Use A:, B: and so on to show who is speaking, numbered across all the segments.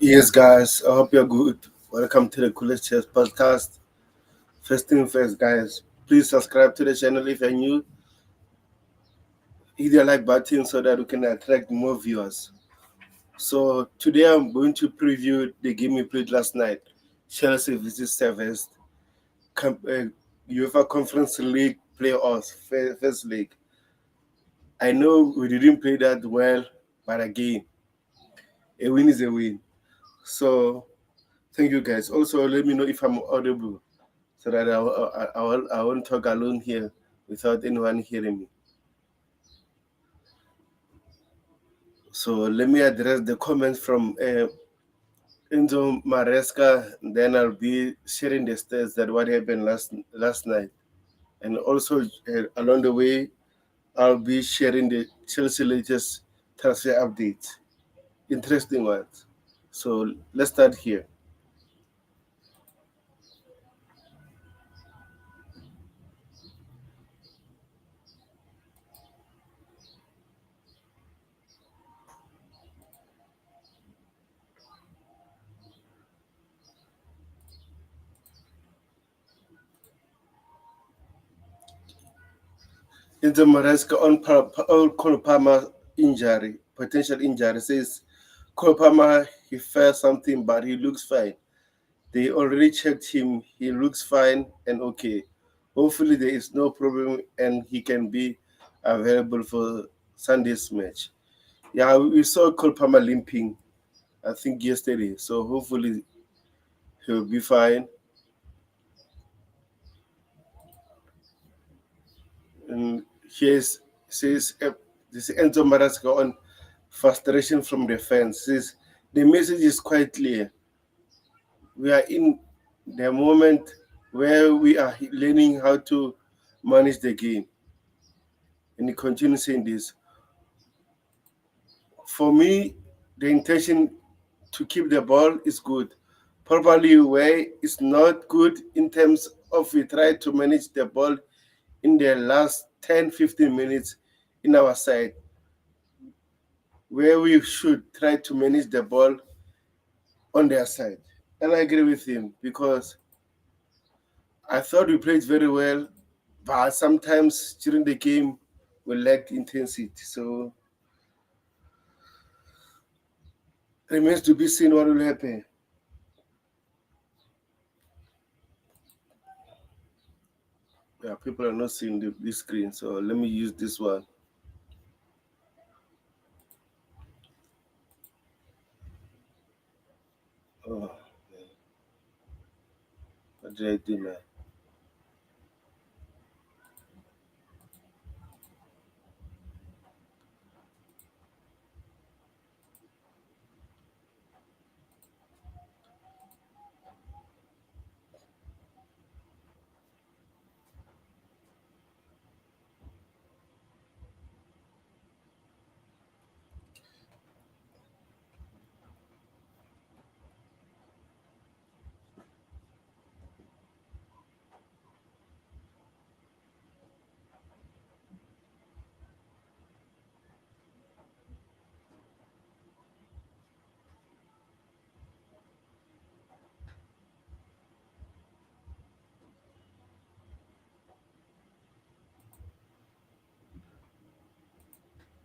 A: Yes, guys, I hope you're good. Welcome to the Coolest Chess podcast. First thing first, guys, please subscribe to the channel if you're new. Hit the like button so that we can attract more viewers. So today I'm going to preview the game we played last night. Chelsea versus Servette, UEFA Conference League playoffs, first league. I know we didn't play that well, but again, a win is a win. So thank you, guys. Also, let me know if I'm audible, so that I won't talk alone here without anyone hearing me. So let me address the comments from Enzo Maresca, then I'll be sharing the stats that what happened last night. And also along the way, I'll be sharing the Chelsea latest transfer updates. Interesting ones. So let's start here. Enzo Maresca on Cole Palmer injury, potential injury, says Cole Palmer, he felt something, but he looks fine. They already checked him. He looks fine and okay. Hopefully there is no problem and he can be available for Sunday's match. Yeah, we saw Cole Palmer limping, I think yesterday. So hopefully he'll be fine. And here's says this Enzo Maresca on frustration from the fans. Says the message is quite clear. We are in the moment where we are learning how to manage the game. And he continues saying this. For me, the intention to keep the ball is good. Probably where it's not good in terms of we try to manage the ball in the last 10-15 minutes in our side, where we should try to manage the ball on their side. And I agree with him because I thought we played very well, but sometimes during the game we lacked intensity. So remains to be seen what will happen. Yeah, people are not seeing this screen, so let me use this one. Oh, man. What did I do now?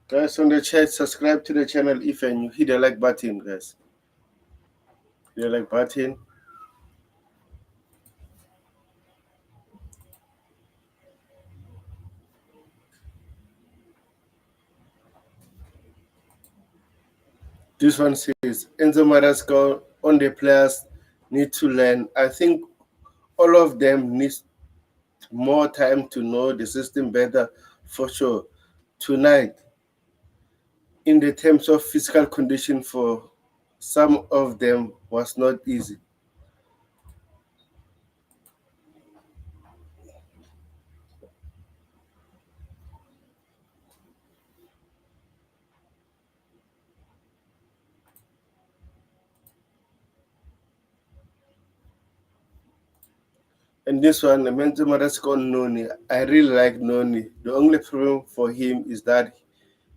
A: Guys on the chat, subscribe to the channel if you're new. Hit the like button, guys. Hit the like button. This one says Enzo Maresca on the players need to learn. I think all of them need more time to know the system better for sure. Tonight, in the terms of physical condition for some of them was not easy. And this one, Enzo Maresca on Noni. I really like Noni. The only problem for him is that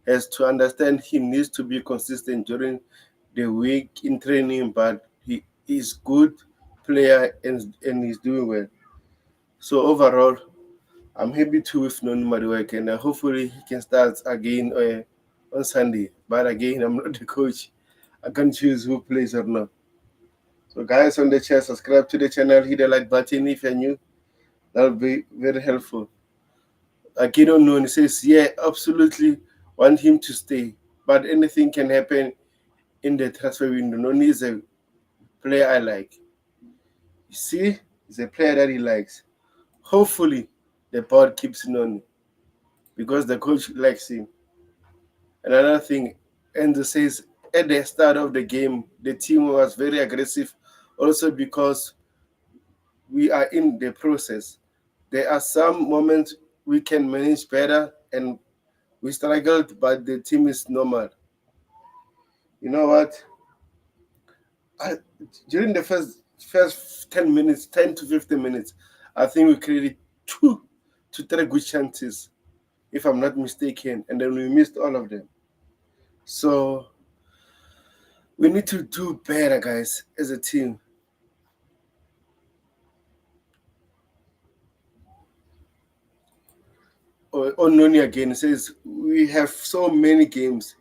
A: he has to understand he needs to be consistent during the weak in training, but he is good player and he's doing well. So overall, I'm happy to with Noni Madueke, and hopefully he can start again on Sunday. But again, I'm not the coach. I can't choose who plays or not. So guys on the chat, subscribe to the channel, hit the like button if you're new. That'll be very helpful. Akido Noni says, yeah, absolutely want him to stay. But anything can happen in the transfer window. Noni is a player I like. You see, he's a player that he likes. Hopefully, the board keeps Noni because the coach likes him. Another thing, Enzo says at the start of the game, the team was very aggressive, also because we are in the process. There are some moments we can manage better and we struggled, but the team is normal. You know what? I, during the first 10 minutes, 10 to 15 minutes, I think we created 2 to 3 good chances, if I'm not mistaken, and then we missed all of them. So we need to do better, guys, as a team. Ononi again says we have so many games.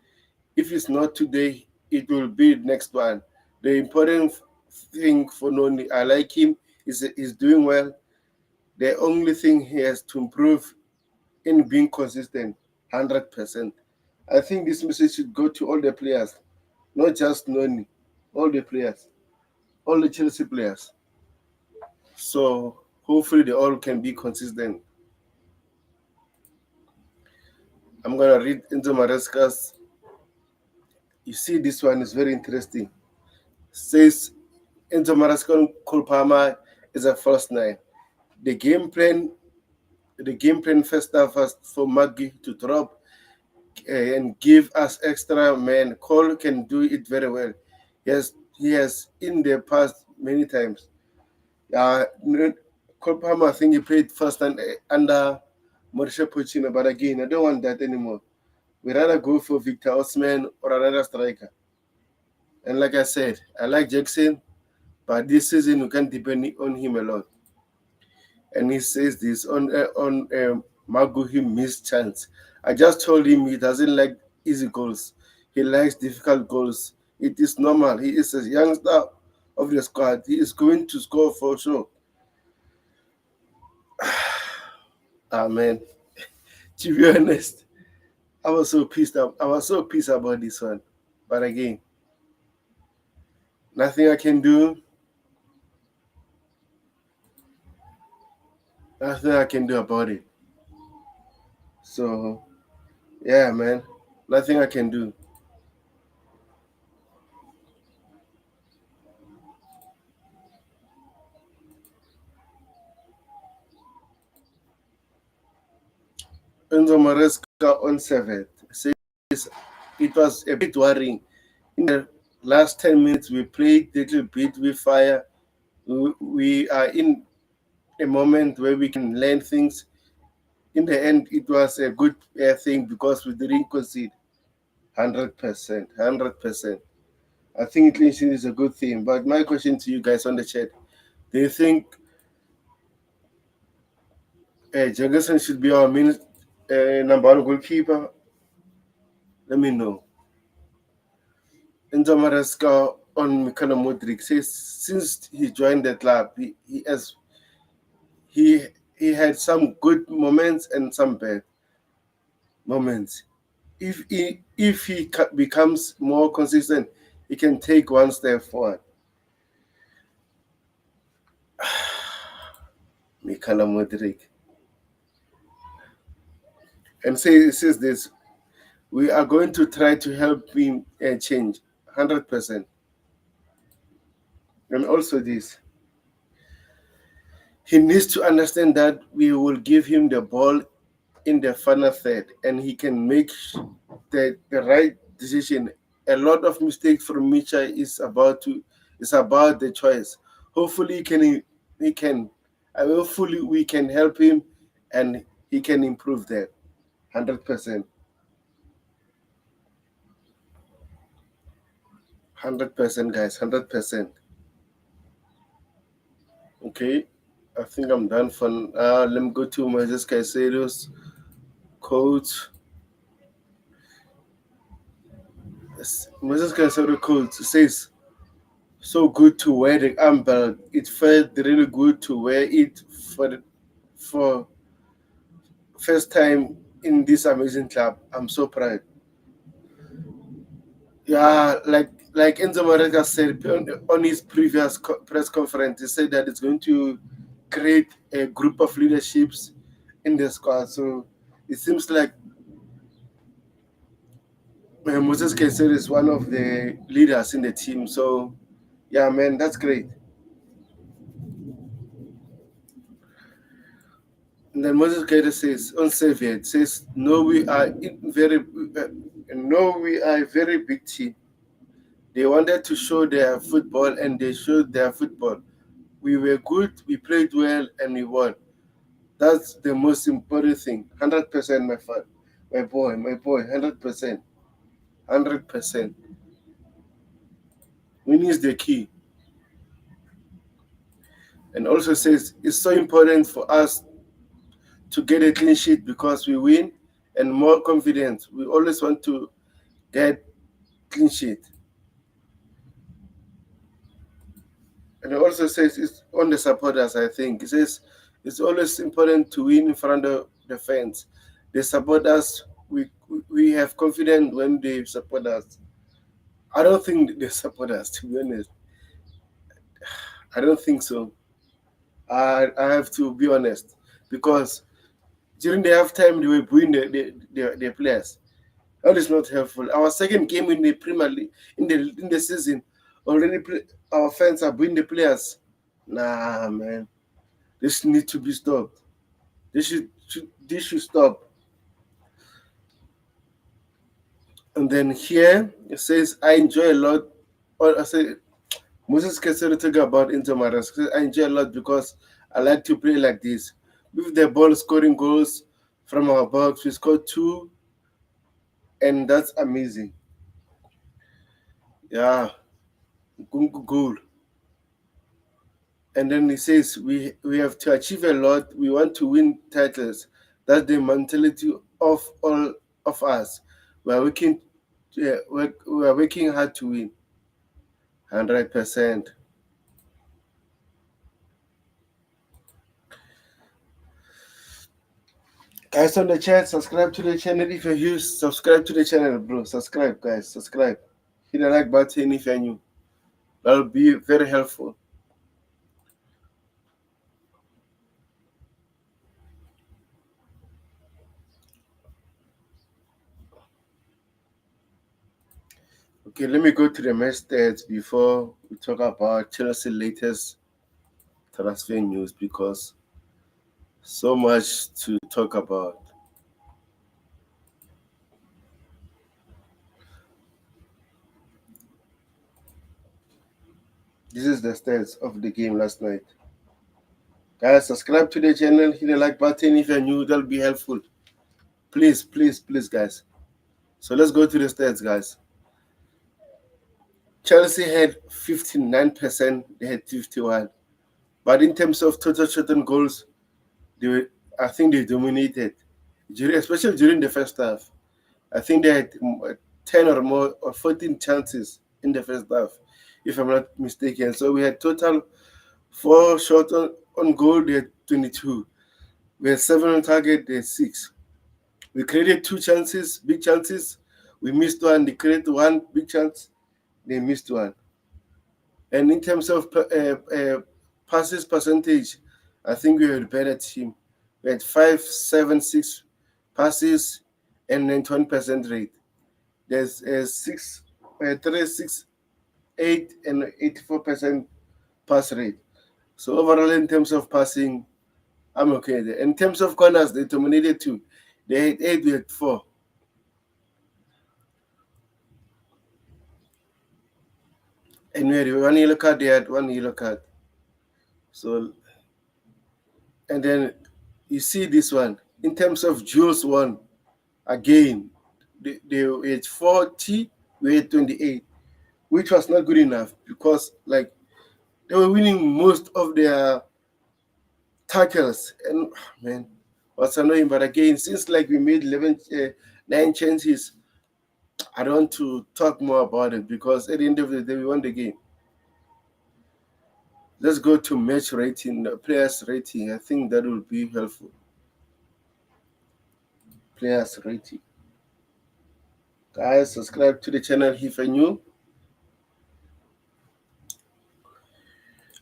A: If it's not today, it will be next one. The important thing for Noni, I like him, is he's doing well. The only thing he has to improve in being consistent, 100%. I think this message should go to all the players, not just Noni, all the players, all the Chelsea players. So hopefully they all can be consistent. I'm gonna read into Maresca's. You see, this one is very interesting. Says Enzo Maresca Kulpama is a first nine. The game plan, first half was for Maggie to drop and give us extra men. Cole can do it very well. He has in the past many times. Cole Palmer, I think he played first and under Mauricio Pochettino, but again, I don't want that anymore. We rather go for Victor Osman or another striker. And like I said, I like Jackson, but this season we can't depend on him a lot. And he says this on Maguhi missed chance. I just told him he doesn't like easy goals. He likes difficult goals. It is normal. He is a youngster of the squad. He is going to score for sure. Amen. To be honest, I was so pissed. I was so pissed about this one. But again, nothing I can do. Nothing I can do about it. So, yeah, man. Nothing I can do. Enzo Maresca on Servette says it was a bit worrying. In the last 10 minutes, we played a little bit with fire. We are in a moment where we can learn things. In the end, it was a good thing because we didn't concede. 100%. 100%. I think clean sheet is a good thing. But my question to you guys on the chat, do you think Jurgensen should be our number one goalkeeper? Let me know. Enzo Maresca on Mikhailo Modric says since he joined the club, he had some good moments and some bad moments. If he becomes more consistent, he can take one step forward. Mikhailo Modric. And says this, we are going to try to help him change 100%. And also this, he needs to understand that we will give him the ball in the final third and he can make the right decision. A lot of mistakes from Micha is about the choice. Hopefully hopefully we can help him and he can improve that 100%. 100%, guys, 100%. Okay, I think I'm done for. Let me go to Moses Caicedo's quote. Moses Caicedo quote says, "So good to wear the armband. It felt really good to wear it for first time in this amazing club. I'm so proud." Yeah, like Enzo Maresca said on his previous press conference, he said that it's going to create a group of leaderships in the squad. So it seems like Moses Caicedo is one of the leaders in the team. So yeah, man, that's great. And then Moses Caicedo says on Servette says, "No, we are a very big team. They wanted to show their football, and they showed their football. We were good, we played well, and we won. That's the most important thing. 100%, my boy, 100%, 100%. Winning is the key." And also says it's so important for us to get a clean sheet because we win and more confidence. We always want to get clean sheet. And it also says it's on the supporters, I think. It says it's always important to win in front of the fans. The supporters, we have confidence when they support us. I don't think they support us, to be honest. I don't think so. I have to be honest. Because during the halftime, they were booing the players. That is not helpful. Our second game in the Premier League in the season, already our fans are booing the players. Nah, man, this needs to be stopped. This should stop. And then here it says, "I enjoy a lot." Or I say Moses Caicedo talk about Inter Maras. "I enjoy a lot because I like to play like this. With the ball, scoring goals from our box. We scored 2, and that's amazing." Yeah, goal. And then he says, we have to achieve a lot. We want to win titles. That's the mentality of all of us. We are working, we are working hard to win. 100%. Guys on the chat, subscribe to the channel if you're new. Subscribe to the channel, bro. Subscribe, guys. Subscribe. Hit the like button if you're new. That'll be very helpful. Okay, let me go to the match stats before we talk about Chelsea latest transfer news because so much to talk about. This is the stats of the game last night. Guys, subscribe to the channel, hit the like button if you're new, that'll be helpful. Please, please, please, guys. So let's go to the stats, guys. Chelsea had 59%, they had 51. But in terms of total shot on goals, I think they dominated, especially during the first half. I think they had 10 or more or 14 chances in the first half, if I'm not mistaken. So we had total 4 shots on goal, they had 22. We had 7 on target, they had 6. We created 2 chances, big chances. We missed one. They created 1 big chance, they missed 1. And in terms of passes percentage, I think we were a better team. We had 576 passes and 91% rate. There's 8 and 84% pass rate. So overall, in terms of passing, I'm okay there. In terms of corners, they dominated 2. They had 8, we had 4. And we had 1 yellow card, they had 1 yellow card. So, and then you see this one. In terms of duels won, again, they had 40, we had 28. which was not good enough because like they were winning most of their tackles. And man, what's annoying, but again, since like we made 9 chances, I don't want to talk more about it because at the end of the day, we won the game. Let's go to match rating, players rating. I think that will be helpful. Players rating. Guys, subscribe to the channel if you're new.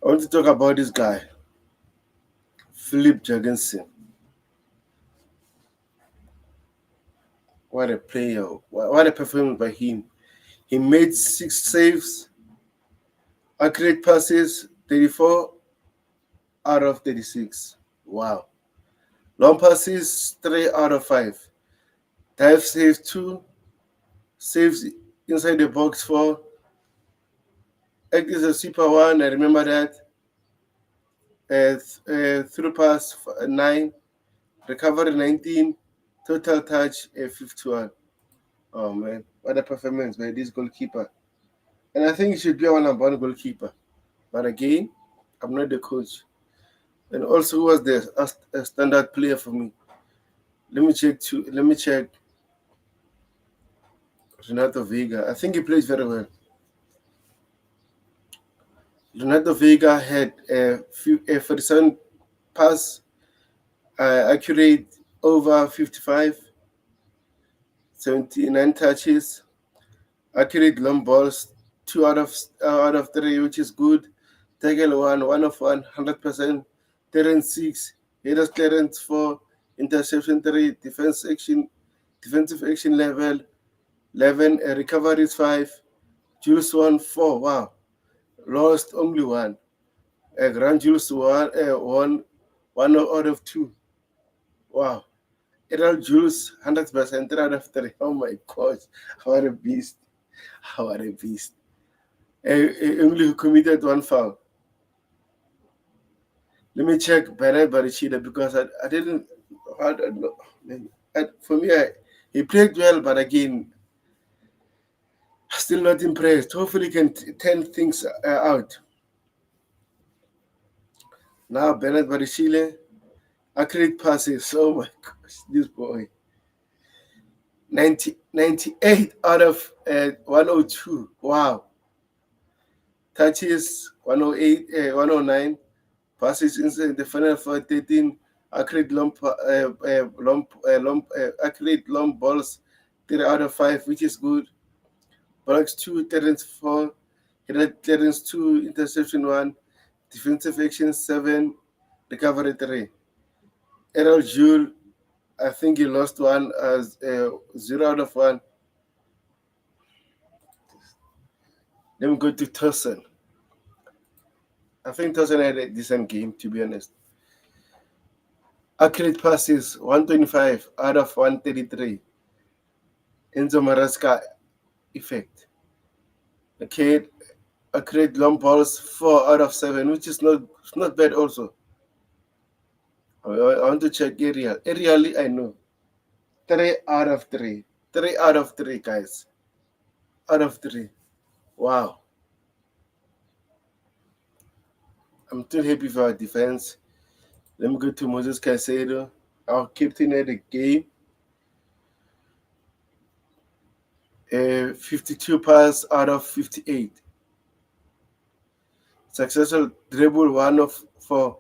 A: I want to talk about this guy, Philip Jorgensen. What a player. What a performance by him. He made 6 saves, accurate passes, 34 out of 36. Wow. Long passes, 3 out of 5. Dive save, 2. Saves inside the box, 4. Act is a super 1. I remember that. Through pass, 9. Recovery, 19. Total touch, 51. Oh, man. What a performance by this goalkeeper. And I think he should be a one-and-one goalkeeper. But again, I'm not the coach. And also, who was a standard player for me? Let me check Renato Vega. I think he plays very well. Renato Vega had a 47 pass, accurate over 55, 79 touches, accurate long balls, 2 out of 3, which is good. Tackle 1 of 1, 100%. Clearance 6, headers clearance 4, interception 3, defensive action level 11, recoveries 5, Jules 1, 4. Wow, lost only 1. Grand Jules 1 out of 2. Wow. Errol Jules 100%, 3 out of 3. Oh my gosh, what a beast! What a beast! Only committed 1 foul. Let me check Bernard Barichida because I didn't. I don't know. For me, he played well, but again, still not impressed. Hopefully, he can turn things out. Now, Bernard Barichile, accurate passes. Oh my gosh, this boy. 98 out of 102. Wow. Touches 108, 109. Passes inside the final for 13. Accurate accurate long balls 3 out of 5, which is good. Blocks 2, clearance 4, clearance 2, interception 1, defensive action 7, recovery 3. Errol Jules, I think he lost 1 as 0 out of 1. Let me go to Tosin. I think Tosin had a decent game, to be honest. Accurate passes 125 out of 133. Enzo Maresca effect. Okay, accurate long balls 4 out of 7, which is not bad also. I want to check aerial. Aerially, I know. 3 out of 3. 3 out of 3, guys. Out of 3. Wow. I'm still happy for our defense. Let me go to Moses Caicedo, our captain at the game. 52 pass out of 58. Successful dribble 1 of 4.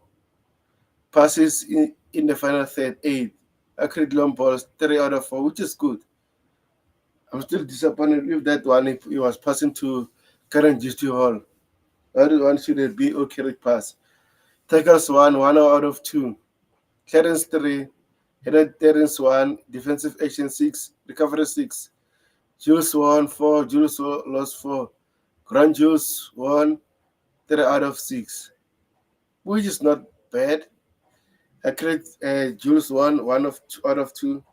A: Passes in the final third 8. Accurate long balls 3 out of 4, which is good. I'm still disappointed with that one if he was passing to Karen Justi Hall. That one should be okay pass. Tackles 1 out of 2. Clearance 3. Headed clearance 1. Defensive action 6. Recovery 6. Jules 1, 4. Jules lost 4. Grand Jules 1. 3 out of 6. Which is not bad. Accurate Jules 1 out of 2.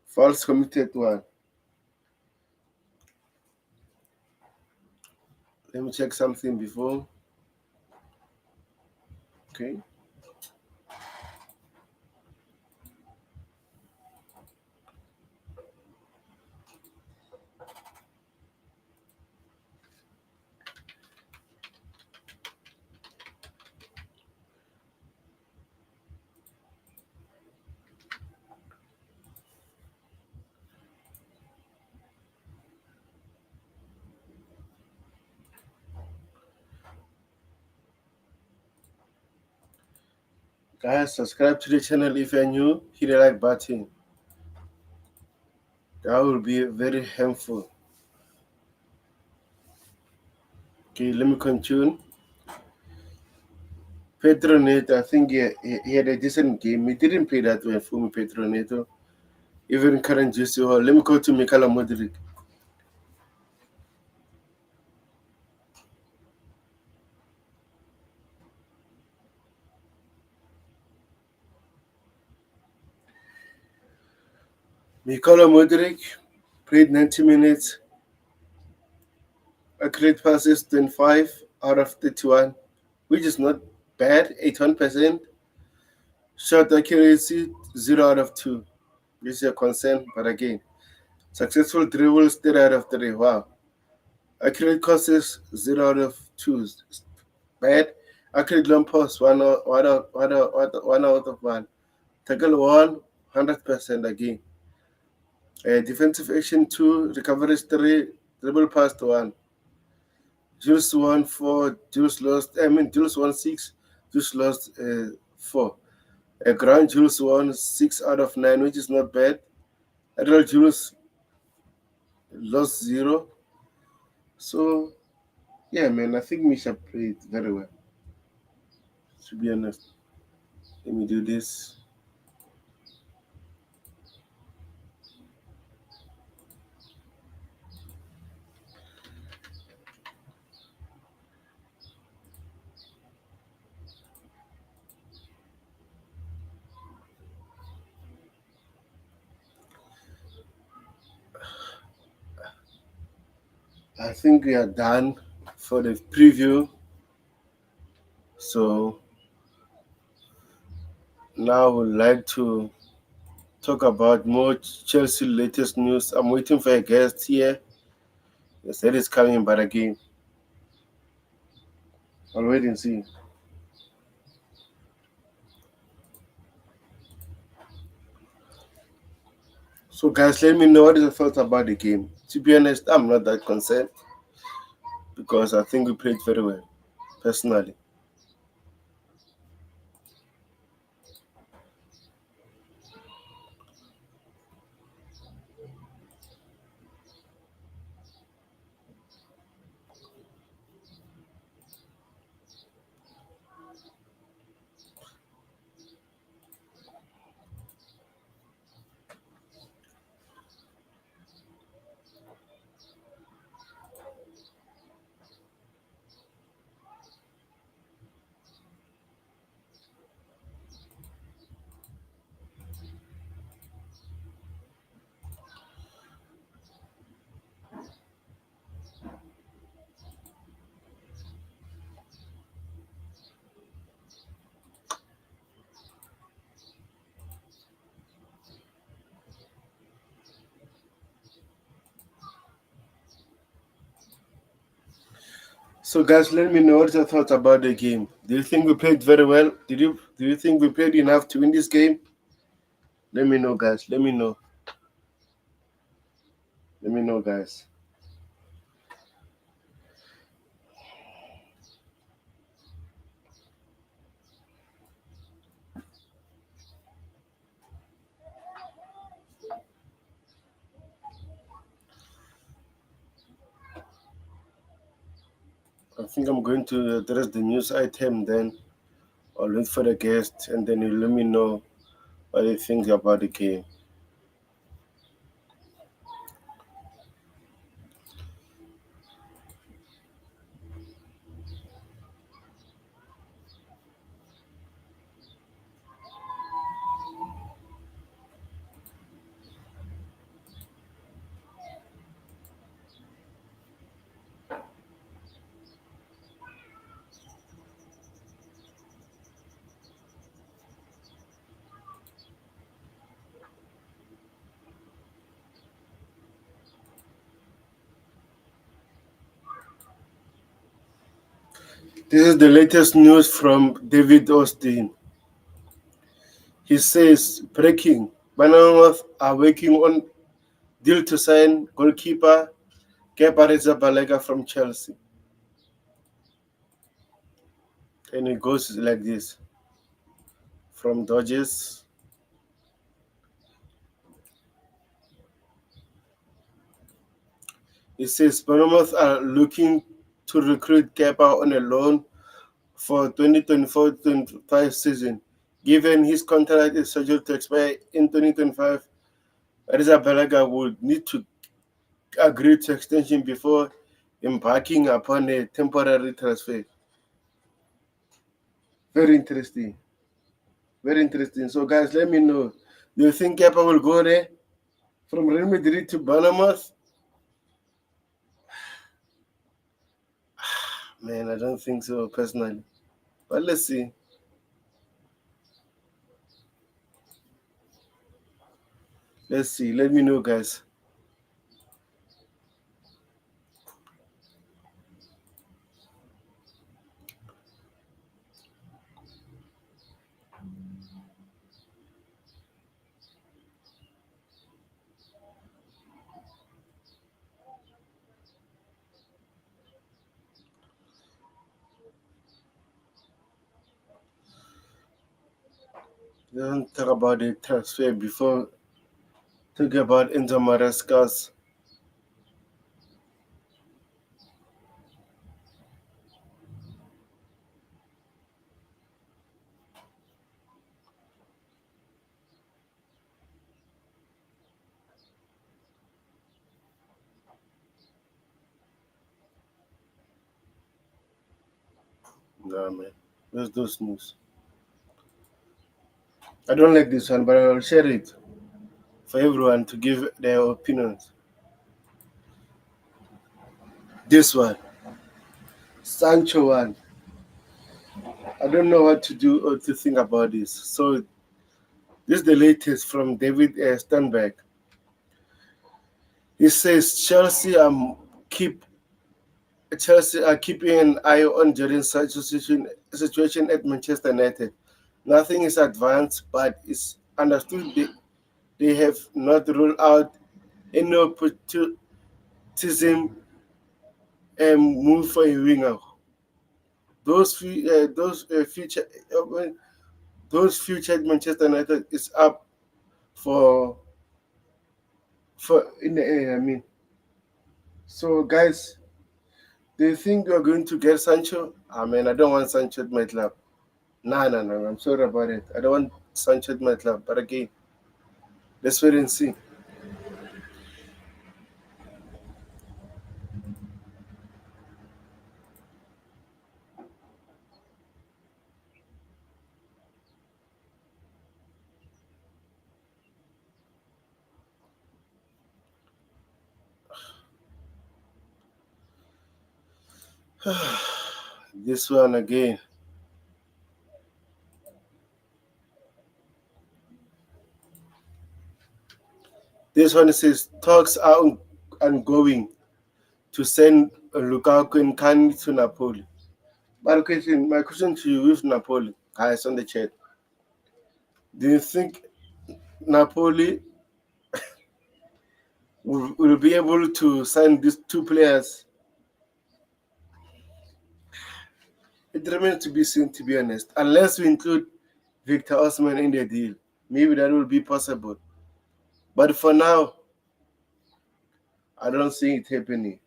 A: False committed 1. Let me check something before. Okay. Guys, subscribe to the channel if you're new. Hit the like button. That will be very helpful. Okay, let me continue. Pedro Neto, I think he had a decent game. He didn't play that well for me, Pedro Neto. Even current Jesse Hall. Let me go to Mikala Modric. Mikala Modric played 90 minutes. Accurate passes 25 out of 31, which is not bad, 81%. Shot accuracy 0 out of 2. This is a concern, but again, successful dribbles 3 out of 3. Wow. Accurate crosses 0 out of 2. Bad. Accurate long pass 1 out of 1. Tackle 100% again. Defensive action 2, recoveries 3, dribble pass 1. Jules won 4, Jules lost, Jules won 6, Jules lost 4. Ground Jules won 6 out of 9, which is not bad. Adult Jules lost 0. So, yeah, man, I think Misha played very well. To be honest, let me do this. I think we are done for the preview. So now I would like to talk about more Chelsea latest news. I'm waiting for a guest here. They said it's coming, but again, I'll wait and see. So, guys, let me know what is your thoughts about the game. To be honest, I'm not that concerned because I think we played very well, personally. So, guys, let me know what is your thoughts about the game. Do you think we played very well? Do you think we played enough to win this game? Let me know, guys. Let me know. Let me know, guys. I think I'm going to address the news item then. I'll wait for the guest and then you let me know what you think about the game. This is the latest news from David Austin. He says, breaking, Bournemouth are working on deal to sign goalkeeper Kepa Arrizabalaga from Chelsea. And it goes like this. from Dodgers. It says Bournemouth are looking to recruit Kepa on a loan for 2024-25 season. Given his contract is scheduled to expire in 2025, Arrizabalaga would need to agree to extension before embarking upon a temporary transfer. Very interesting. Very interesting. So, guys, let me know. Do you think Kepa will go there from Real Madrid to Bournemouth? Man, I don't think so personally. But let's see. Let's see. Let me know, guys. Don't talk about the transfer before talk about Enzo Maresca's. Nah, man. Where's those news? I don't like this one, but I'll share it for everyone to give their opinions. This one, Sancho one. I don't know what to do or to think about this. So this is the latest from David Sternberg. He says keep Chelsea are keeping an eye on Jadon Sancho's situation at Manchester United. Nothing is advanced, but it's understood they have not ruled out any opportunism move for a winger. Future those future Manchester United is up for in the air. I mean, so guys, do you think you're going to get Sancho? I mean, I don't want Sancho at my club. No, no, no. I'm sorry about it. I don't want Sancho at my club. But again, let's wait and see. This one again. This one says talks are ongoing to send Lukaku and Kane to Napoli. My question to you with Napoli, guys on the chat. Do you think Napoli will be able to sign these two players? It remains to be seen, to be honest. Unless we include Victor Osman in the deal, maybe that will be possible. But for now, I don't see it happening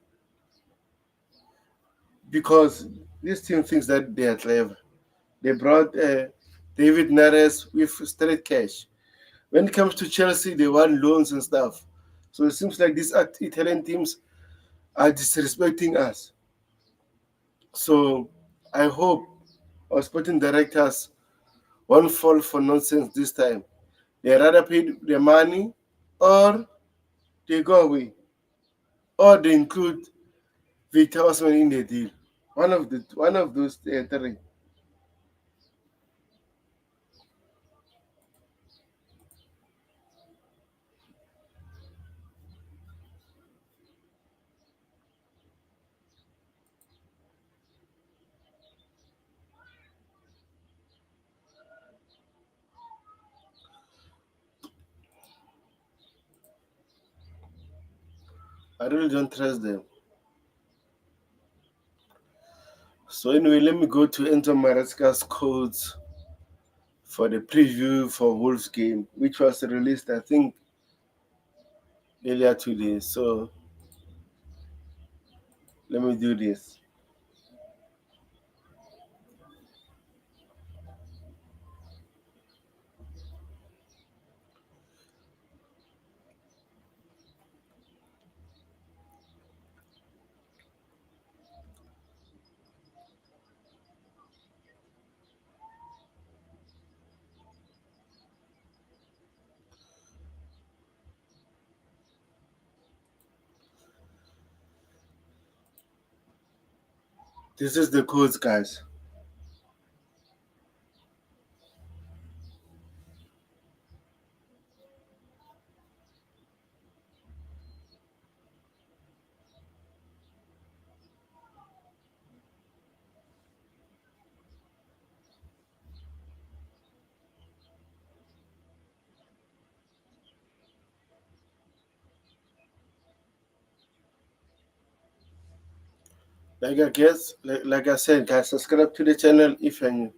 A: because this team thinks that they are clever. They brought David Neres with straight cash. When it comes to Chelsea, they want loans and stuff. So it seems like these Italian teams are disrespecting us. So I hope our sporting directors won't fall for nonsense this time. They rather pay the money or they go away or they include Victor Osman in the deal. One of those three. I really don't trust them. So anyway, let me go to Enter Maresca's codes for the preview for Wolves game, which was released, I think, earlier today. So let me do this. This is the codes, guys. Like I said, guys, subscribe to the channel if you're new.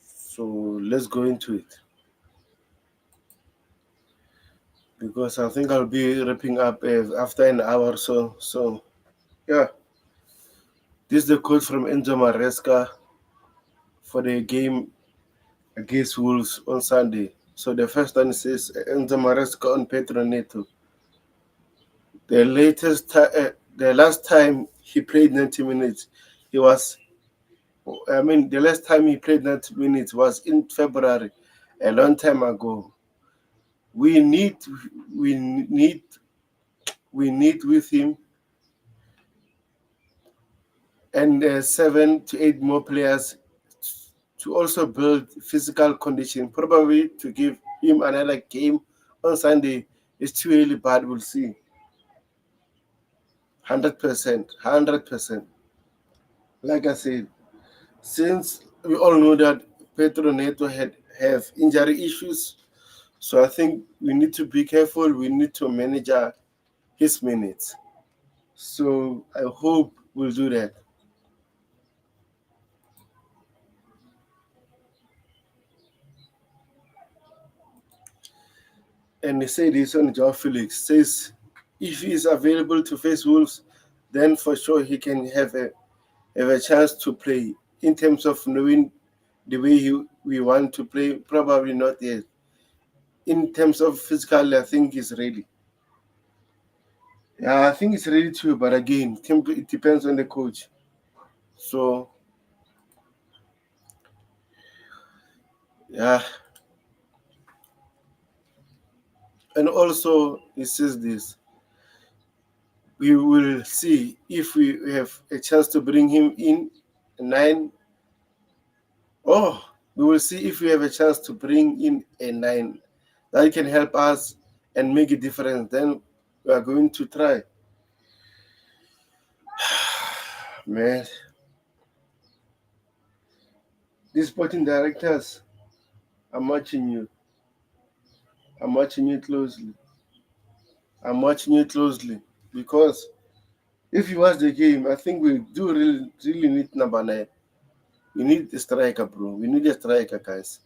A: So let's go into it, because I think I'll be wrapping up after an hour or so. So yeah, this is the code from Enzo Maresca for the game against Wolves on Sunday. So the first one says Enzo Maresca on Pedro Neto. The last time he played 90 minutes, he was. The last time he played 90 minutes was in February, a long time ago. We need, we need, we need with him and 7 to 8 more players to also build physical condition, probably to give him another game on Sunday. It's too early, but we'll see. 100%, 100%. Like I said, since we all know that Pedro Neto have injury issues, so I think we need to be careful. We need to manage his minutes. So I hope we'll do that. And they say this on Joao Felix says if he is available to face Wolves, then for sure he can have a chance to play. In terms of knowing the way we want to play, probably not yet. In terms of physical, I think he's ready. Yeah, I think it's ready too, but again, it depends on the coach. So yeah, and also he says this: we will see if we have a chance to bring him in 9. Oh, we will see if we have a chance to bring in a 9 that can help us and make a difference. Then we are going to try. Man, these sporting directors, I'm watching you. I'm watching you closely. I'm watching you closely because if you watch the game, I think we do really need number 9. We need a striker, bro. We need a striker, guys.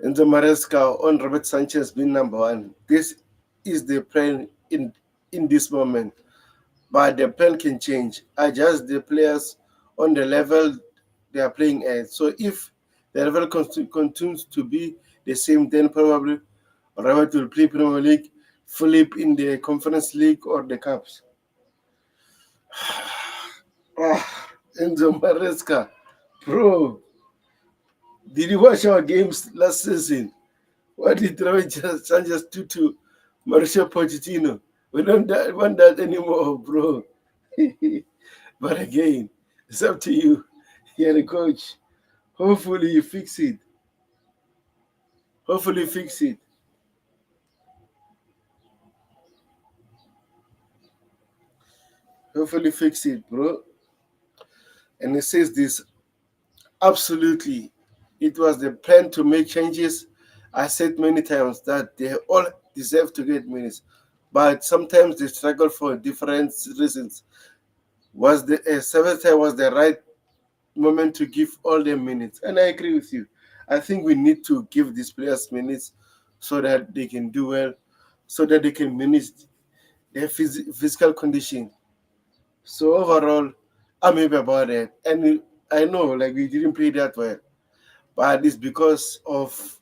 A: Enzo Maresca on Robert Sanchez being number 1. This is the plan in this moment. But the plan can change. Adjust the players on the level they are playing at. So if the level continues to be the same, then probably Robert will play Premier League, flip in the Conference League or the Cups. Enzo Maresca, bro, did you watch our games last season? What did Robert Sanchez do to Mauricio Pochettino? We don't want that anymore, bro. But again, it's up to you. You're the coach. Hopefully you fix it. Hopefully fix it. Hopefully fix it, bro. And it says this, absolutely. It was the plan to make changes. I said many times that they all deserve to get minutes. but sometimes they struggle for different reasons. Was the Servette was the right moment to give all them minutes? And I agree with you. I think we need to give these players minutes so that they can do well, so that they can manage their physical condition. So overall, I'm happy about it. And I know like we didn't play that well, but it's because of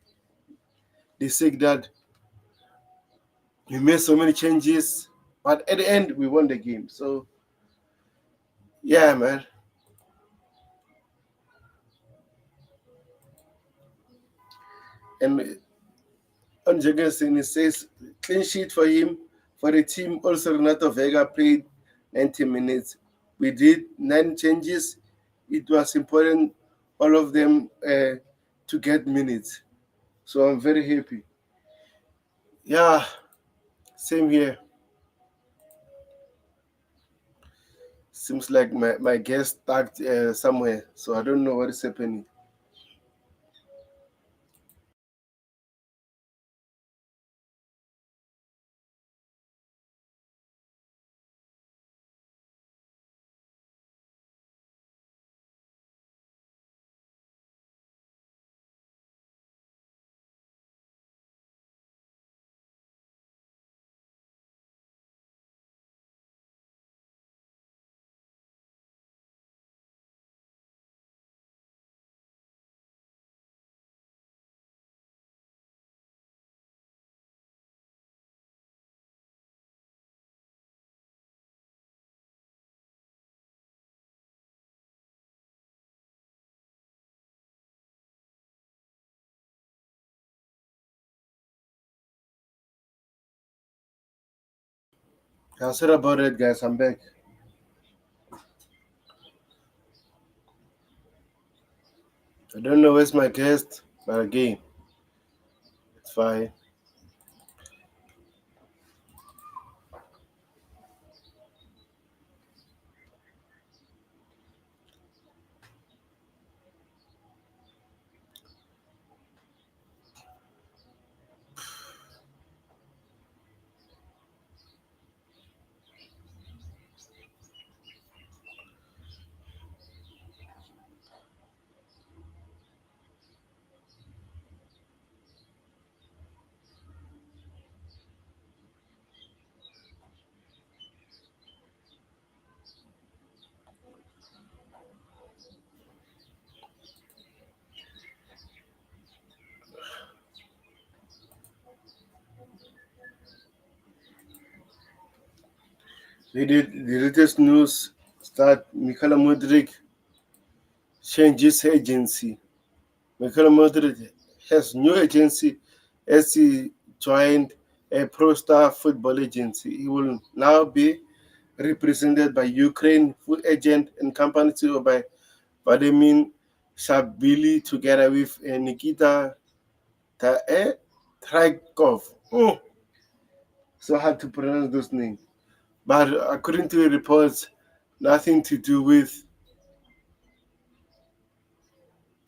A: the sake that we made so many changes. But at the end, we won the game. So yeah, man. And on Jorgensen, it says clean sheet for him. For the team, also Renato Vega played 90 minutes. We did 9 changes. It was important, all of them, to get minutes. So I'm very happy. Yeah, same here. Seems like my guest stuck somewhere, so I don't know what is happening. Yeah, sorry about it, guys. I'm back. I don't know where's my guest, but again, it's fine. The latest news that Mikhail Mudrik changes agency. Mikhail Mudrik has new agency as he joined a Pro Star football agency. He will now be represented by Ukraine food agent and company CEO by Vladimir Shabili together with Nikita Trykov. So hard to pronounce those names. But according to the reports, nothing to do with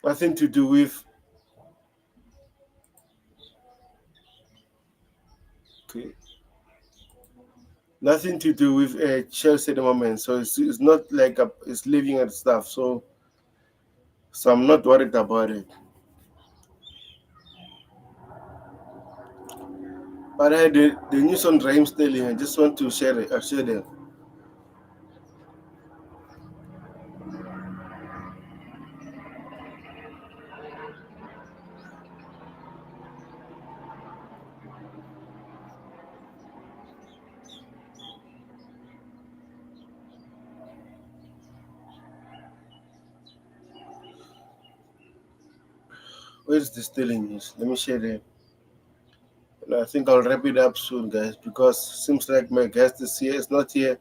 A: nothing to do with okay, nothing to do with Chelsea at the moment. So it's not like it's leaving and stuff. So I'm not worried about it. But I had the news on Raheem Sterling. I just want to share it. I'll share them. Where's the Sterling news? Let me share them. And I think I'll wrap it up soon, guys, because it seems like my guest is here. It's not here.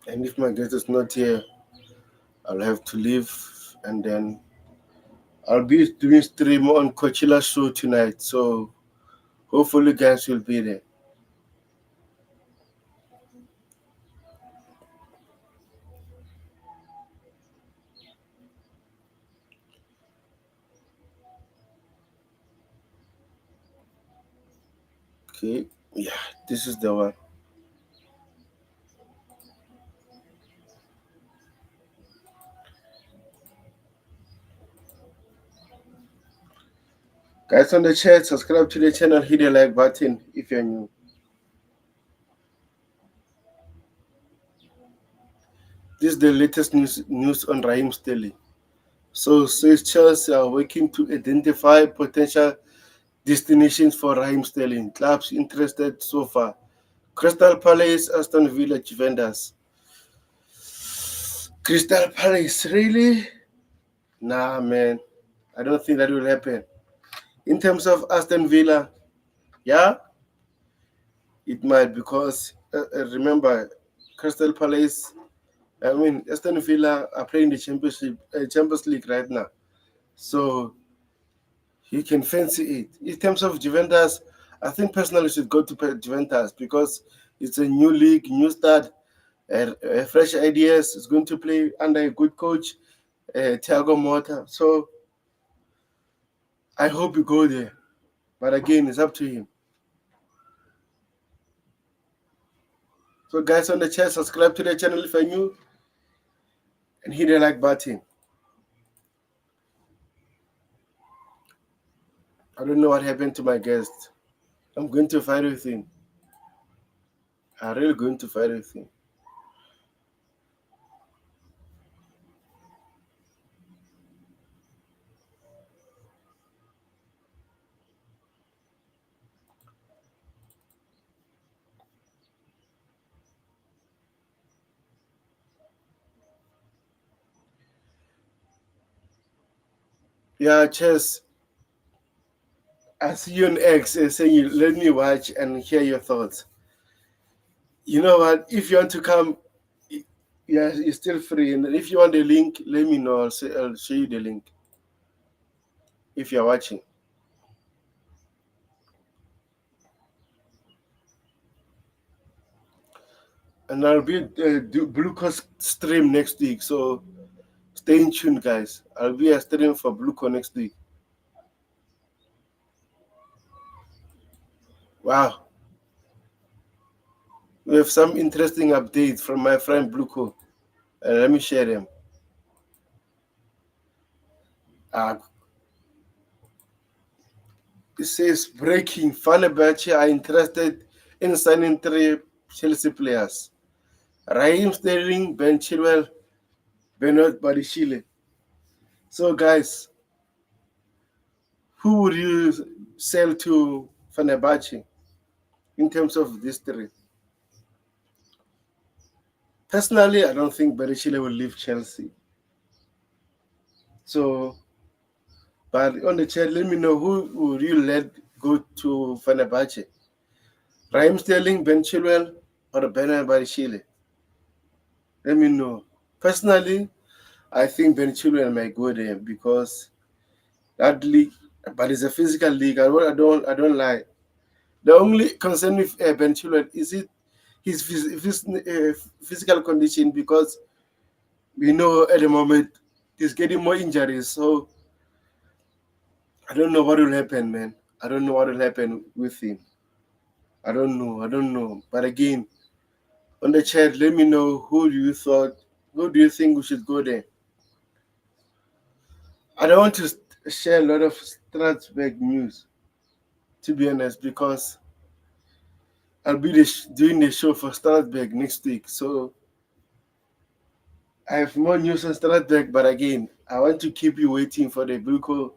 A: And if my guest is not here, I'll have to leave. And then I'll be doing stream on Coachella show tonight. So hopefully guys will be there. Okay, yeah, this is the one. Guys on the chat, subscribe to the channel, hit the like button if you're new. This is the latest news on Raheem Sterling. So says Chelsea are working to identify potential destinations for Raheem Sterling. Clubs interested so far: Crystal Palace, Aston Villa, Juventus. Crystal Palace, really? Nah, man. I don't think that will happen. In terms of Aston Villa, yeah, it might because remember, Crystal Palace. I mean, Aston Villa are playing the Champions League right now, so he can fancy it. In terms of Juventus, I think personally should go to Juventus because it's a new league, new start, fresh ideas. It's going to play under a good coach, Thiago Motta. So I hope you go there. But again, it's up to him. So guys on the chat, subscribe to the channel if you're new and hit the like button. I don't know what happened to my guest. I'm going to fight with him. I'm really going to fight with him. Yeah, Chess, I see you on X saying you let me watch and hear your thoughts. You know what? If you want to come, yeah, you're still free. And if you want the link, let me know. I'll show you the link if you're watching. And I'll be do Blue Coast stream next week. So stay in tune, guys. I'll be a stream for Blue Coast next week. Wow. We have some interesting updates from my friend Blue Coast. Let me share them. Uh, it says breaking: Fenerbahce are interested in signing 3 Chelsea players: Raheem Sterling, Ben Chilwell, Bernard Badiashile. So, guys, who would you sell to Fenerbahce in terms of these 3? Personally, I don't think Badiashile will leave Chelsea. So, but on the chat, let me know who would you let go to Fenerbahce: Raheem Sterling, Ben Chilwell, or Bernard Badiashile? Let me know. Personally, I think Ben Chilwell might go there because that league, but it's a physical league. I don't lie. The only concern with Ben Chilwell is his physical condition, because we know at the moment he's getting more injuries. So I don't know what will happen, man. I don't know what will happen with him. I don't know. I don't know. But again, on the chat, let me know who do you think we should go there. I don't want to share a lot of Strasbourg news, to be honest, because I'll be doing the show for Strasbourg next week. So I have more news on Strasbourg, but again, I want to keep you waiting for the Bluco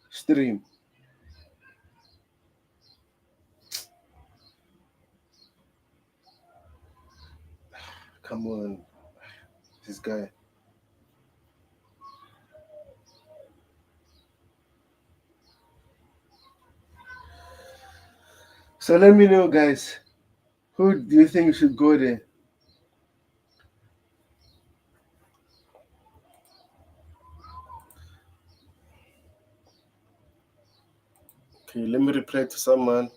A: stream. Come on, this guy. So let me know, guys. Who do you think should go there? Okay, let me reply to someone.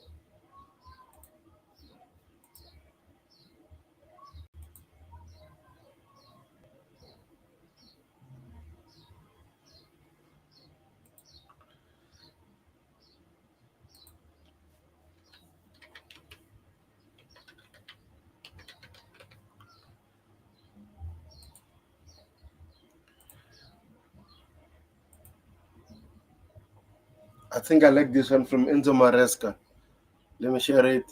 A: I think I like this one from Enzo Maresca. Let me share it.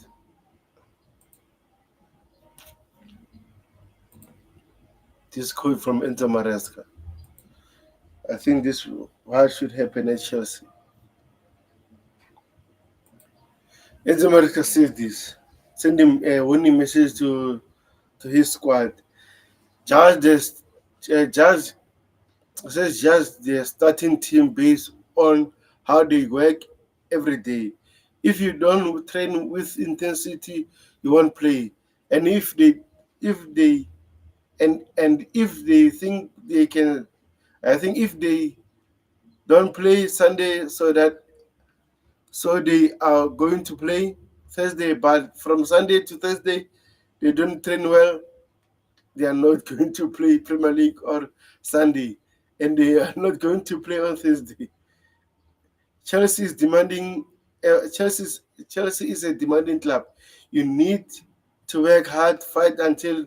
A: This quote from Enzo Maresca. I think this what should happen at Chelsea. Enzo Maresca said this. Send him a warning message to his squad. Judge this. Judge says just the starting team based on how they work every day. If you don't train with intensity, you won't play. And if they and if they think they can, I think if they don't play Sunday, so they are going to play Thursday, but from Sunday to Thursday they don't train well, they are not going to play Premier League or Sunday, and they are not going to play on Thursday. Chelsea is demanding. Chelsea is a demanding club. You need to work hard, fight until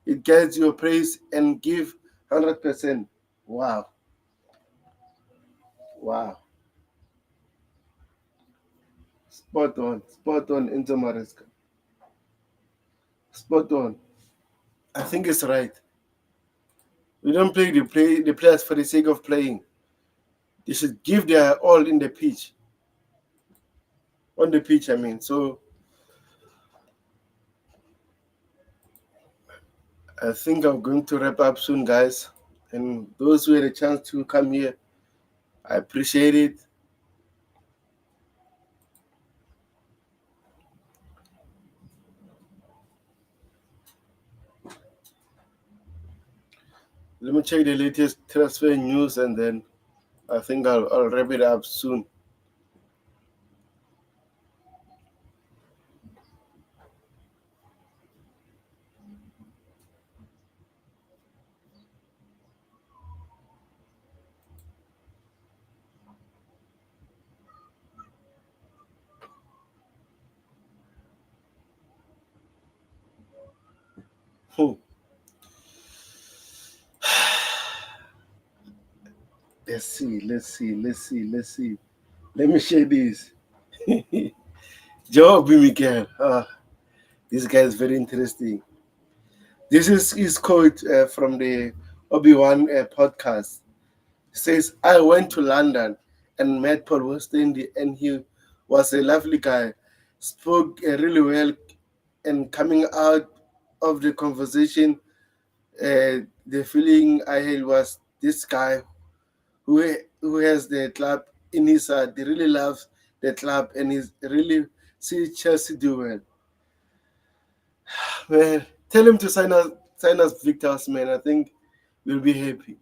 A: it gets your praise, and give 100%. Wow, wow, spot on, Enzo Maresca, spot on. I think it's right. We don't play the players for the sake of playing. They should give their all in the pitch, on the pitch. I mean, so I think I'm going to wrap up soon, guys. And those who had a chance to come here, I appreciate it. Let me check the latest transfer news, and then I think I'll wrap it up soon. Hmm. Let's see. Let me share this. Joe B. Miguel. This guy is very interesting. This is his quote from the Obi-Wan podcast. He says, I went to London and met Paul Weston, and he was a lovely guy, spoke really well, and coming out of the conversation, the feeling I had was this guy who has the club in his heart. He really loves the club, and he's really see Chelsea do well. Man, tell him to sign us Victor Osman. I think we'll be happy.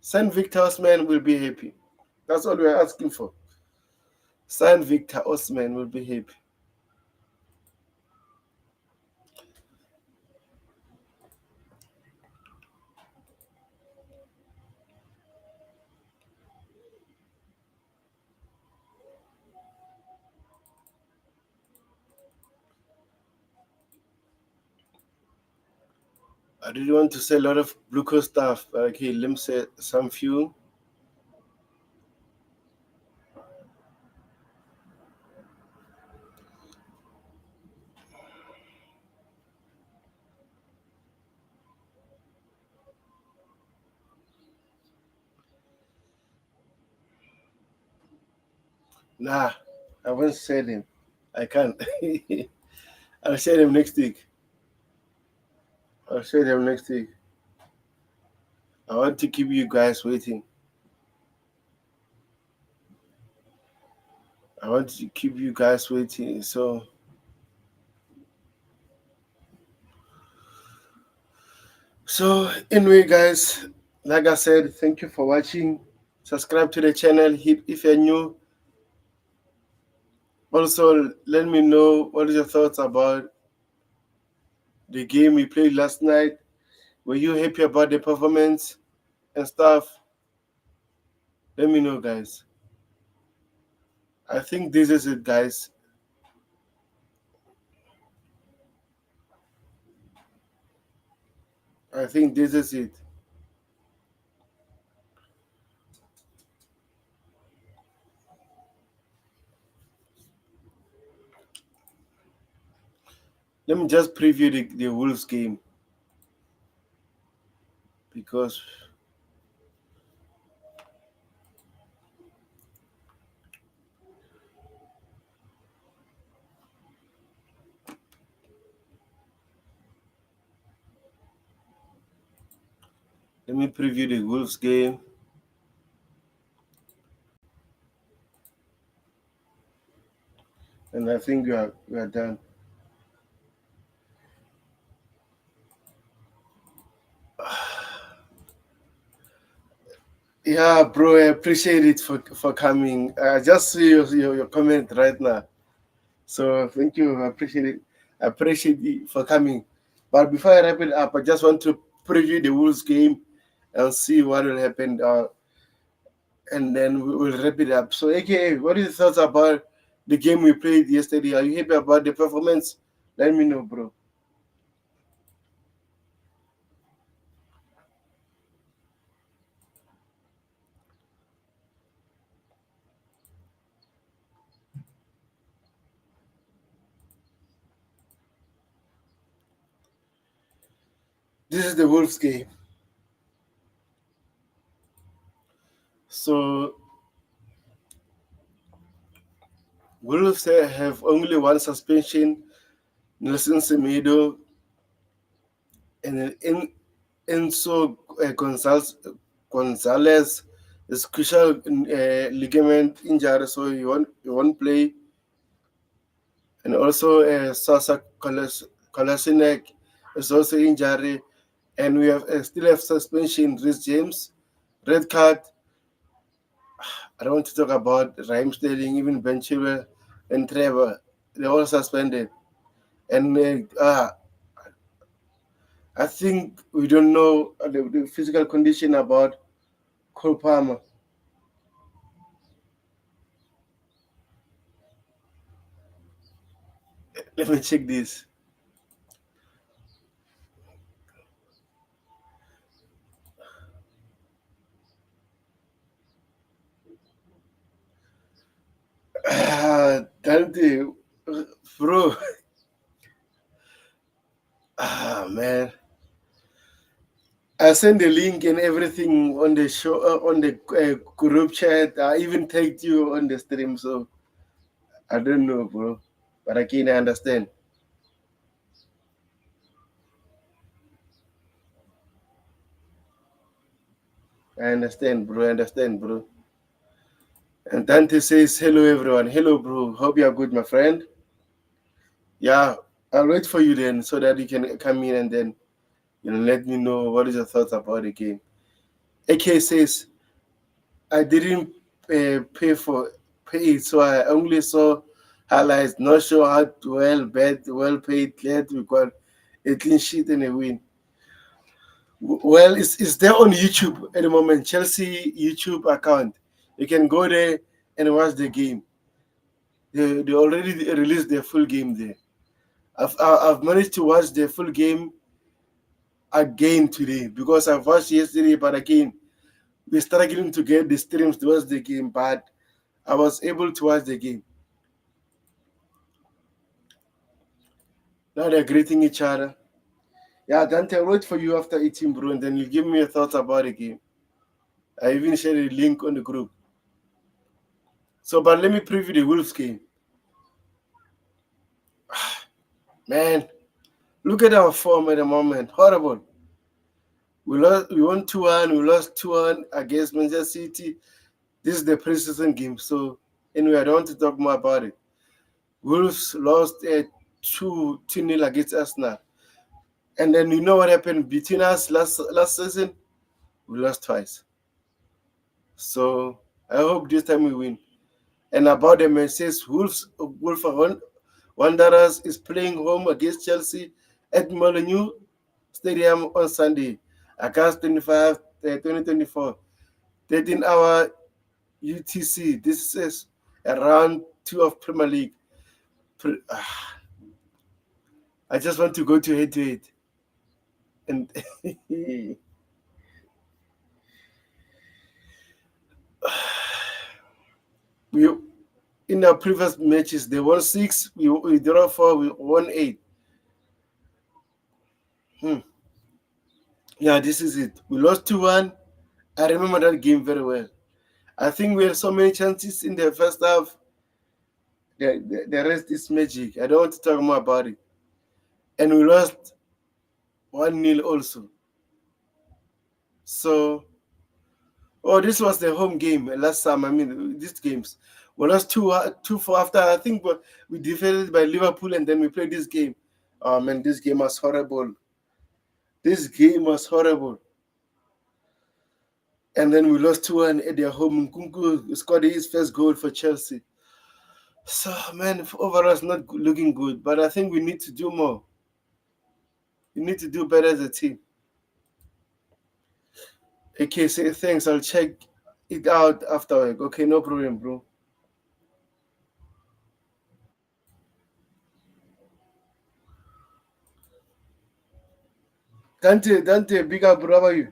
A: Sign Victor Osman, we'll be happy. That's all we're asking for. Sign Victor Osman, we'll be happy. I really want to say a lot of glucose stuff, but okay, let me say some few. Nah, I won't say them. I can't. I'll share them next week. I'll share them next week. I want to keep you guys waiting. I want to keep you guys waiting. So anyway, guys, like I said, thank you for watching. Subscribe to the channel if you're new. Also, let me know what is your thoughts about the game we played last night. Were you happy about the performance and stuff? Let me know, guys. I think this is it, guys. I think this is it. Let me just preview the Wolves game because let me preview the Wolves game. And I think we are done. Yeah, bro, I appreciate it for coming. I just see your comment right now. So thank you. I appreciate it. I appreciate it for coming. But before I wrap it up, I just want to preview the Wolves game and see what will happen. And then we will wrap it up. So, AKA, what are your thoughts about the game we played yesterday? Are you happy about the performance? Let me know, bro. This is the Wolves game. So, Wolves have only one suspension, Nelson Semedo, and then Enzo Gonzalez is crucial ligament injury, so he won't play. And also Sasa Kolasinac is also injury. And we have still have suspension, Rhys James, red card. I don't want to talk about Raheem Sterling, even Ben Chilwell and Trevor. They're all suspended. And I think we don't know the physical condition about Cole Palmer. Let me check this. Dante, bro. Man. I sent the link and everything on the show, on the group chat. I even tagged you on the stream, so I don't know, bro. But again, I understand. I understand, bro. I understand, bro. And Dante says, hello, everyone. Hello, bro. Hope you're good, my friend. Yeah, I'll wait for you then so that you can come in and then, let me know what is your thoughts about the game. AK says, I didn't pay it, so I only saw highlights. Not sure how well paid, glad we got a clean sheet and a win. Well, it's there on YouTube at the moment. Chelsea YouTube account. You can go there and watch the game. They already released their full game there. I've managed to watch the full game again today because I've watched yesterday, but again we're struggling to get the streams to watch the game. But I was able to watch the game. Now they're greeting each other. Yeah, Dante, I'll wait for you after eating, bro, and then you give me your thoughts about the game. I even shared a link on the group. So, but let me preview the Wolves game. Man, look at our form at the moment. Horrible. We won 2-1, we lost 2-1 against Manchester City. This is the preseason game. So, anyway, I don't want to talk more about it. Wolves lost 2-0 against Arsenal. And then you know what happened between us last season? We lost twice. So, I hope this time we win. And about the Mercedes Wolverhampton Wanderers is playing home against Chelsea at Molineux Stadium on Sunday, August 25, 2024, 13-hour UTC. This is round 2 of Premier League. I just want to go to head-to-head. And we in our previous matches, they won 6, we draw 4, we won 8. Hmm. Yeah, this is it. We lost 2-1. I remember that game very well. I think we had so many chances in the first half. The rest is magic. I don't want to talk more about it. And we lost 1-0 also. So, oh, this was the home game last time. I mean, these games. We lost 2-4 after. I think we defeated by Liverpool and then we played this game. Oh, man, this game was horrible. This game was horrible. And then we lost 2-1 at their home. Nkunku scored his first goal for Chelsea. So, man, overall, it's not looking good. But I think we need to do more. We need to do better as a team. Okay, say thanks. I'll check it out after work. Okay, no problem, bro. Dante, big up, bro. How are you?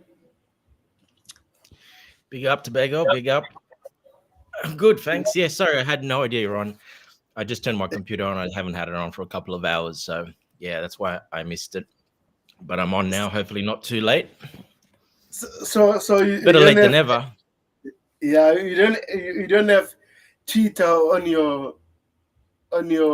B: Big up, Tobago. Big up. Good, thanks. Yeah, sorry, I had no idea you're on. I just turned my computer on. I haven't had it on for a couple of hours, so yeah, that's why I missed it. But I'm on now. Hopefully, not too late.
A: So you
B: Better
A: don't
B: late than
A: have,
B: never.
A: yeah, you don't have Twitter on your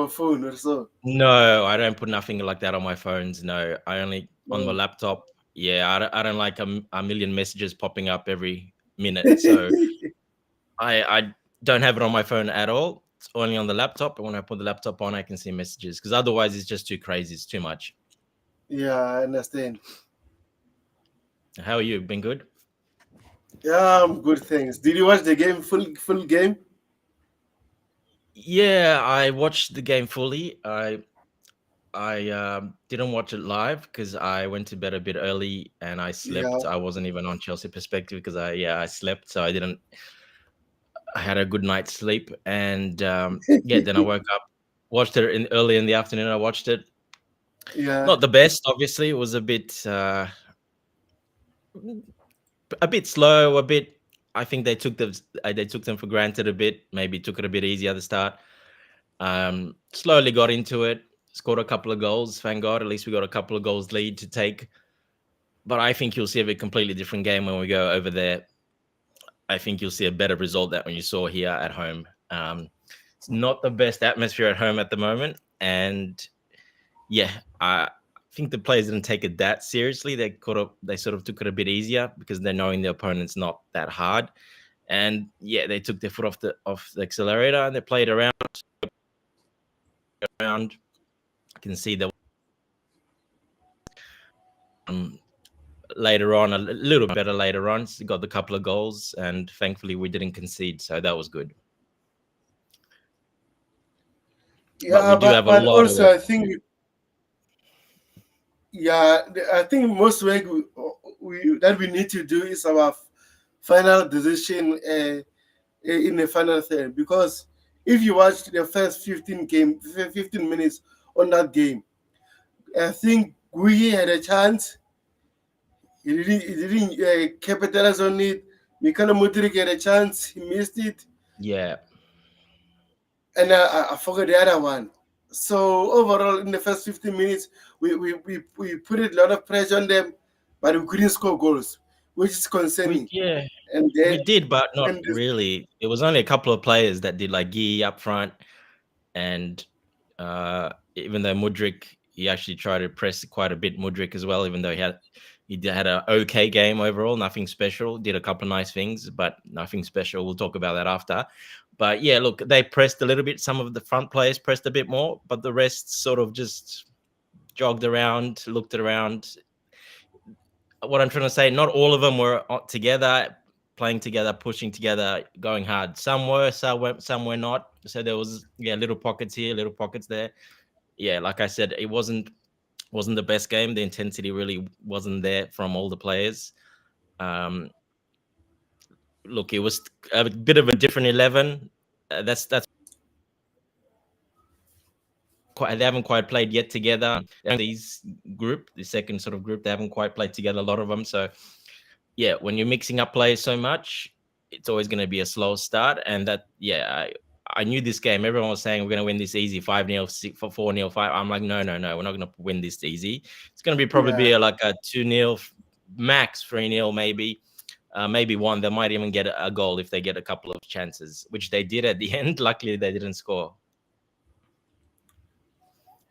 A: phone or so.
B: No, I don't put nothing like that on my phones. No, I only on my
A: No.
B: laptop. Yeah, I don't like a million messages popping up every minute. So I don't have it on my phone at all. It's only on the laptop. And when I put the laptop on, I can see messages because otherwise it's just too crazy. It's too much.
A: Yeah, I understand.
B: How are you? Been good?
A: Yeah, I'm good. Thanks. Did you watch the game full game?
B: Yeah, I watched the game fully. I didn't watch it live because I went to bed a bit early and I slept.
A: Yeah.
B: I wasn't even on Chelsea perspective because I slept, so I didn't. I had a good night's sleep, and yeah, then I woke up, watched it in early in the afternoon. I watched it.
A: Yeah.
B: Not the best, obviously. It was a bit slow, a bit. I think they took them for granted a bit. Maybe took it a bit easy at the start. Slowly got into it. Scored a couple of goals. Thank God. At least we got a couple of goals lead to take. But I think you'll see a completely different game when we go over there. I think you'll see a better result than when you saw here at home. It's not the best atmosphere at home at the moment, and yeah, I think the players didn't take it that seriously. They sort of took it a bit easier because they're knowing the opponent's not that hard, and yeah, they took their foot off the accelerator and they played around. I can see that later on, a little better later on. So got the couple of goals, and thankfully we didn't concede, so that was good. But we
A: Yeah,
B: do have a
A: but
B: lot of
A: also
B: work
A: I
B: to
A: think
B: do.
A: yeah, I think most work that we need to do is our final decision in the final third because if you watch the first 15 minutes on that game, I think we had a chance. He didn't capitalize on it. Mikhailo Mudrik had a chance. He missed it.
B: Yeah,
A: And I forgot the other one. So overall, in the first 15 minutes, we put a lot of pressure on them, but we couldn't score goals, which is
B: we
A: concerning.
B: yeah
A: And
B: we
A: then
B: did, but not
A: and this,
B: really. It was only a couple of players that did like Gee up front, and even though Mudrik, he actually tried to press quite a bit. Mudrik as well, even though had an okay game overall, nothing special. Did a couple of nice things, but nothing special. We'll talk about that after. But yeah, look, they pressed a little bit. Some of the front players pressed a bit more, but the rest sort of just jogged around, looked around. What I'm trying to say, not all of them were together, playing together, pushing together, going hard. Some were not. So there was little pockets here, little pockets there. Yeah, like I said, it wasn't the best game. The intensity really wasn't there from all the players. Um, Look, it was a bit of a different 11. That's quite, they haven't quite played yet together. These group, the second sort of group, they haven't quite played together. A lot of them. So yeah, when you're mixing up players so much, it's always going to be a slow start, and that I knew this game. Everyone was saying we're going to win this easy, 5-0, 4-0, 5. I'm like, no, we're not going to win this easy. It's going to be probably
A: Yeah.
B: be like a 2-0, max 3-0, maybe one. They might even get a goal if they get a couple of chances, which they did at the end. Luckily, they didn't score.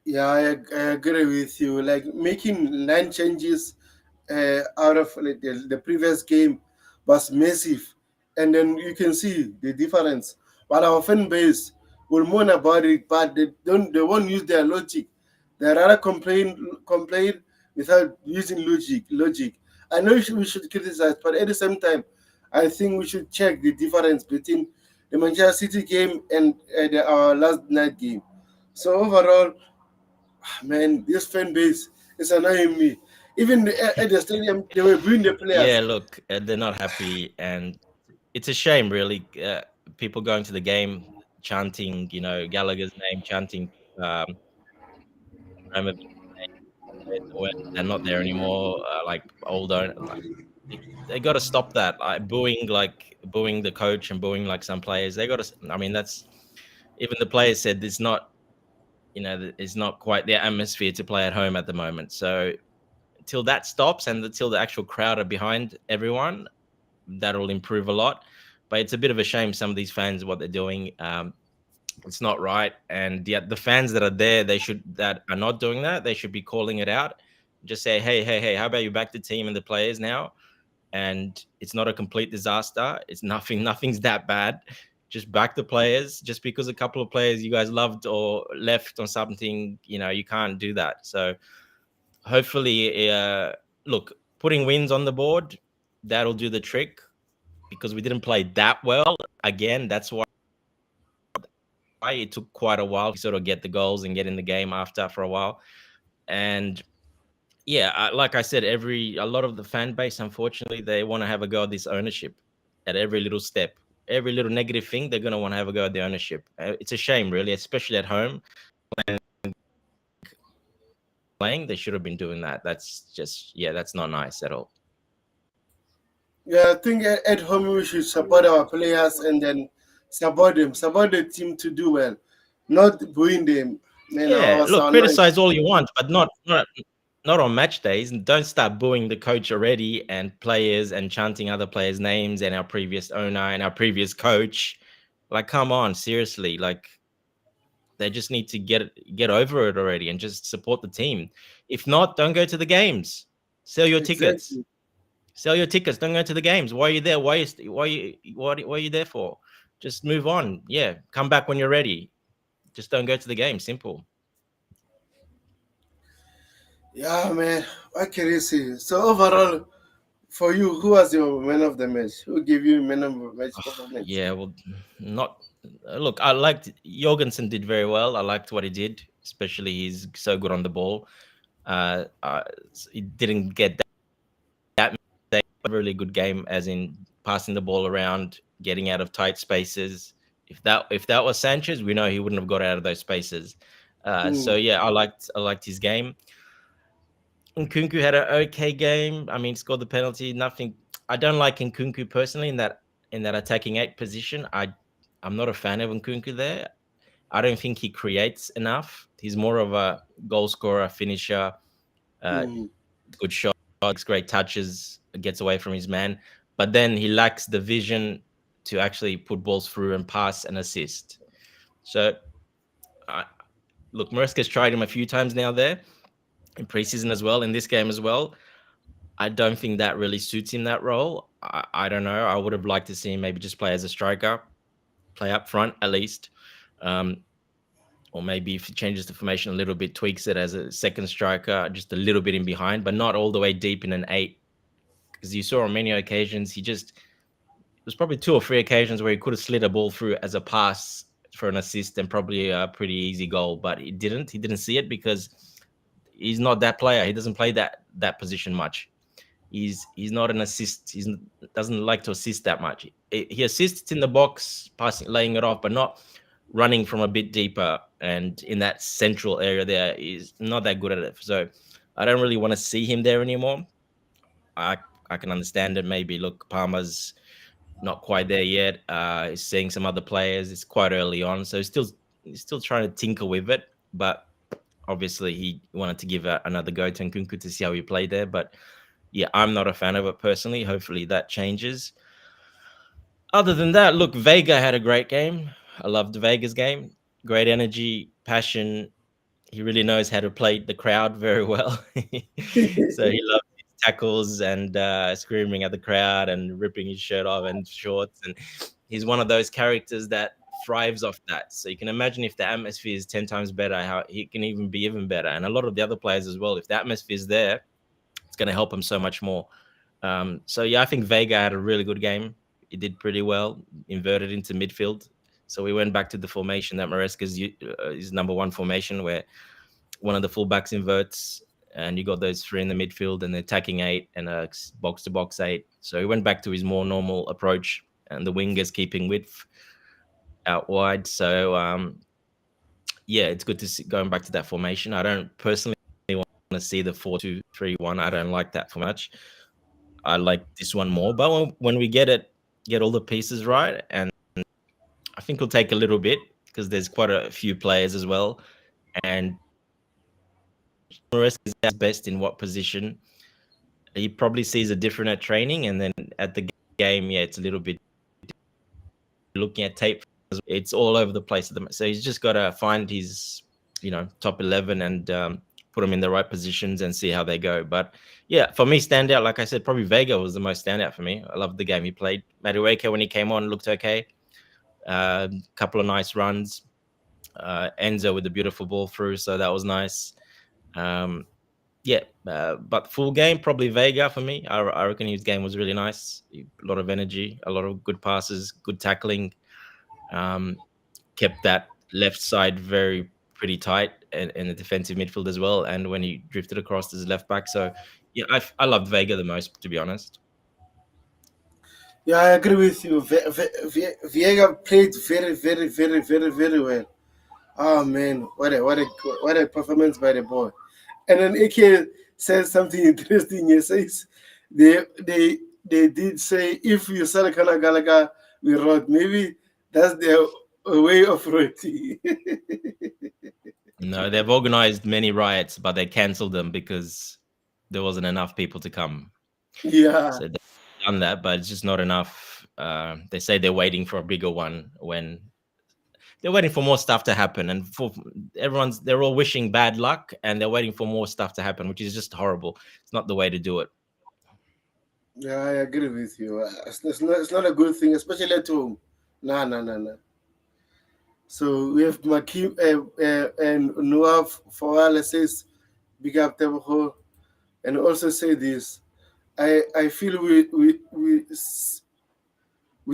A: Yeah, I agree with you. Like making 9 changes out of like, the previous game was massive, and then you can see the difference. But our fan base will moan about it, but they won't use their logic. They rather complain without using logic. I know we should criticize, but at the same time, I think we should check the difference between the Manchester City game and our last night game. So overall, man, this fan base is annoying me. Even at the stadium, they were booing the
B: Yeah,
A: players.
B: look, they're not happy, and it's a shame, really. People going to the game chanting, Gallagher's name, chanting Abramovich's name. They're not there anymore. Like older, like they got to stop that. Like booing the coach and booing like some players. They got to. I mean, that's even the players said it's not. It's not quite their atmosphere to play at home at the moment. So until that stops and until the actual crowd are behind everyone, that'll improve a lot. But it's a bit of a shame some of these fans what they're doing. It's not right, and yet the fans that are there, that are not doing that. They should be calling it out. Just say, hey, how about you back the team and the players now? And it's not a complete disaster. It's nothing's that bad. Just back the players. Just because a couple of players you guys loved or left on something, you can't do that. So hopefully, look, putting wins on the board, that'll do the trick, because we didn't play that well. Again, that's why it took quite a while to sort of get the goals and get in the game after for a while. And yeah, like I said, a lot of the fan base, unfortunately, they want to have a go at this ownership at every little step. Every little negative thing, they're going to want to have a go at the ownership. It's a shame, really, especially at home. Playing, they should have been doing that. That's just, that's not nice at all.
A: Yeah, I think at home we should support our players and then support the team to do well, not booing them. I
B: Yeah,
A: was
B: look,
A: so annoyed.
B: criticize all you want, but not on match days. And don't start booing the coach already and players and chanting other players' names and our previous owner and our previous coach. Like, come on, seriously. Like, they just need to get over it already and just support the team. If not, don't go to the games. Sell your tickets.
A: Exactly.
B: Sell your tickets. Don't go to the games. Why are you there? What are you there for? Just move on. Yeah, come back when you're ready. Just don't go to the game. Simple.
A: Yeah, man. What can you say? So overall, for you, who was your man of the match? Who gave you man of the match performance?
B: Yeah, well, not. Look, I liked Jorgensen did very well. I liked what he did, especially he's so good on the ball. He didn't get that a really good game, as in passing the ball around, getting out of tight spaces. If that was Sanchez, we know he wouldn't have got out of those spaces. So
A: Hmm.
B: yeah, I liked his game. Nkunku had an okay game. I mean, scored the penalty. Nothing. I don't like Nkunku personally in that attacking 8 position. I'm not a fan of Nkunku there. I don't think he creates enough. He's more of a goal scorer, finisher, uh,
A: Hmm.
B: good shot, great touches, gets away from his man. But then he lacks the vision to actually put balls through and pass and assist. So, look, Maresca's tried him a few times now there in preseason as well, in this game as well. I don't think that really suits him, that role. I don't know. I would have liked to see him maybe just play as a striker, play up front at least. Um, or maybe if he changes the formation a little bit, tweaks it as a second striker, just a little bit in behind, but not all the way deep in an 8. Because you saw on many occasions, there's probably 2 or 3 occasions where he could have slid a ball through as a pass for an assist and probably a pretty easy goal, but he didn't. He didn't see it because he's not that player. He doesn't play that position much. He's not an assist. He doesn't like to assist that much. He assists in the box, passing, laying it off, but not running from a bit deeper. And in that central area there, he's not that good at it. So I don't really want to see him there anymore. I can understand it. Maybe look, Palmer's not quite there yet. He's seeing some other players. It's quite early on, so he's still trying to tinker with it. But obviously, he wanted to give another go to Nkunku to see how he played there. But yeah, I'm not a fan of it personally. Hopefully, that changes. Other than that, look, Vega had a great game. I loved Vega's game. Great energy, passion. He really knows how to play the crowd very well. So he loves his tackles and screaming at the crowd and ripping his shirt off and shorts. And he's one of those characters that thrives off that. So you can imagine if the atmosphere is 10 times better, how he can even be even better. And a lot of the other players as well. If the atmosphere is there, it's going to help him so much more. So yeah, I think Vega had a really good game. He did pretty well, inverted into midfield. So we went back to the formation that Maresca's is number one formation, where one of the fullbacks inverts, and you got those three in the midfield and the attacking eight and a box to box eight. So he went back to his more normal approach, and the wingers keeping width out wide. So yeah, it's good to see going back to that formation. I don't personally want to see the 4-2-3-1. I don't like that for much. I like this one more. But when we get all the pieces right, and I think it'll take a little bit because there's quite a few players as well, and Maresca is best in what position. He probably sees a different at training, and then at the game, yeah, it's a little bit looking at tape. It's all over the place. So he's just got to find his, top 11 and put them in the right positions and see how they go. But yeah, for me, standout, like I said, probably Vega was the most standout for me. I loved the game he played. Madueke, when he came on, looked okay. Couple of nice runs. Enzo with the beautiful ball through, so that was nice. But full game, probably Vega for me. I reckon his game was really nice. A lot of energy, a lot of good passes, good tackling. Kept that left side pretty tight in the defensive midfield as well. And when he drifted across as left back, so yeah, I loved Vega the most, to be honest.
A: Yeah, I agree with you. Viega played very, very, very, very, very well. Oh man, what a performance by the boy. And then AK says something interesting. He says they did say if you sell Kana Galaga, we wrote. Maybe that's their way of writing.
B: No, they've organized many riots, but they canceled them because there wasn't enough people to come.
A: Yeah.
B: So they've done that, but it's just not enough. They say they're waiting for a bigger one when they're waiting for more stuff to happen, and for they're all wishing bad luck, and they're waiting for more stuff to happen, which is just horrible. It's not the way to do it.
A: Yeah, I agree with you. It's not a good thing, especially at home. Nah. So we have Makim and Noah Fawala says, big up Tebaho, and also say this. I feel we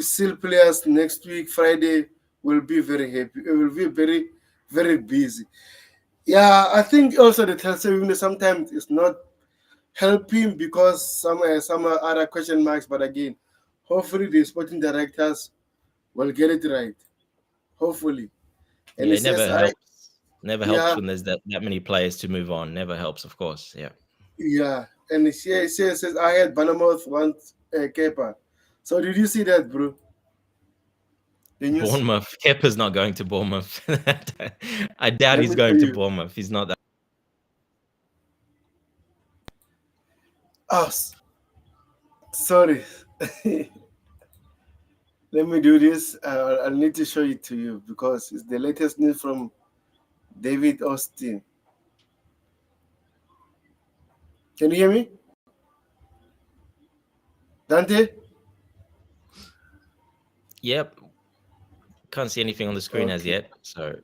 A: still players next week Friday will be very happy. It will be very, very busy. Yeah, I think also the transfer sometimes is not helping because some other question marks. But again, hopefully the sporting directors will get it right. Hopefully. And
B: Yeah,
A: it
B: it never
A: says
B: helps. Never helps
A: yeah,
B: when there's that many players to move on. Never helps, of course. Yeah.
A: yeah. And she says I had Bannermouth want Kepa. So did you see that, bro? The news.
B: Bournemouth. Kepa's not going to Bournemouth. I doubt
A: Let
B: he's
A: me show
B: going to
A: you.
B: Bournemouth. He's not that.
A: Oh, sorry. Let me do this. I'll need to show it to you because it's the latest news from David Austin. Can you hear me? Dante?
B: Yep. Can't see anything on the screen as
A: Okay.
B: yet. So,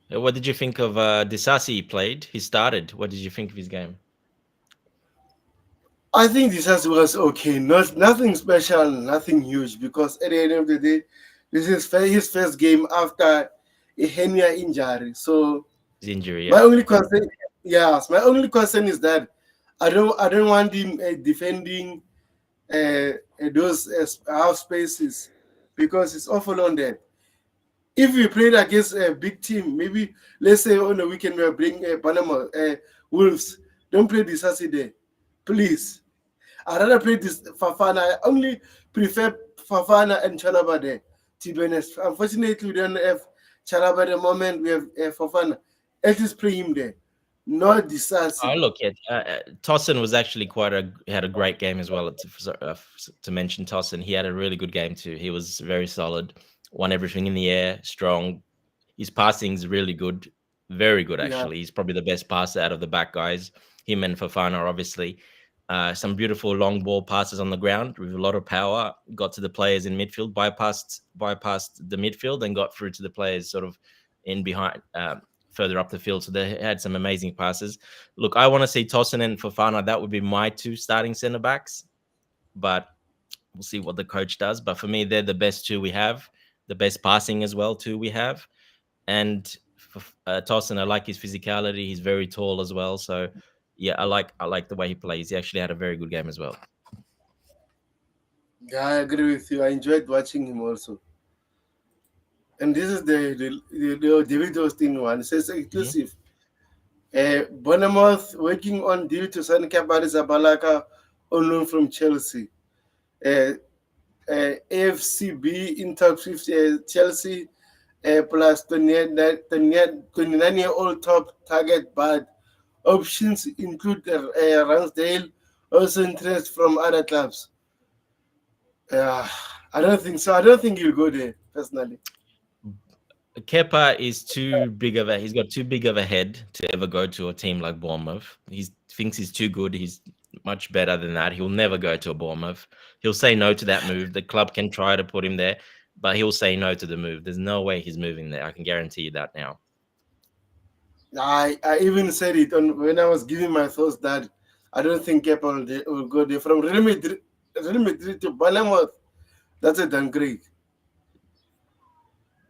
B: what did you think of Disasi? He played. He started. What did you think of his game?
A: I think this was okay. Nothing special, nothing huge because at the end of the day, this is his first game after a hernia injury. So
B: His injury.
A: my
B: Yeah.
A: only concern, yes, my only concern is that I don't want him defending those half spaces because it's awful on that. If we played against a big team, maybe let's say on the weekend we'll bring Panama Wolves. Don't play this Saturday, please. I'd rather play this Fafana. Only prefer Fafana and Chalaba there, to be honest. Unfortunately, we don't have Chalaba at the moment. We have Fafana. Let us play him there. Not
B: Oh,
A: decisive.
B: look, Tosin was actually had a great game as well. To mention Tosin, he had a really good game too. He was very solid, won everything in the air, strong. His passing's really good, very good
A: Yeah.
B: actually. He's probably the best passer out of the back guys. Him and Fafana, obviously. Some beautiful long ball passes on the ground with a lot of power. Got to the players in midfield, bypassed the midfield, and got through to the players sort of in behind, further up the field. So they had some amazing passes. Look, I want to see Tosin and Fafana. That would be my two starting centre backs, but we'll see what the coach does. But for me, they're the best two we have, the best passing as well too we have. And Tosin, I like his physicality. He's very tall as well. So yeah, I like the way he plays. He actually had a very good game as well.
A: Yeah, I agree with you. I enjoyed watching him also. And this is the David Austin one. It says
B: Mhm.
A: exclusive. Bournemouth working on deal to sign Kabari Zabalaka on loan from Chelsea. Uh, AFCB in talks with Chelsea plus 29-year-old top target, but options include Ramsdale, also interest from other clubs. Uh, I don't think so. I don't think he'll go there, personally.
B: Kepa is too big of a he's got too big of a head to ever go to a team like Bournemouth. He thinks he's too good. He's much better than that. He'll never go to a Bournemouth. He'll say no to that move. The club can try to put him there, but he'll say no to the move. There's no way he's moving there. I can guarantee you that now.
A: I even said it on when I was giving my thoughts that I don't think Kepa will go there. From Real Madrid to Bournemouth, that's a downgrade.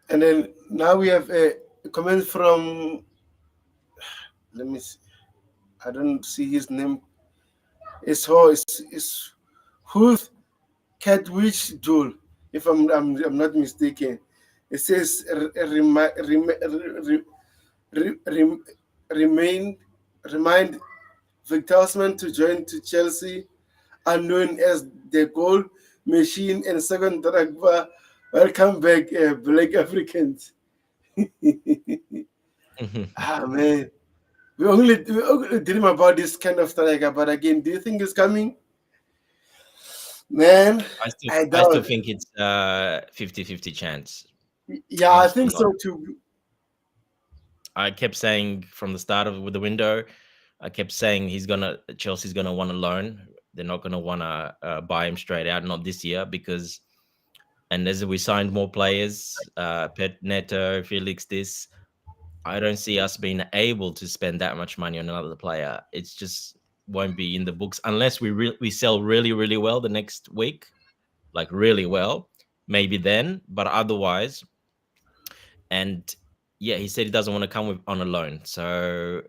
A: And then now we have a comment from, let me see, I don't see his name. It's Huth Catwich Jewel, if I'm not mistaken. It says re- rem- remain remind Victor Osman to join to Chelsea, unknown as the goal machine and second Dragba. Welcome back, Black Africans. Ah man, we only dream about this kind of striker, but again, do you think it's coming? Man,
B: I still
A: I
B: I still
A: doubt.
B: think it's 50-50 chance.
A: Yeah,
B: I'm
A: I
B: still
A: think
B: not.
A: so too.
B: I kept saying from the start of with the window, I kept saying Chelsea's gonna want to loan. They're not gonna want to buy him straight out, not this year, because and as we signed more players, Pet Neto, Felix, this I don't see us being able to spend that much money on another player. It's just won't be in the books unless we sell really well the next week, like really well, maybe then. But otherwise, and yeah, he said he doesn't want to come with on a loan. So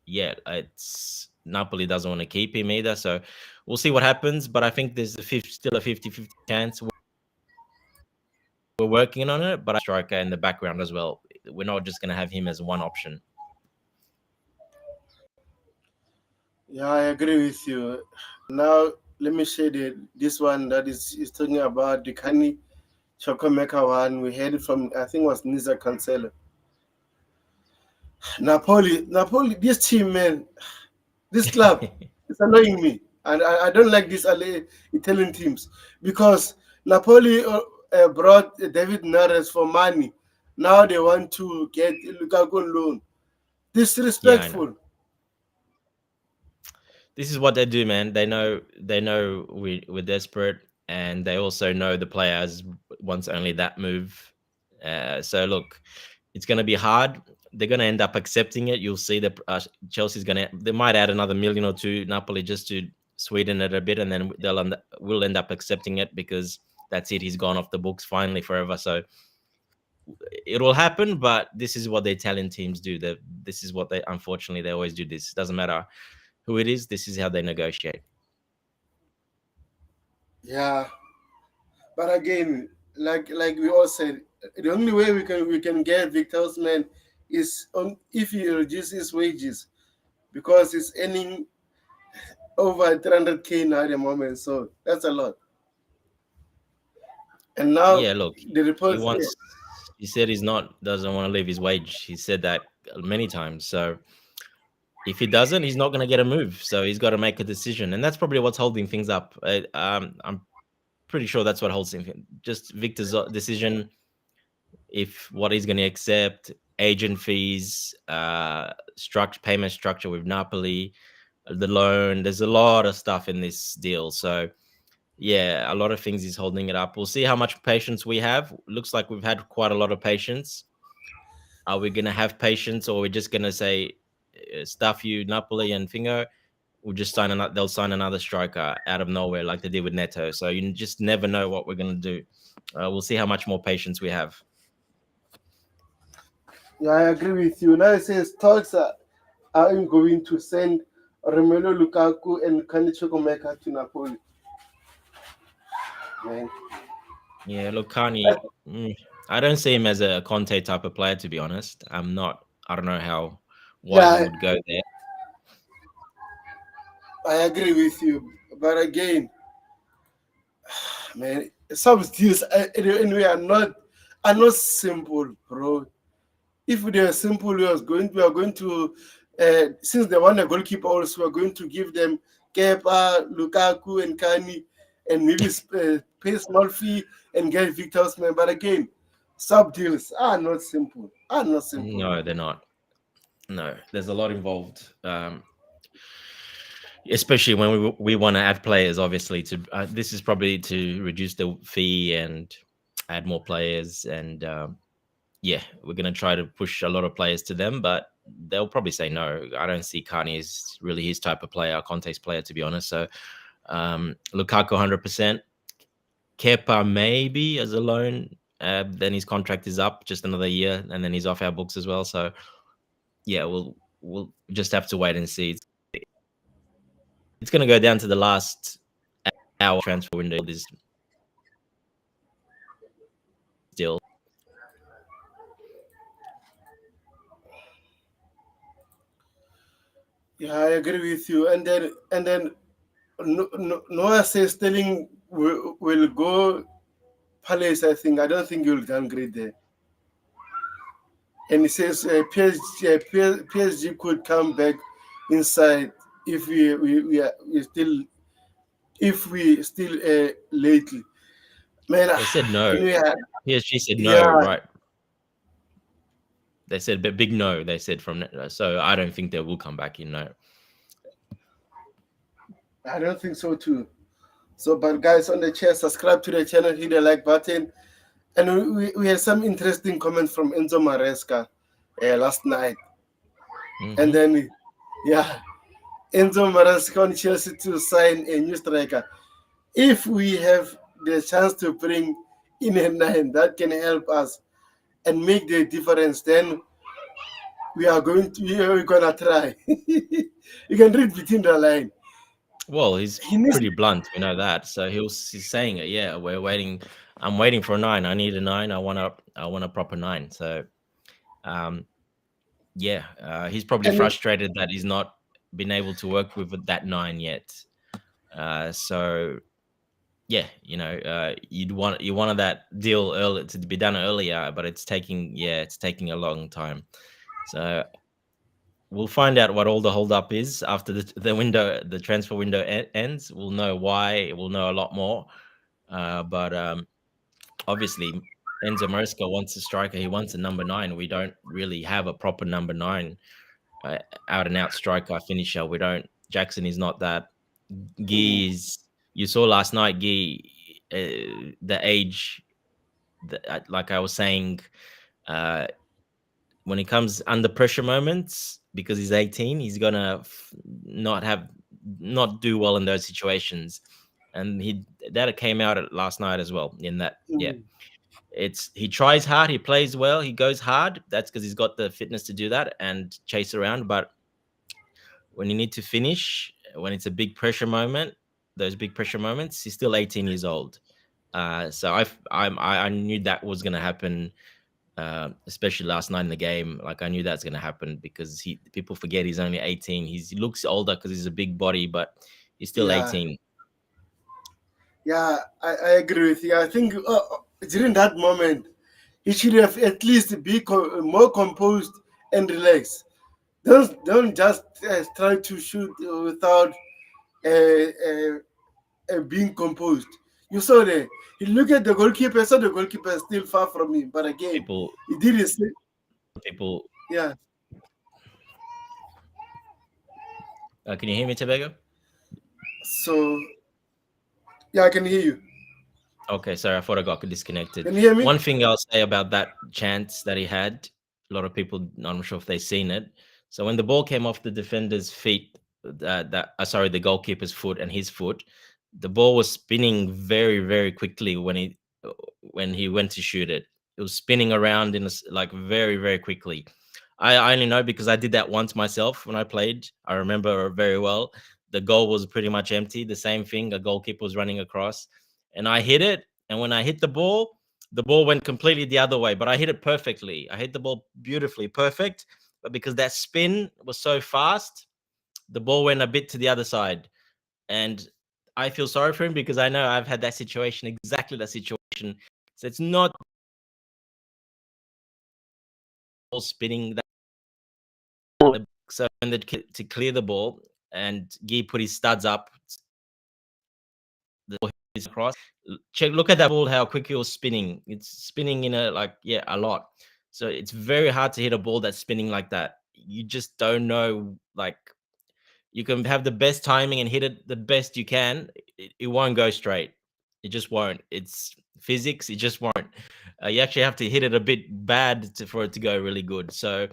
B: yeah, it's Napoli doesn't want to keep him either. So we'll see what happens. But I think there's still a 50-50 chance. We're working on it, but I striker in the background as well. We're not just going to have him as one option.
A: Yeah, I agree with you. Now, let me share this one that is talking about the Kani Chokomeka one. We heard it from, I think it was Nisa Cancelo. Napoli, this team, man, this club, it's annoying me. And I don't like these Italian teams because Napoli brought David Neres for money. Now they want to get Lukaku on loan.
B: Yeah, I know.
A: Disrespectful.
B: This is what they do, man. They know we're desperate, and they also know the players wants only that move. So look, it's going to be hard. They're going to end up accepting it. You'll see that Chelsea's going to. They might add another million or two Napoli just to sweeten it a bit, and then we'll end up accepting it because that's it. He's gone off the books finally forever. So it will happen, but this is what the Italian teams do. This is what they unfortunately they always do. This doesn't matter who it is. This is how they negotiate.
A: Yeah, but again, like we all said, the only way we can get Victor Osimhen is on if he reduces his wages because he's earning over 300K now at the moment. So that's a lot. And now
B: Yeah, look,
A: the
B: he
A: reports,
B: wants. He said doesn't want to leave his wage. He said that many times. So if he doesn't, he's not going to get a move. So he's got to make a decision, and that's probably what's holding things up. I'm pretty sure that's what holds him. Just Victor's decision, if what he's going to accept, agent fees, payment structure with Napoli, the loan. There's a lot of stuff in this deal. So yeah, a lot of things is holding it up. We'll see how much patience we have. Looks like we've had quite a lot of patience. Are we going to have patience, or we're just going to say, stuff you, Napoli and Finger? We'll just they'll sign another striker out of nowhere like they did with Neto. So you just never know what we're going to do. We'll see how much more patience we have.
A: yeah, I agree with you. Now it says talks are going to send Romelu Lukaku and Kanichoko Meka to Napoli. Man.
B: Yeah, look, Carney, I don't see him as a Conte type of player, to be honest. I don't know why he
A: Yeah,
B: would go there.
A: I agree with you. But again, man, some deals anyway are not simple, bro. If they are simple, we are going to since they want a goalkeeper also, we are going to give them Kepa, Lukaku, and Kani, and maybe pay small fee and get Victor Osimhen. But again, sub deals are not simple. Are not simple.
B: No, they're not. No, there's a lot involved. Especially when we want to add players, obviously. This is probably to reduce the fee and add more players, and yeah, we're gonna try to push a lot of players to them, but they'll probably say no. I don't see Carney as really his type of player, Conte's player, to be honest. So Lukaku 100%, Kepa maybe as a loan. Then his contract is up just another year, and then he's off our books as well. So yeah, we'll just have to wait and see. It's going to go down to the last hour transfer window. This deal.
A: Yeah, I agree with you. And then Noah says Sterling will go Palace. I think. I don't think you'll downgrade there. And he says PSG could come back inside if we still lately. Man,
B: They said no.
A: yeah,
B: PSG said no,
A: yeah,
B: right? They said but big no. They said so I don't think they will come back in. No.
A: I don't think so too. So, but guys on the chat, subscribe to the channel, hit the like button. And we had some interesting comments from Enzo Maresca last night.
B: Mm-hmm.
A: And then, yeah, Enzo Maresca on Chelsea to sign a new striker. If we have the chance to bring in a 9 that can help us and make the difference, then we're gonna try. You can read between the line.
B: Well, he's pretty blunt. We know that. So he's saying it. Yeah, we're waiting. I'm waiting for a 9. I need a 9. I want a proper 9. So, yeah, he's probably frustrated that he's not been able to work with that 9 yet. So, yeah, you wanted that deal early to be done earlier, but it's taking a long time. So we'll find out what all the holdup is after the transfer window ends. We'll know why. We'll know a lot more. But obviously, Enzo Maresca wants a striker. He wants a number 9. We don't really have a proper number 9, out and out striker finisher. We don't. Jackson is not that. Guy is. You saw last night, Guy, the age. Like I was saying, when he comes under pressure moments, because he's 18, he's gonna not do well in those situations, and that came out last night as well. In that, yeah, he tries hard, he plays well, he goes hard. That's because he's got the fitness to do that and chase around. But when you need to finish, when it's a big pressure moment, those big pressure moments, he's still 18 years old. So I knew that was gonna happen. Especially last night in the game, like I knew that's going to happen because people forget he's only 18. He looks older because he's a big body, but he's still 18.
A: Yeah, I agree with you. I think during that moment, he should have at least be more composed and relaxed. Don't just try to shoot without being composed. You saw there. He looked at the goalkeeper. Saw the goalkeeper still far from him, but again,
B: People,
A: he did his thing.
B: people.
A: Yeah.
B: Can you hear me, Tobago?
A: So yeah, I can hear you.
B: Okay, sorry, I thought I got disconnected.
A: Can you hear me?
B: One thing I'll say about that chance that he had, a lot of people, I'm not sure if they've seen it. So when the ball came off the defender's feet, sorry, the goalkeeper's foot and his foot, the ball was spinning very, very quickly when he went to shoot it. It was spinning around like very, very quickly. I only know because I did that once myself when I played. I remember very well. The goal was pretty much empty. The same thing, a goalkeeper was running across, and I hit it. And when I hit the ball went completely the other way, but I hit it perfectly. I hit the ball beautifully, perfect. But because that spin was so fast, the ball went a bit to the other side. And I feel sorry for him because I know I've had that situation, exactly that situation. So it's not ball spinning that. So when to clear the ball, and Guy put his studs up, the ball hits across. Look at that ball, how quick it was spinning. It's spinning in a lot. So it's very hard to hit a ball that's spinning like that. You just don't know. Like, you can have the best timing and hit it the best you can. It won't go straight. It just won't. It's physics. It just won't. You actually have to hit it a bit bad for it to go really good. So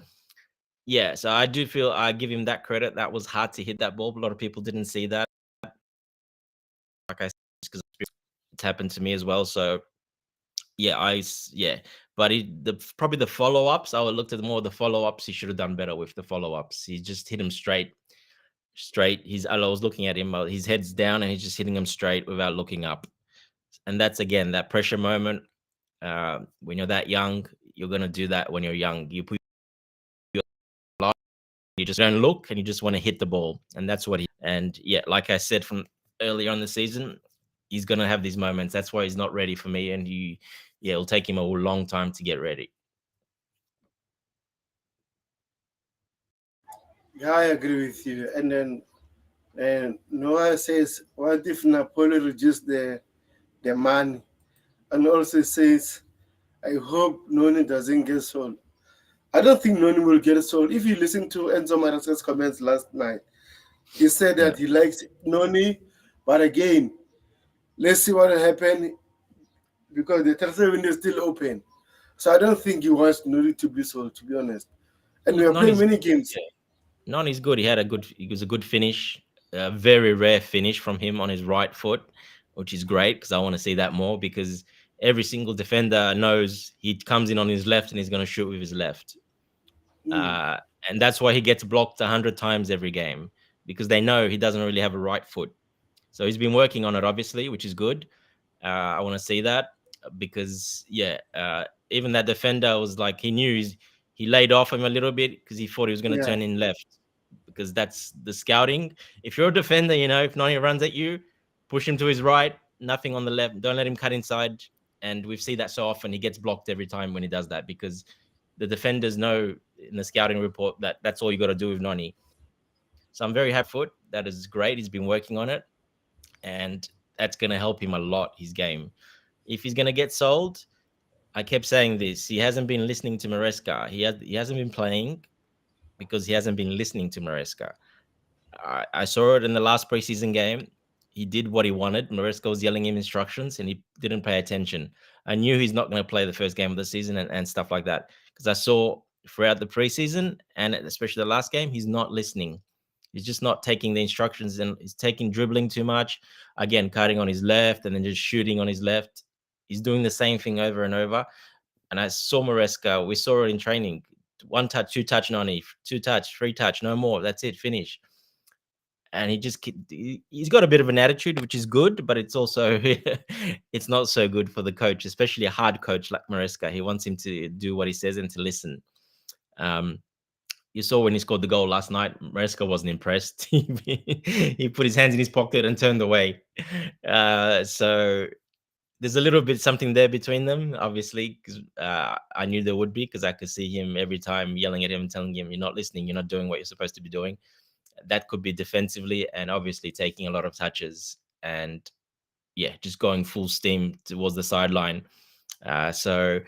B: yeah, so I do feel I give him that credit. That was hard to hit that ball. A lot of people didn't see that. Like I said, because it's happened to me as well. So yeah. But probably the follow ups. I would looked at more of the follow ups. He should have done better with the follow ups. He just hit him straight. I was looking at him. His head's down, and he's just hitting him straight without looking up. And that's again that pressure moment. When you're that young, you're gonna do that when you're young. You just don't look, and you just want to hit the ball, and that's what he. And yeah, like I said from earlier on the season, he's gonna have these moments. That's why he's not ready for me, and it'll take him a long time to get ready.
A: Yeah, I agree with you. And Noah says, what if Napoli reduced the money? And also says, I hope Noni doesn't get sold. I don't think Noni will get sold. If you listen to Enzo Maresca's comments last night, he said
B: Yeah.
A: that he likes Noni, but again, let's see what will happen because the transfer window is still open. So I don't think he wants Noni to be sold, to be honest. And we
B: Look,
A: are playing many games.
B: Noni's good. He was a good finish, a very rare finish from him on his right foot, which is great because I want to see that more, because every single defender knows he comes in on his left and he's going to shoot with his left.
A: Mm.
B: And that's why he gets blocked 100 times every game, because they know he doesn't really have a right foot. So he's been working on it, obviously, which is good. I want to see that because, even that defender was like, he laid off him a little bit because he thought he was going to
A: Yeah.
B: turn in left, because that's the scouting. If you're a defender, if Noni runs at you, push him to his right, nothing on the left. Don't let him cut inside. And we've seen that so often. He gets blocked every time when he does that, because the defenders know in the scouting report that that's all you got to do with Noni. So I'm very happy for it. That is great. He's been working on it, and that's going to help him a lot, his game. If he's going to get sold, I kept saying this. He hasn't been listening to Maresca. He hasn't been playing because he hasn't been listening to Maresca. I saw it in the last preseason game. He did what he wanted. Maresca was yelling him instructions, and he didn't pay attention. I knew he's not going to play the first game of the season and stuff like that, because I saw throughout the preseason and especially the last game, he's not listening. He's just not taking the instructions, and he's taking dribbling too much. Again, cutting on his left and then just shooting on his left. He's doing the same thing over and over. And I saw Maresca. We saw it in training. One touch, two touch, Noni, two touch, three touch, no more. That's it, finish. And he's got a bit of an attitude, which is good, but it's also it's not so good for the coach, especially a hard coach like Maresca. He wants him to do what he says and to listen. You saw when he scored the goal last night, Maresca wasn't impressed. He put his hands in his pocket and turned away. So there's a little bit something there between them, obviously, because I knew there would be, because I could see him every time yelling at him and telling him, "You're not listening. You're not doing what you're supposed to be doing." That could be defensively, and obviously taking a lot of touches and yeah, just going full steam towards the sideline. So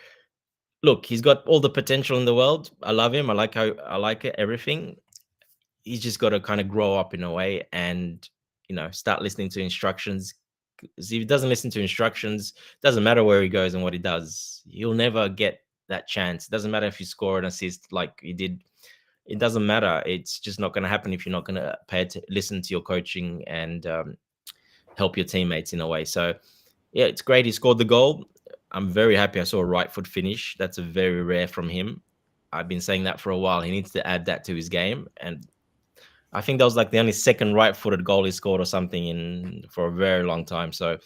B: look, he's got all the potential in the world. I love him. I like it, everything. He's just got to kind of grow up in a way and start listening to instructions. 'Cause if he doesn't listen to instructions, doesn't matter where he goes and what he does, he'll never get that chance. It doesn't matter if you score an assist like he did. It doesn't matter. It's just not going to happen if you're not going to listen to your coaching and help your teammates in a way. So yeah, it's great he scored the goal. I'm very happy I saw a right foot finish. That's a very rare from him. I've been saying that for a while. He needs to add that to his game, and I think that was like the only second right-footed goal he scored or something in for a very long time. So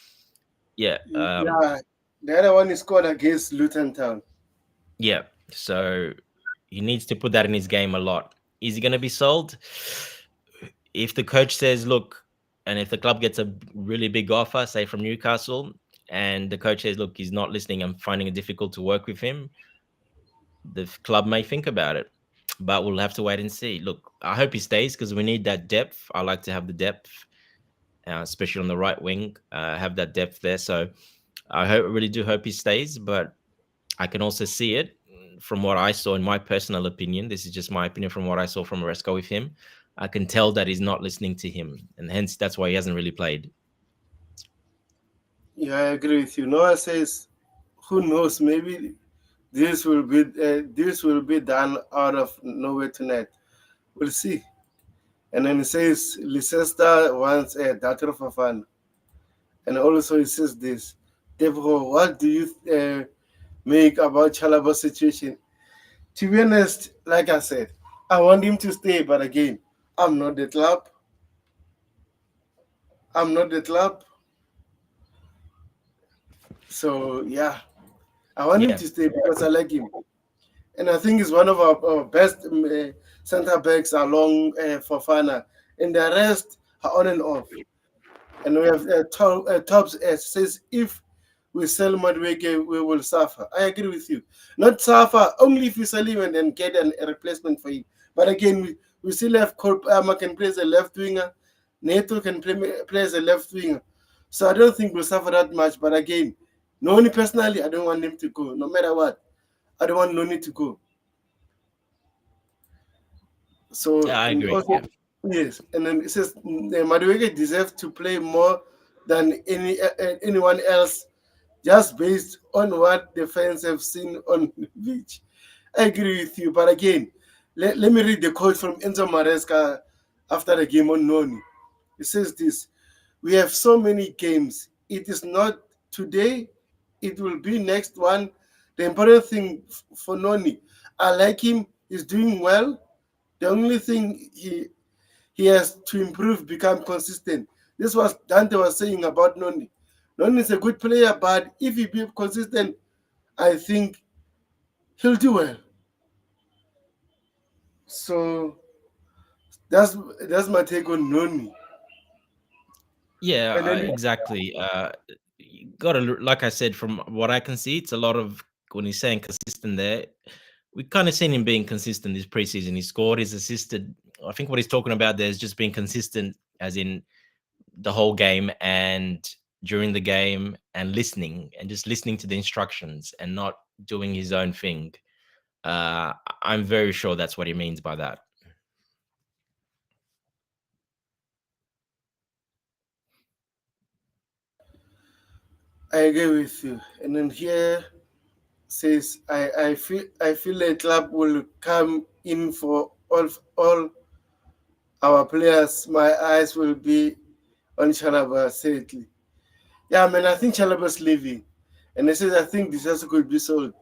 B: yeah,
A: Yeah, the other one is scored against Luton Town.
B: yeah. So he needs to put that in his game a lot. Is he going to be sold? If the coach says, "Look," and if the club gets a really big offer, say from Newcastle, and the coach says, "Look, he's not listening. I'm finding it difficult to work with him," the club may think about it, but we'll have to wait and see. Look, I hope he stays because we need that depth. I like to have the depth, especially on the right wing, have that depth there. So really do hope he stays, but I can also see it from what I saw in my personal opinion. This is just my opinion from what I saw from Maresca with him. I can tell that he's not listening to him, and hence that's why he hasn't really played.
A: Yeah, I agree with you. Noah says, "Who knows? Maybe this will be done out of nowhere tonight. We'll see." And then he says, "Leicester wants a daughter for fun." And also he says this, "Devo, what do you make about Chalabah's situation?" To be honest, like I said, I want him to stay, but again, I'm not the club. I'm not the club. So yeah, I want him
B: Yeah,
A: to stay because I like him. And I think he's one of our best center backs along Fofana. And the rest are on and off. And we have Tops says if we sell Madueke, we will suffer. I agree with you. Not suffer only if you sell him and then get a replacement for him. But again, we still have Kolpama can play as a left winger. Neto can play as a left winger. So I don't think we'll suffer that much. But again, Noni personally, I don't want him to go. No matter what, I don't want Noni to go. So,
B: yeah, I
A: and
B: agree.
A: also, yes, and then it says Madueke deserves to play more than anyone else, just based on what the fans have seen on the beach. I agree with you, but again, let me read the quote from Enzo Maresca after the game on Noni. It says this: "We have so many games. It is not today. It will be next one. The important thing for Noni, I like him. He's doing well. The only thing he has to improve, become consistent." This was Dante was saying about Noni. Noni is a good player, but if he be consistent, I think he'll do well. So that's that's my take on Noni.
B: Yeah,
A: And then
B: exactly. You gotta like I said, from what I can see, it's a lot of when he's saying consistent there. We kind of seen him being consistent this preseason. He scored, he's assisted. I think what he's talking about there is just being consistent, as in the whole game and during the game and listening and just listening to the instructions and not doing his own thing. I'm very sure that's what he means by that.
A: I agree with you. And then here says I feel a club will come in for all our players. My eyes will be on Chalaba sadly. Yeah, man, I think Chalaba's leaving. And they says I think this also could be sold.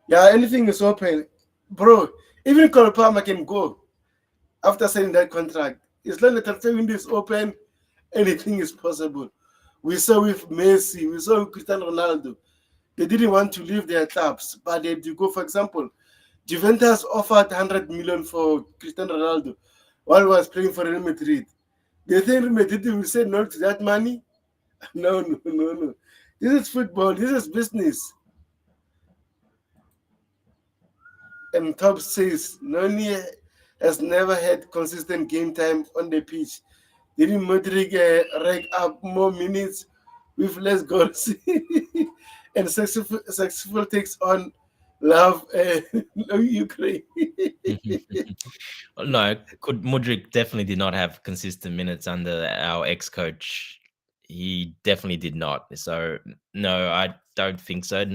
A: Yeah, anything is open. Bro, even Cole Palmer can go after signing that contract. As long as the transfer window is open, anything is possible. We saw with Messi, we saw with Cristiano Ronaldo. They didn't want to leave their clubs, but they had to go. For example, Juventus offered 100 million for Cristiano Ronaldo while he was playing for Real Madrid. They think Real Madrid will say no to that money? No, no, no, no. This is football. This is business. And Top says Noni has never had consistent game time on the pitch. Didn't Modric rack up more minutes with less goals and successful takes on love Ukraine?
B: No, Mudrik definitely did not have consistent minutes under our ex-coach. He definitely did not. So no, I don't think so.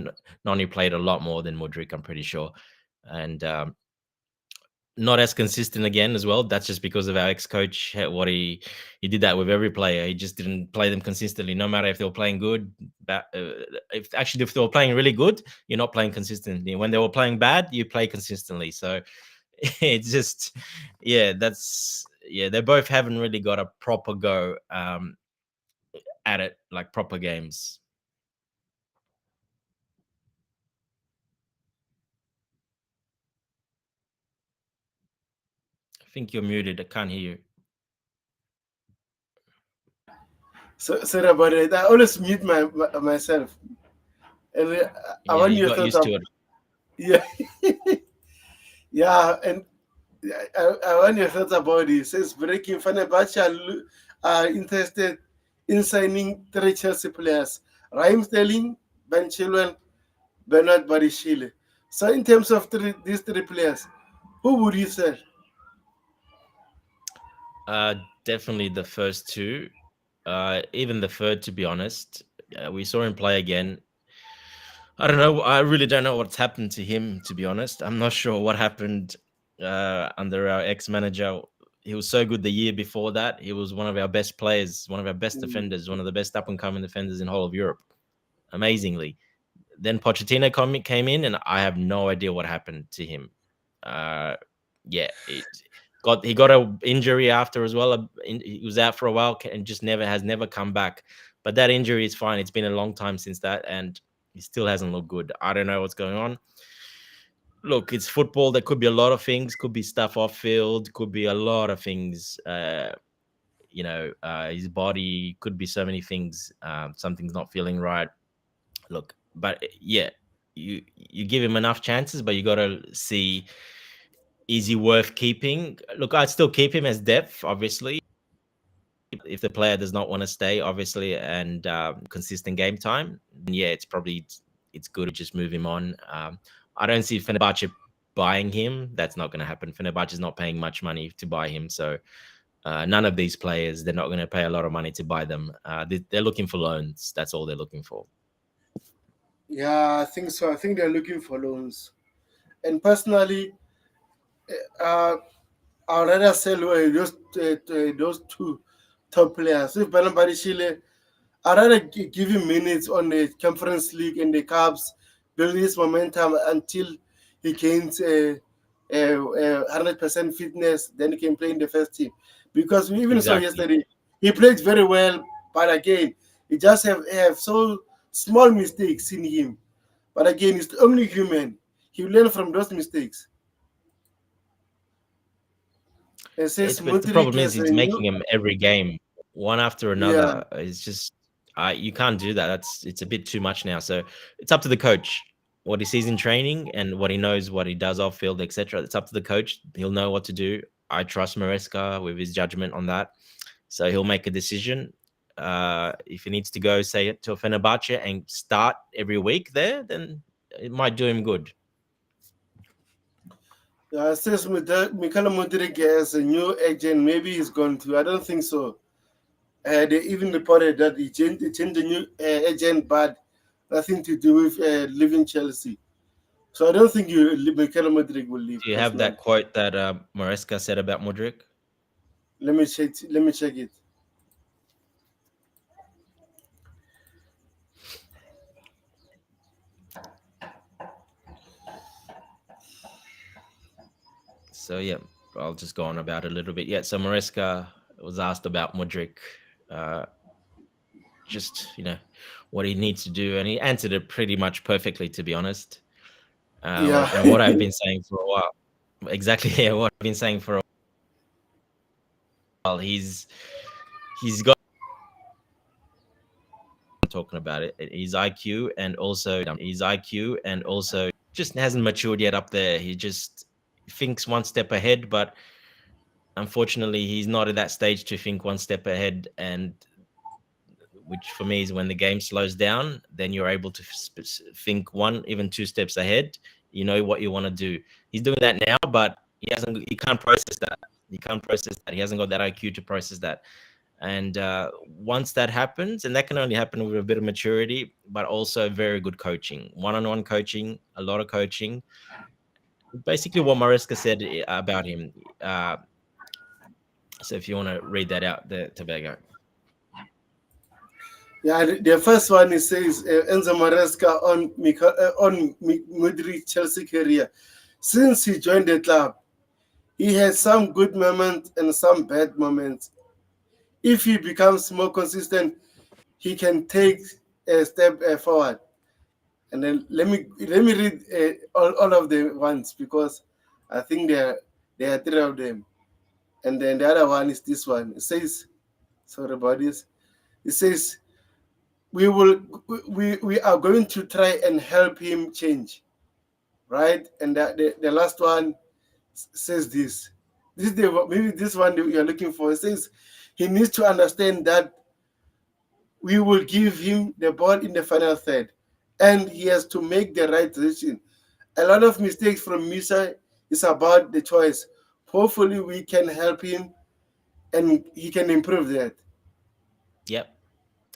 B: Noni played a lot more than Mudrik, I'm pretty sure, and not as consistent again as well. That's just because of our ex-coach. What he did that with every player. He just didn't play them consistently, no matter if they were playing good. If they were playing really good, you're not playing consistently. When they were playing bad, you play consistently. So it's just, they both haven't really got a proper go at it, like proper games. I think you're muted. I can't hear you.
A: So sorry about it. I always mute myself, and I
B: Yeah,
A: want
B: you
A: your
B: got
A: thoughts
B: used
A: up.
B: to it.
A: Yeah, yeah, and I want your thoughts about it. Says breaking Fenerbahce are interested in signing three Chelsea players: Raheem Sterling, Ben Chilwell, Bernard Barishile. So in terms of these three players, who would you sell?
B: Definitely the first two. Even the third, to be honest. We saw him play again. I don't know. I really don't know what's happened to him, to be honest. I'm not sure what happened under our ex-manager. He was so good the year before that. He was one of our best players, one of our best defenders, one of the best up-and-coming defenders in whole of Europe. Amazingly. Then Pochettino came in, and I have no idea what happened to him. Uh, he got a injury after as well. He was out for a while and just never come back. But that injury is fine. It's been a long time since that, and he still hasn't looked good. I don't know what's going on. Look, it's football. There could be a lot of things. Could be stuff off field. Could be a lot of things. His body could be so many things. Something's not feeling right. Look, but yeah, you give him enough chances, but you got to see, is he worth keeping? Look, I'd still keep him as depth, obviously, if the player does not want to stay, obviously, and consistent game time. Then yeah, it's good to just move him on. I don't see Fenerbahce buying him. That's not going to happen. Fenerbahce is not paying much money to buy him, so none of these players, they're not going to pay a lot of money to buy them. They're looking for loans. That's all they're looking for.
A: Yeah, I think so. I think they're looking for loans. And personally, uh, I'd rather sell those two top players. If Bernard Barishile, I'd rather give him minutes on the Conference League and the Cubs, build his momentum until he gains 100% fitness, then he can play in the first team. Because we even saw
B: Exactly.
A: yesterday, he played very well, but again, he just have so small mistakes in him. But again, he's only human. He will learn from those mistakes. And since
B: But the
A: Modric
B: problem is
A: has a
B: he's
A: new,
B: making them every game, one after
A: yeah,
B: another. It's just you can't do that. It's a bit too much now. So it's up to the coach what he sees in training and what he knows, what he does off field, etc. It's up to the coach. He'll know what to do. I trust Maresca with his judgment on that, so he'll make a decision. If he needs to go, say it to Fenerbahce and start every week there, then it might do him good.
A: since Mikhail Modric has a new agent, maybe he's going to. I don't think so. They even reported that he changed the new agent, but nothing to do with leaving Chelsea. So I don't think Mikhail Modric will leave
B: Do you have
A: personally.
B: that quote that Maresca said about Modric?
A: Let me check. Let me check it.
B: So yeah, I'll just go on about it a little bit. Yeah, so Maresca was asked about Modric, uh, just what he needs to do, and he answered it pretty much perfectly, to be honest.
A: Yeah,
B: And what I've been saying for a while, exactly, yeah, what I've been saying for a while. He's got talking about it. His IQ and also just hasn't matured yet up there. He just thinks one step ahead, but unfortunately, he's not at that stage to think one step ahead. And which for me is when the game slows down, then you're able to think one, even two steps ahead. You know what you want to do. He's doing that now, but he can't process that. He hasn't got that IQ to process that. And once that happens, and that can only happen with a bit of maturity, but also very good coaching, one-on-one coaching, a lot of coaching. Basically, what Maresca said about him. So, if you want to read that out, the Tobago.
A: Yeah, the first one it says Enzo Maresca on Mudryk Chelsea career. Since he joined the club, he had some good moments and some bad moments. If he becomes more consistent, he can take a step forward. And then let me read all of the ones, because I think there are three of them. And then the other one is this one. It says, sorry about this. It says, we are going to try and help him change, right? And the last one says this. Maybe this one you're looking for. It says he needs to understand that we will give him the ball in the final third, and he has to make the right decision. A lot of mistakes from Musa is about the choice. Hopefully, we can help him, and he can improve that.
B: Yep,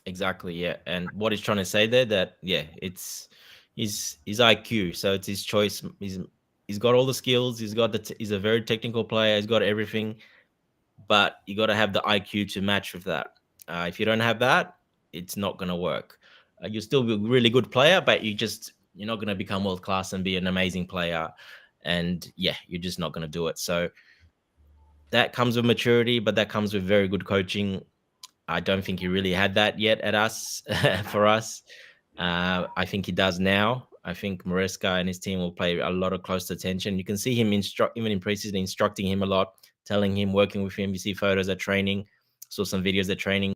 B: exactly. Yeah, and what he's trying to say there, that it's his IQ, so it's his choice. He's got all the skills. He's a very technical player. He's got everything, but you got to have the IQ to match with that. If you don't have that, it's not going to work. You'll still be a really good player, but you're not going to become world class and be an amazing player. And you're just not going to do it. So that comes with maturity, but that comes with very good coaching. I don't think he really had that yet at us for us. I think he does now. I think Maresca and his team will pay a lot of close attention. You can see him even in preseason instructing him a lot, telling him, working with him. You see photos at training, saw some videos at training,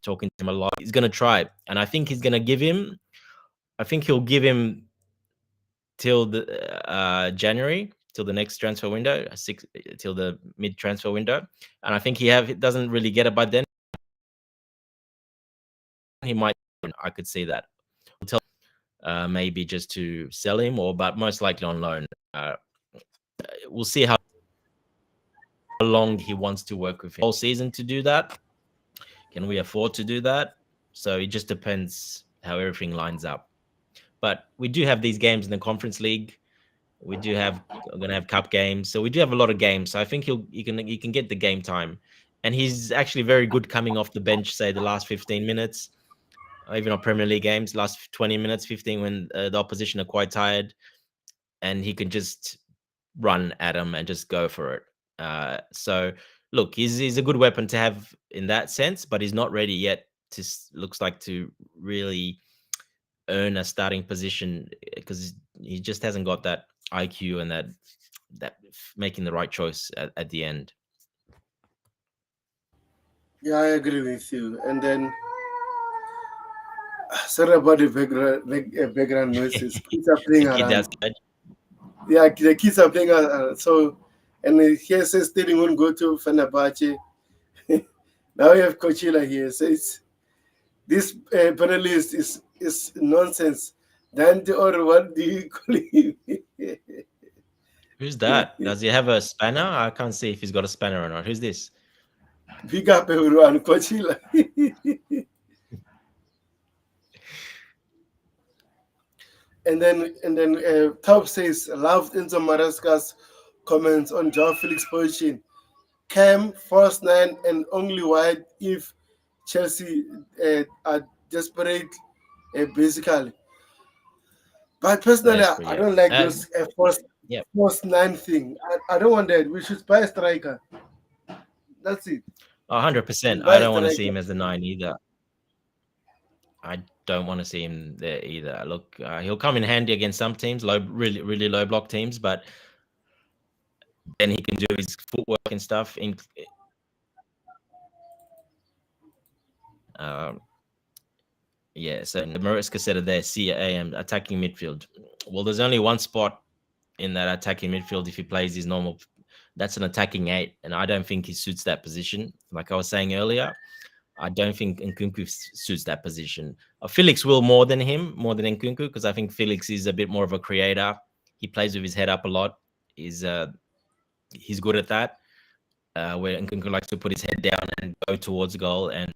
B: talking to him a lot. He's going to try it. And I think he'll give him till the January, till the next transfer window, till the mid transfer window. And I think it doesn't really get it by then. He might, I could see that. Maybe just to sell him, but most likely on loan. We'll see how long he wants to work with him. Whole season to do that. Can we afford to do that? So it just depends how everything lines up. But we do have these games in the Conference League. We're going to have cup games, so we do have a lot of games. So I think you can get the game time, and he's actually very good coming off the bench. Say the last 15 minutes. Even on Premier League games, last 20 minutes, 15, when the opposition are quite tired, and he can just run at them and just go for it. So, look, he's a good weapon to have in that sense, but he's not ready yet looks like to really earn a starting position, because he just hasn't got that IQ and that making the right choice at the end.
A: Yeah, I agree with you. And then, sorry about the background noises. Kids are playing
B: Kid
A: around.
B: outside.
A: Yeah, the kids are playing around. So, and here says Sterling won't go to Fenerbahce. Now we have Coachella here. Says this panelist is nonsense. Dante, or what do you call him?
B: Who's that? Does he have a spanner? I can't see if he's got a spanner or not. Who's this?
A: Big up everyone, Coachella. And then Top says, loved Enzo Maresca's comments on Joao Felix position. Cam, false nine, and only wide if Chelsea are desperate, basically. But personally, I don't like those false nine thing. I don't want that. We should buy a striker. That's it.
B: 100%. I don't want to see him as a 9 either. I don't want to see him there either. Look, he'll come in handy against some teams, really, really low block teams, but then he can do his footwork and stuff. Yeah, so Maresca said it there, CAM, attacking midfield. Well, there's only one spot in that attacking midfield if he plays his normal. That's an attacking 8, and I don't think he suits that position. Like I was saying earlier, I don't think Nkunku suits that position. Felix will more than him, more than Nkunku, because I think Felix is a bit more of a creator. He plays with his head up a lot. He's good at that. Where Nkunku likes to put his head down and go towards goal, and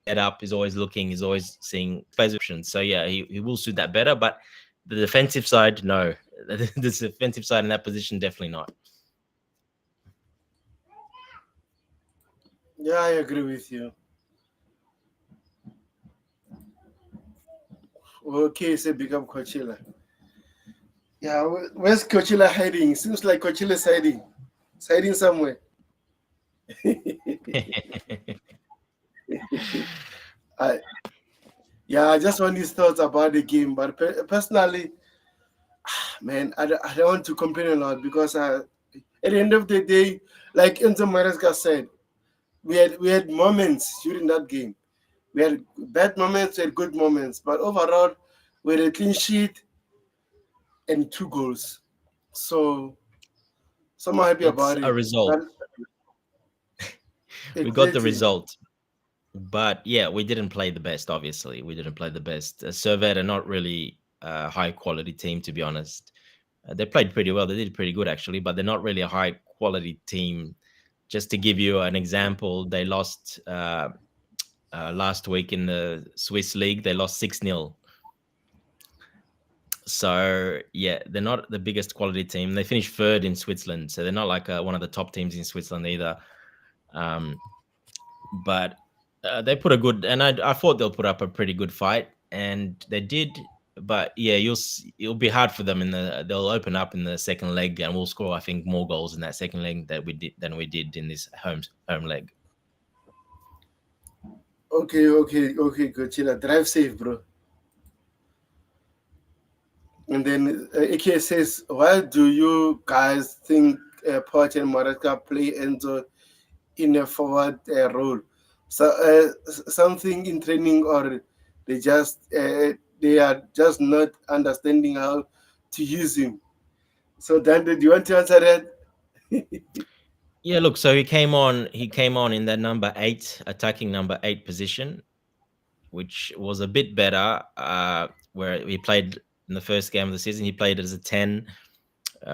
B: head up, he's always looking, he's always seeing space options. So yeah, he will suit that better. But the defensive side, no. The defensive side in that position, definitely not.
A: Yeah, I agree with you. Okay, say become Coachella. Yeah, where's Coachella hiding? Seems like Coachella's hiding. It's hiding somewhere. I just want his thoughts about the game. But personally, man, I don't want to complain a lot because at the end of the day, like Enzo Maresca said, we had moments during that game. We had bad moments, we had good moments, but overall, we had a clean sheet and 2 goals. So I'm happy about
B: It's
A: it.
B: a result. We got the result. But yeah, we didn't play the best, obviously. We didn't play the best. Servette are not really a high quality team, to be honest. They played pretty well. They did pretty good, actually, but they're not really a high quality team. Just to give you an example, they lost last week in the Swiss league. They lost 6-0. So yeah, they're not the biggest quality team. They finished 3rd in Switzerland, so they're not like one of the top teams in Switzerland either. But they put a good, and I thought they'll put up a pretty good fight, and they did. But yeah, it'll be hard for them they'll open up in the second leg, and we'll score, I think, more goals in that second leg than we did in this home leg.
A: Okay, Coachella, drive safe, bro. And then AK says, why do you guys think Poch and Maresca play Enzo in a forward role? So something in training, or they are just not understanding how to use him. So Dante, do you want to answer that?
B: Yeah, look, so he came on in that number 8, attacking number 8 position, which was a bit better. Where he played in the first game of the season, he played as a 10,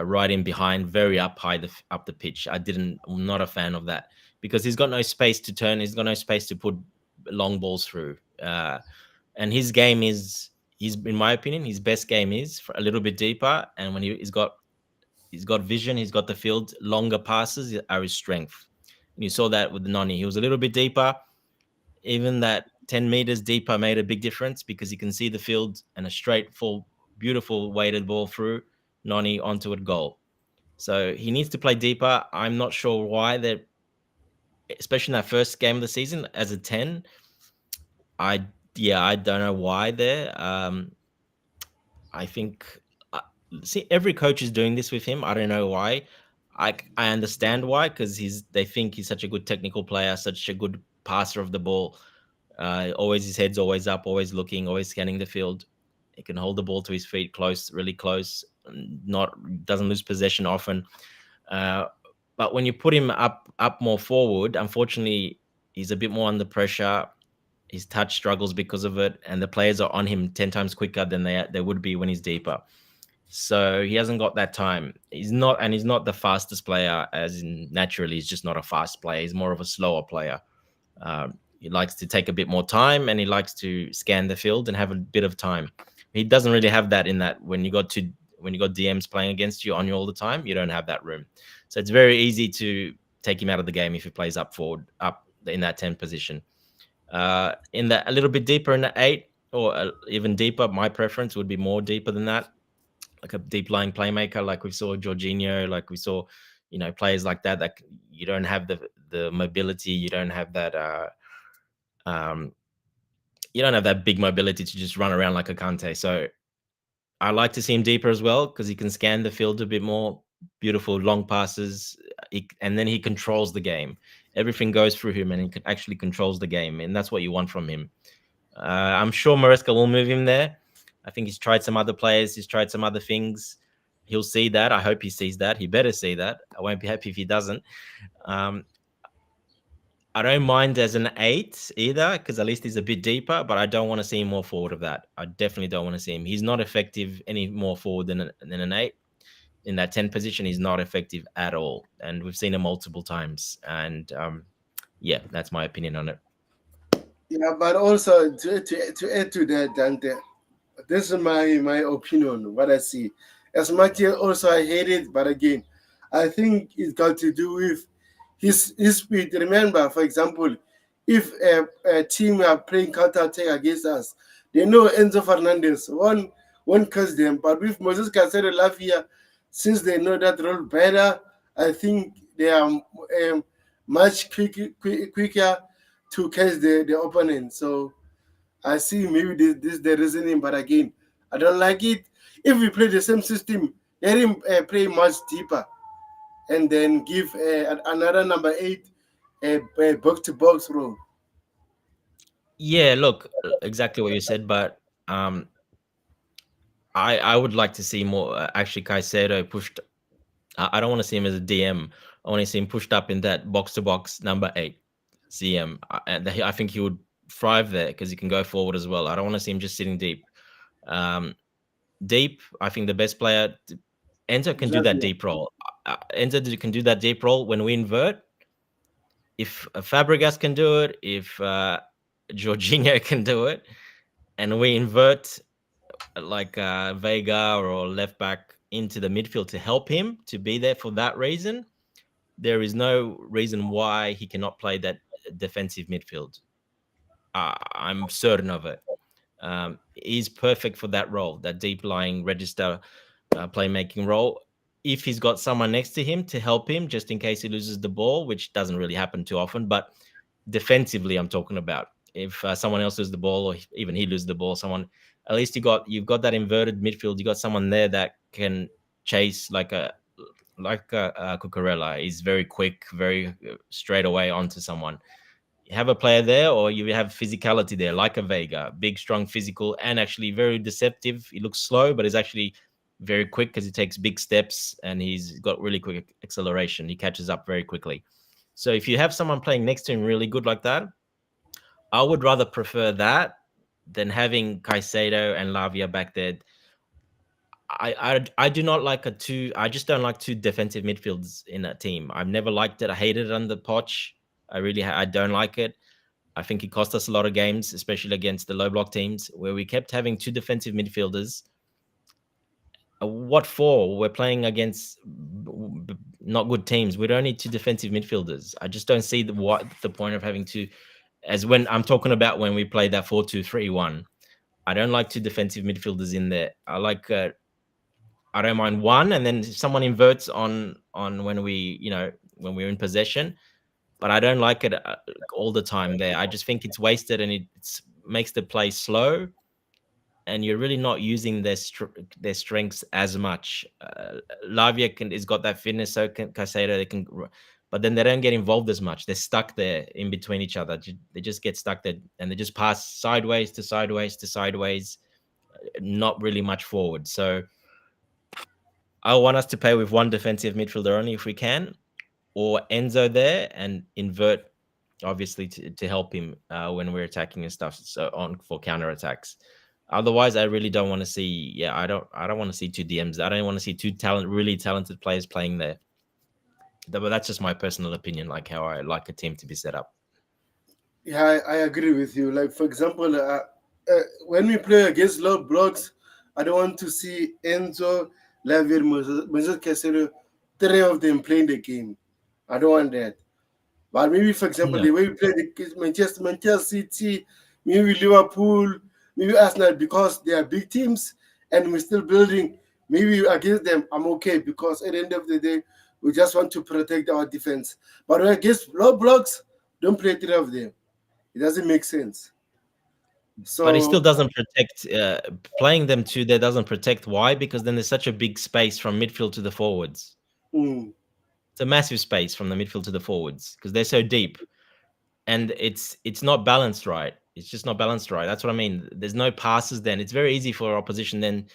B: right in behind, very up high up the pitch. I'm not a fan of that because he's got no space to turn. He's got no space to put long balls through. And his game in my opinion, his best game is for a little bit deeper. And when he's got vision, he's got the field. Longer passes are his strength. And you saw that with Noni. He was a little bit deeper. Even that 10 meters deeper made a big difference because he can see the field and a straight, full, beautiful weighted ball through Noni onto a goal. So he needs to play deeper. I'm not sure why that, especially in that first game of the season as a 10. I don't know why there. I think see, every coach is doing this with him. I don't know why. I understand why, because they think he's such a good technical player, such a good passer of the ball. Always his head's always up, always looking, always scanning the field. He can hold the ball to his feet, close, really close. Doesn't lose possession often. But when you put him up more forward, unfortunately, he's a bit more under pressure. His touch struggles because of it, and the players are on him 10 times quicker than they would be when he's deeper. So he hasn't got that time. He's not the fastest player, as in naturally, he's just not a fast player. He's more of a slower player. He likes to take a bit more time, and he likes to scan the field and have a bit of time. He doesn't really have that in that when you got DMs playing against you on you all the time, you don't have that room. So it's very easy to take him out of the game if he plays up forward, up in that 10 position. In that a little bit deeper in the 8 or even deeper, my preference would be more deeper than that, like a deep lying playmaker, like we saw Jorginho, like we saw, players like that. That you don't have the mobility, you don't have that. You don't have that big mobility to just run around like a Kante. So I like to see him deeper as well because he can scan the field a bit more. Beautiful long passes. and then he controls the game. Everything goes through him, and he actually controls the game, and that's what you want from him. I'm sure Maresca will move him there. I think he's tried some other players. He's tried some other things. He'll see that. I hope he sees that. He better see that. I won't be happy if he doesn't. Um, I don't mind as an 8 either, because at least he's a bit deeper, but I don't want to see him more forward of that. I definitely don't want to see him. He's not effective any more forward than an 8. In that 10 position, he's not effective at all. And we've seen him multiple times. And yeah, that's my opinion on it.
A: Yeah, but also to add to that, Dante, this is my opinion, what I see. As much as also I hate it, but again, I think it's got to do with his speed. Remember, for example, if a team are playing counter attack against us, they know Enzo Fernandez won't curse them. But with Moses Caicedo Lavia, since they know that role better, I think they are much quicker to catch the opponent. So I see maybe this the reasoning, but again, I don't like it. If we play the same system, let him play much deeper, and then give another number 8 a box to box role.
B: Yeah, look, exactly what you said, but I would like to see more. Actually, Caicedo pushed. I don't want to see him as a DM. I want to see him pushed up in that box to box number 8 CM. And I think he would thrive there because he can go forward as well. I don't want to see him just sitting deep. Deep, I think the best player, Enzo can do that
A: Exactly.
B: deep role. Enzo can do that deep role when we invert. If Fabregas can do it, if Jorginho can do it, and we invert like Vega or left back into the midfield to help him to be there for that reason, there is no reason why he cannot play that defensive midfield. I'm certain of it. He's perfect for that role, that deep lying register playmaking role. If he's got someone next to him to help him, just in case he loses the ball, which doesn't really happen too often, but defensively, I'm talking about. If someone else loses the ball, or even he loses the ball, someone at least you've got that inverted midfield. You got someone there that can chase like a Cucurella. He's very quick, very straight away onto someone. You have a player there, or you have physicality there, like a Vega, big, strong, physical, and actually very deceptive. He looks slow, but he's actually very quick because he takes big steps and he's got really quick acceleration. He catches up very quickly. So if you have someone playing next to him really good like that, I would rather prefer that than having Caicedo and Lavia back there. I do not like I just don't like two defensive midfields in a team. I've never liked it. I hated it under Poch. I don't like it. I think it cost us a lot of games, especially against the low block teams, where we kept having two defensive midfielders. What for? We're playing against not good teams. We don't need two defensive midfielders. I just don't see the point of having two. As when I'm talking about when we play that 4-2-3-1, I don't like two defensive midfielders in there. I don't mind one, and then someone inverts on when we're in possession, but I don't like it all the time there. I just think it's wasted, and it makes the play slow, and you're really not using their strengths as much. Lavia has got that fitness, so can Caicedo. They can, but then they don't get involved as much. They're stuck there in between each other. They just get stuck there, and they just pass sideways to sideways to sideways, not really much forward. So I want us to play with one defensive midfielder only if we can, or Enzo there and invert, obviously, to help him when we're attacking and stuff. So on for counter attacks. Otherwise, I really don't want to see. Yeah, I don't want to see two DMs. I don't want to see two really talented players playing there. But that's just my personal opinion, like how I like a team to be set up.
A: Yeah, I agree with you. Like for example, when we play against low blocks, I don't want to see Enzo, Lavir, Moses Caicedo, 3 of them playing the game. I don't want that. But maybe, for example,
B: No.
A: the way we play the Manchester City, maybe Liverpool, maybe Arsenal, because they are big teams and we're still building. Maybe against them, I'm okay because at the end of the day, we just want to protect our defense. But against low blocks, don't play 3 of them. It doesn't make sense.
B: But it still
A: So,
B: doesn't protect. Playing them two there doesn't protect. Why? Because then there's such a big space from midfield to the forwards.
A: mm,
B: It's a massive space from the midfield to the forwards because they're so deep, and it's not balanced right. It's just not balanced right. That's what I mean. There's no passes. Then it's very easy for opposition then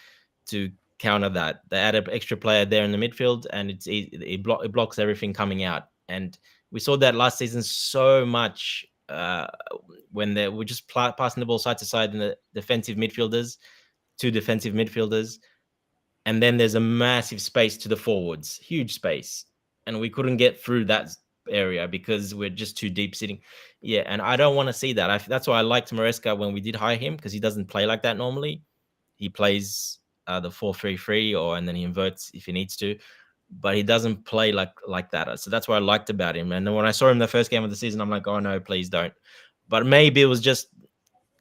B: to counter that. They add an extra player there in the midfield, and it blocks everything coming out. And we saw that last season so much when they were just passing the ball side to side in the defensive midfielders, two defensive midfielders, and then there's a massive space to the forwards, huge space, and we couldn't get through that area because we're just too deep sitting. Yeah, and I don't want to see that. That's why I liked Maresca when we did hire him, because he doesn't play like that normally. He plays the 4-3-3, or and then he inverts if he needs to, but he doesn't play like that. So that's what I liked about him. And then when I saw him the first game of the season, I'm like, oh no, please don't. But maybe it was just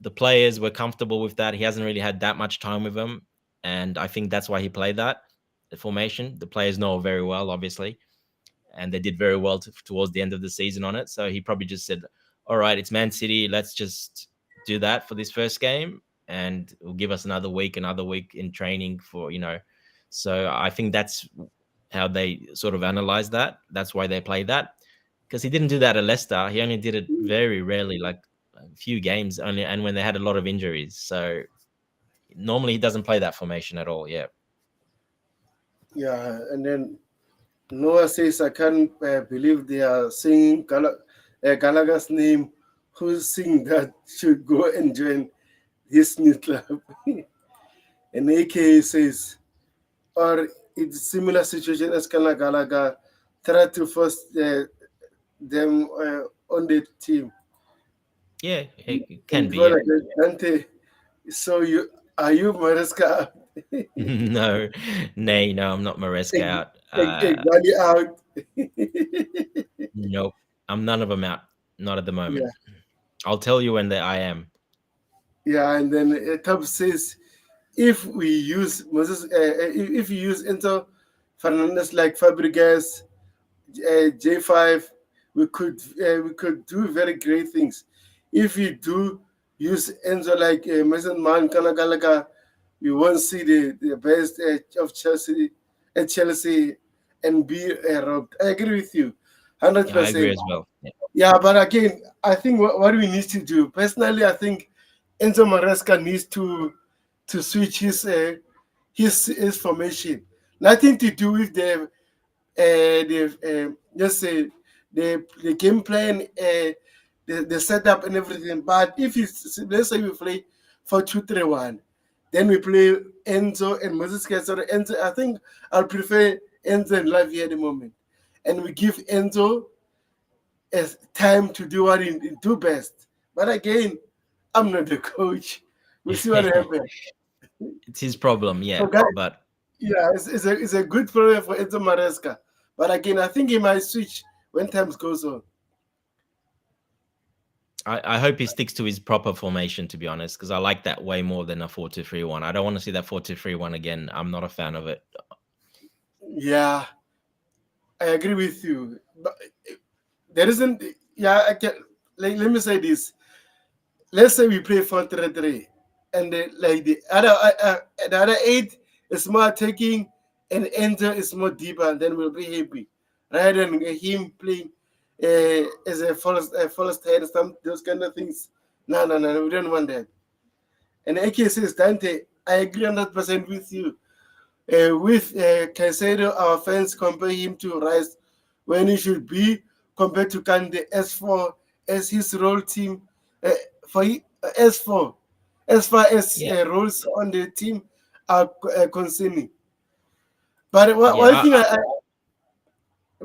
B: the players were comfortable with that. He hasn't really had that much time with them, and I think that's why he played that the formation. The players know very well, obviously, and they did very well towards the end of the season on it. So he probably just said, all right, it's Man City. Let's just do that for this first game, and it'll give us another week in training for, So I think that's how they sort of analyze that. That's why they play that, because he didn't do that at Leicester. He only did it very rarely, like a few games only, and when they had a lot of injuries. So normally he doesn't play that formation at all. Yeah.
A: Yeah, and then Noah says, I can't believe they are singing Gallagher's name. Who's singing that should go and join his new club? And AK says, or it's similar situation as Gallagher try to force them on the team.
B: Yeah, it can be.
A: Yeah.
B: Yeah.
A: Dante, so are you Maresca?
B: No, no, I'm not Maresca out.
A: Bali out.
B: Nope, I'm none of them out. Not at the moment.
A: Yeah.
B: I'll tell you when I am.
A: Yeah, and then Tab says, if we use Moses, if you use Enzo Fernandez like Fabregas, J5, we could do very great things. If you do use Enzo like Mason Mount, Gallagher, we won't see the best of Chelsea, and be robbed. I agree with you,
B: Yeah, I agree
A: 100%.
B: as well. Yeah.
A: Yeah, but again, I think what we need to do personally, I think Enzo Maresca needs to switch his formation. Nothing to do with just say the game plan, the setup and everything. But if it's, let's say we play 4-2-3-1, then we play Enzo and Moses Casero. Enzo, I think I'll prefer Enzo and Lavia at the moment, and we give Enzo time to do what he do best. But again, I'm not the coach. We'll see what happens.
B: It's his problem, yeah.
A: So guys,
B: But
A: yeah, it's a good problem for Enzo Maresca. But again, I think he might switch when times goes on.
B: I hope he sticks to his proper formation, to be honest, because I like that way more than a 4-2-3-1. I don't want to see that 4-2-3-1 again. I'm not a fan of it.
A: Yeah, I agree with you. But there isn't. Yeah, let me say this. Let's say we play 4-3-3, and the other 8 is more attacking, and Enzo is more deeper, and then we'll be happy, rather than him playing as a false head, some those kind of things. No, we don't want that. And AK says, Dante, I agree 100% with you. With Caicedo, our fans compare him to Rice when he should be compared to Kante as his role team as far as roles on the team are concerning. But one thing I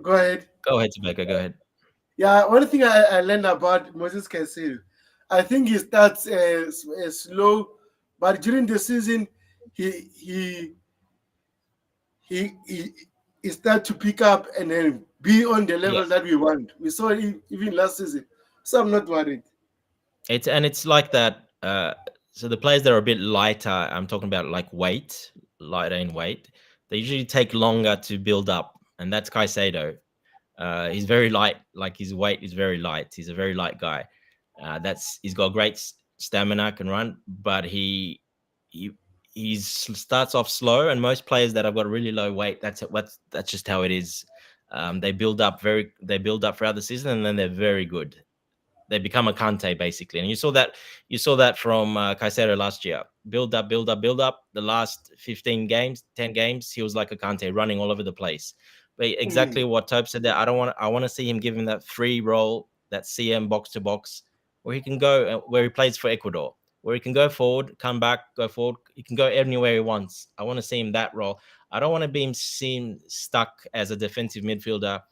A: go ahead.
B: Go ahead, Tobacco. Go ahead.
A: Yeah, one thing I learned about Moses Caicedo, I think he starts slow, but during the season, he start to pick up and then be on the level that we want. We saw it even last season, so I'm not worried.
B: It's like that. So the players that are a bit lighter, I'm talking about like lighter in weight, they usually take longer to build up, and that's Caicedo. He's very light, like his weight is very light. He's a very light guy. He's got great stamina, can run, but he starts off slow. And most players that have got really low weight, that's just how it is. They build up throughout the season, and then they're very good. They become a Kante basically, and you saw that from Caicedo last year. Build up, build up, build up. The last 15 games, 10 games, he was like a Kante, running all over the place. But exactly what Tope said there. I want to see him give him that free role, that CM box to box, where he can go, where he plays for Ecuador, where he can go forward, come back, go forward. He can go anywhere he wants. I want to see him that role. I don't want to be him seen stuck as a defensive midfielder.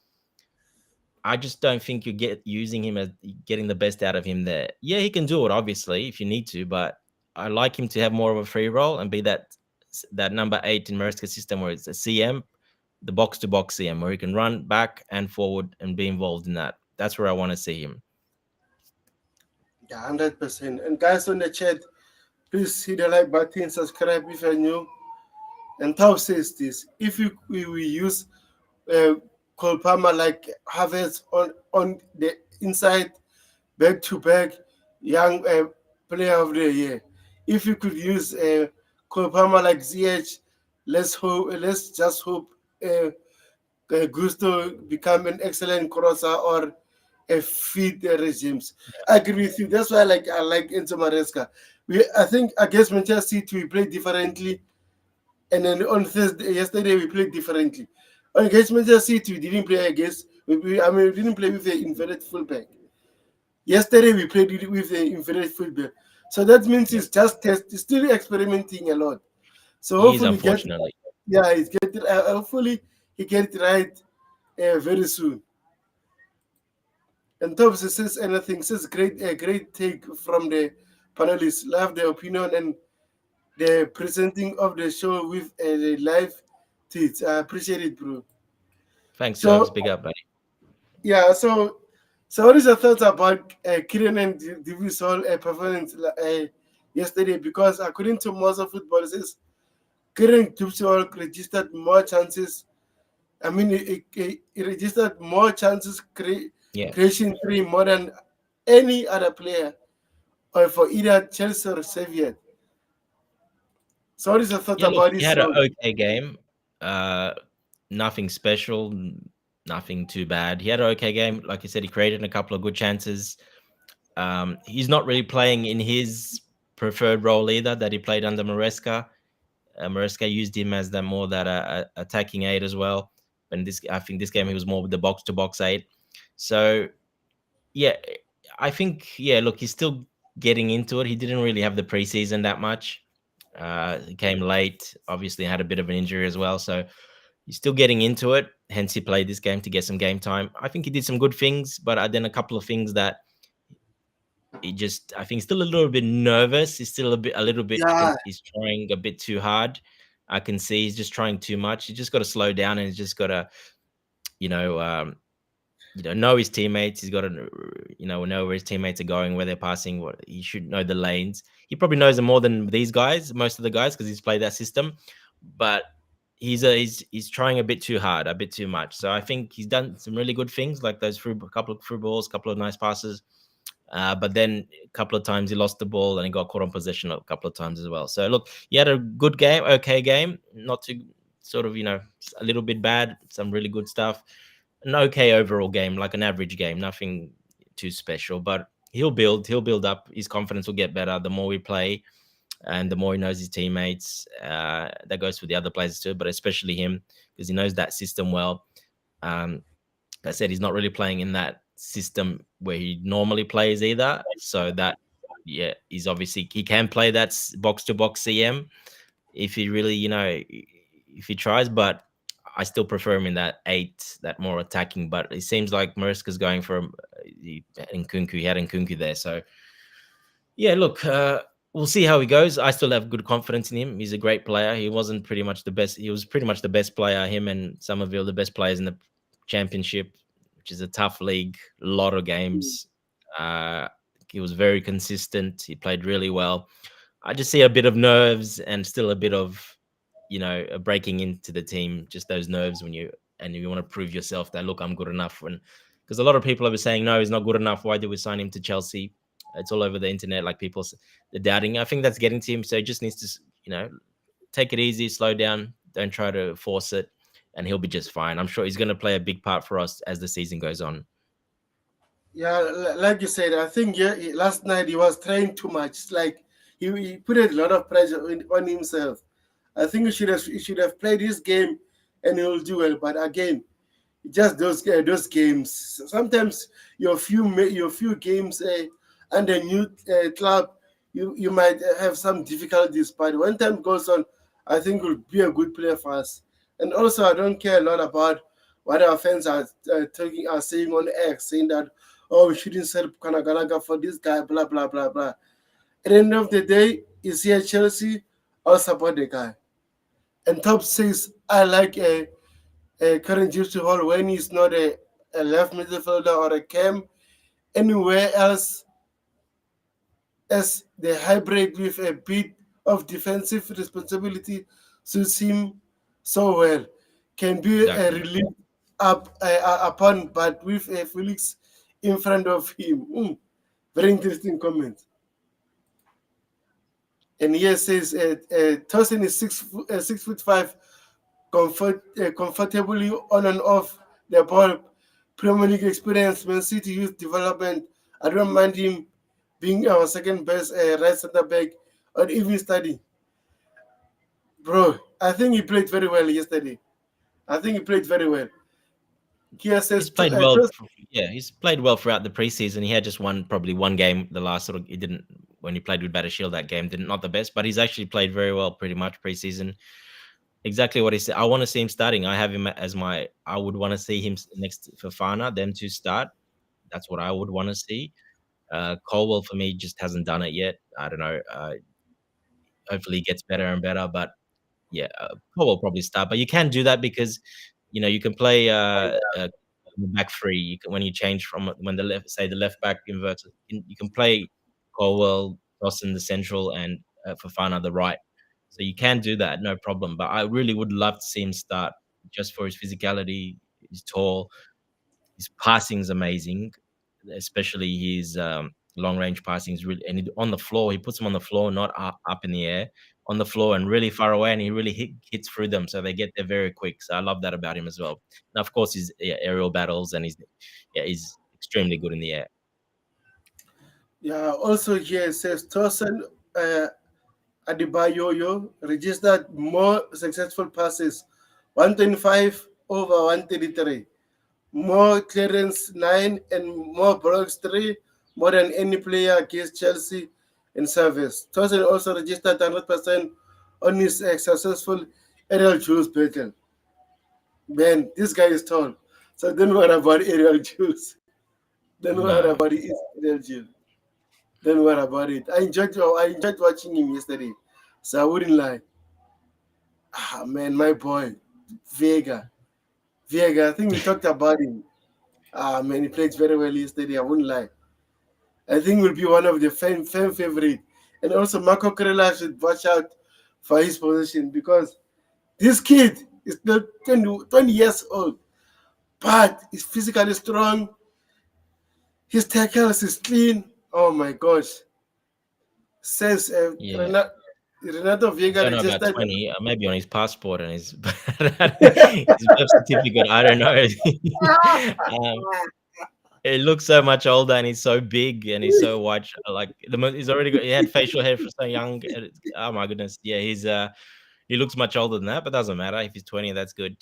B: I just don't think you get using him as getting the best out of him there. Yeah, he can do it obviously if you need to, but I like him to have more of a free role and be that number 8 in Maresca's system where it's a CM, the box to box CM, where he can run back and forward and be involved in that. That's where I want to see him.
A: Yeah, 100%. And guys on the chat, please hit the like button, subscribe if you're new. And Tao says this: if we use Cole Palmer like Havertz on the inside, back to back, young player of the year. If you could use Cole Palmer like ZH, let's hope. Let's just hope Gusto become an excellent crosser or a fit regimes. I agree with you. That's why I like Enzo Maresca. I think against Manchester City we played differently, and then on Thursday yesterday we played differently. Against Manchester City we didn't play against. We didn't play with the inverted fullback. Yesterday we played with the inverted fullback. So that means
B: Yep.
A: he's still experimenting a lot. So
B: He is,
A: hopefully get
B: unfortunately.
A: yeah, he's get it. Hopefully he get it right very soon. And Thompson says anything, says great take from the panelists. Love the opinion and the presenting of the show with the live tweets. I appreciate it, bro.
B: Thanks, Tobes.
A: So
B: Big up, buddy.
A: yeah, so what is your thoughts about Kieran and Divisol performance yesterday? Because according to most of football, it says Kieran Divisol registered more chances. I mean, he registered more chances
B: Yeah.
A: creation three more than any other player or for either Chelsea or Servette. So what is your thought
B: Yeah, look,
A: about
B: he
A: this
B: had an
A: role?
B: okay game. Uh, Nothing special, nothing too bad. He had an okay game. Like you said, he created a couple of good chances. He's not really playing in his preferred role either that he played under Maresca. Maresca used him as that attacking aid as well. And I think this game he was more with the box to box aid. So yeah, I think Look, he's still getting into it. He didn't really have the preseason that much. He came late. Obviously, had a bit of an injury as well. So he's still getting into it. Hence, he played this game to get some game time. I think he did some good things, but then a couple of things that I think he's still a little bit nervous. He's still a little bit.
A: Yeah,
B: He's trying a bit too hard. I can see he's just trying too much. He's just got to slow down and he's just got to, you know, um, know his teammates. He's got to, know where his teammates are going, where they're passing. What he should know the lanes. He probably knows them more than these guys, most of the guys, because he's played that system. But he's trying a bit too hard, a bit too much. So I think he's done some really good things, like those couple of through balls, couple of nice passes. But then a couple of times he lost the ball and he got caught on possession a couple of times as well. So look, he had a good game, okay game, not too sort of a little bit bad, some really good stuff. An okay overall game, like an average game, nothing too special. But he'll build up. His confidence will get better the more we play, and the more he knows his teammates. That goes for the other players too, but especially him because he knows that system well. Um, like I said, he's not really playing in that system where he normally plays either. So that, he's obviously he can play that box to box CM if he really, if he tries. But I still prefer him in that 8, that more attacking. But it seems like Mariska's going for Nkunku. He had Nkunku there, so yeah. Look, we'll see how he goes. I still have good confidence in him. He's a great player. He wasn't pretty much the best. He was pretty much the best player. Him and Somerville, the best players in the championship, which is a tough league. A lot of games. He was very consistent. He played really well. I just see a bit of nerves and still a bit of, breaking into the team. Just those nerves when you want to prove yourself that look, I'm good enough. Because a lot of people are saying no, he's not good enough. Why did we sign him to Chelsea? It's all over the internet. Like they're doubting. I think that's getting to him. So he just needs to, take it easy, slow down. Don't try to force it. and he'll be just fine. I'm sure he's going to play a big part for us as the season goes on.
A: Yeah, like you said, I think last night he was trying too much. It's like he put a lot of pressure on himself. I think he should have played his game, and he'll do well. But again, just those games. Sometimes your few games under new club, you might have some difficulties. But when time goes on, I think will be a good player for us. And also, I don't care a lot about what our fans are saying on X, saying that, oh, we shouldn't sell Kanaganaga for this guy, blah blah blah blah. At the end of the day, is he at Chelsea? I'll support the guy. And Top says I like current Juicy Hall when he's not a left midfielder or a cam. Anywhere else, as the hybrid with a bit of defensive responsibility suits him so well. Can be a
B: Exactly.
A: relief upon, but with a Felix in front of him. Very interesting comment. And here says Tosin is 6 foot 5, comfortably on and off the ball. Premier League experience, Man City youth development. I don't mind him being our second best right centre back or even study. Bro, I think he played very well yesterday. I think he played very well. Kia
B: He's
A: says,
B: played well. Yeah, he's played well throughout the preseason. He had just probably one game. The last sort of he didn't when he played with Batter Shield that game didn't not the best, but he's actually played very well pretty much preseason. Exactly what he said. I want to see him starting. I have him as my. I would want to see him next to Fofana, them to start. That's what I would want to see. Colwell for me just hasn't done it yet. I don't know. Hopefully he gets better and better, but yeah, Paul will probably start, but you can do that because you can play back three. You can when you change from when the left back inverts, you can play Colwell, Dawson the central, and Fofana the right. So you can do that, no problem. But I really would love to see him start just for his physicality. He's tall, his passing is amazing, especially his long range passing is really. And on the floor, he puts them on the floor, not up in the air, on the floor and really far away, and he really hits through them, so they get there very quick. So I love that about him as well. Now, of course, his aerial battles and he's extremely good in the air.
A: yeah, also here it says Tosin Adebayoyo registered more successful passes, 125 over 133. More clearance 9 and more blocks 3, more than any player against Chelsea in service. Tosin also registered 100% on his successful aerial duels battle. Man, this guy is tall. So don't worry about aerial duels. Don't worry
B: No,
A: about his aerial duel. Don't worry about it. I enjoyed watching him yesterday. So I wouldn't lie. Ah man, my boy, Vega. Vega, I think we talked about him. Ah man, he played very well yesterday. I wouldn't lie. I think will be one of the fan favorite. And also Marco Corella should watch out for his position because this kid is not 20 years old, but he's physically strong. His tackles is clean. Oh my gosh. Says
B: yeah.
A: Renato
B: I
A: Vega
B: don't know about
A: registered.
B: 20, maybe on his passport and his his birth certificate. I don't know. um, He looks so much older, and he's so big, and he's so white. Like he's already he had facial hair for so young. Oh my goodness, yeah, he looks much older than that, but doesn't matter if he's 20. That's good.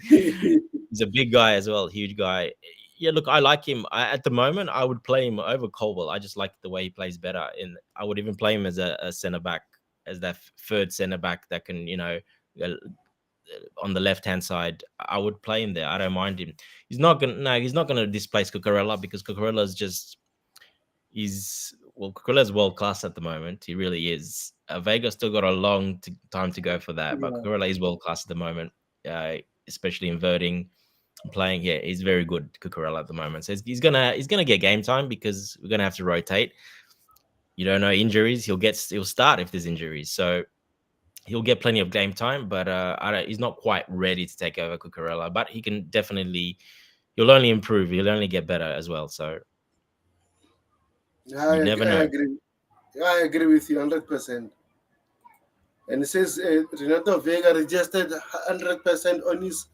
B: He's a big guy as well, huge guy. Yeah, look, I like him. At the moment, I would play him over Colwell. I just like the way he plays better. And I would even play him as a center back, as that third center back that can, uh, on the left hand side. I would play him there. I don't mind him. He's not gonna displace Cucurella because Cucurella is just Cucurella is world class at the moment. He really is. Vega still got a long time to go for that, but
A: Yeah.
B: Cucurella is world class at the moment. Especially inverting playing here. He's very good, Cucurella, at the moment. So he's gonna get game time because we're gonna have to rotate. You don't know injuries. He'll start if there's injuries. So he'll get plenty of game time, but he's not quite ready to take over Cucurella. But he can definitely. He'll only improve. He'll only get better as well. So
A: I,
B: you never
A: I
B: know.
A: agree. I agree with you 100%. And it says Renato Vega registered 100% on his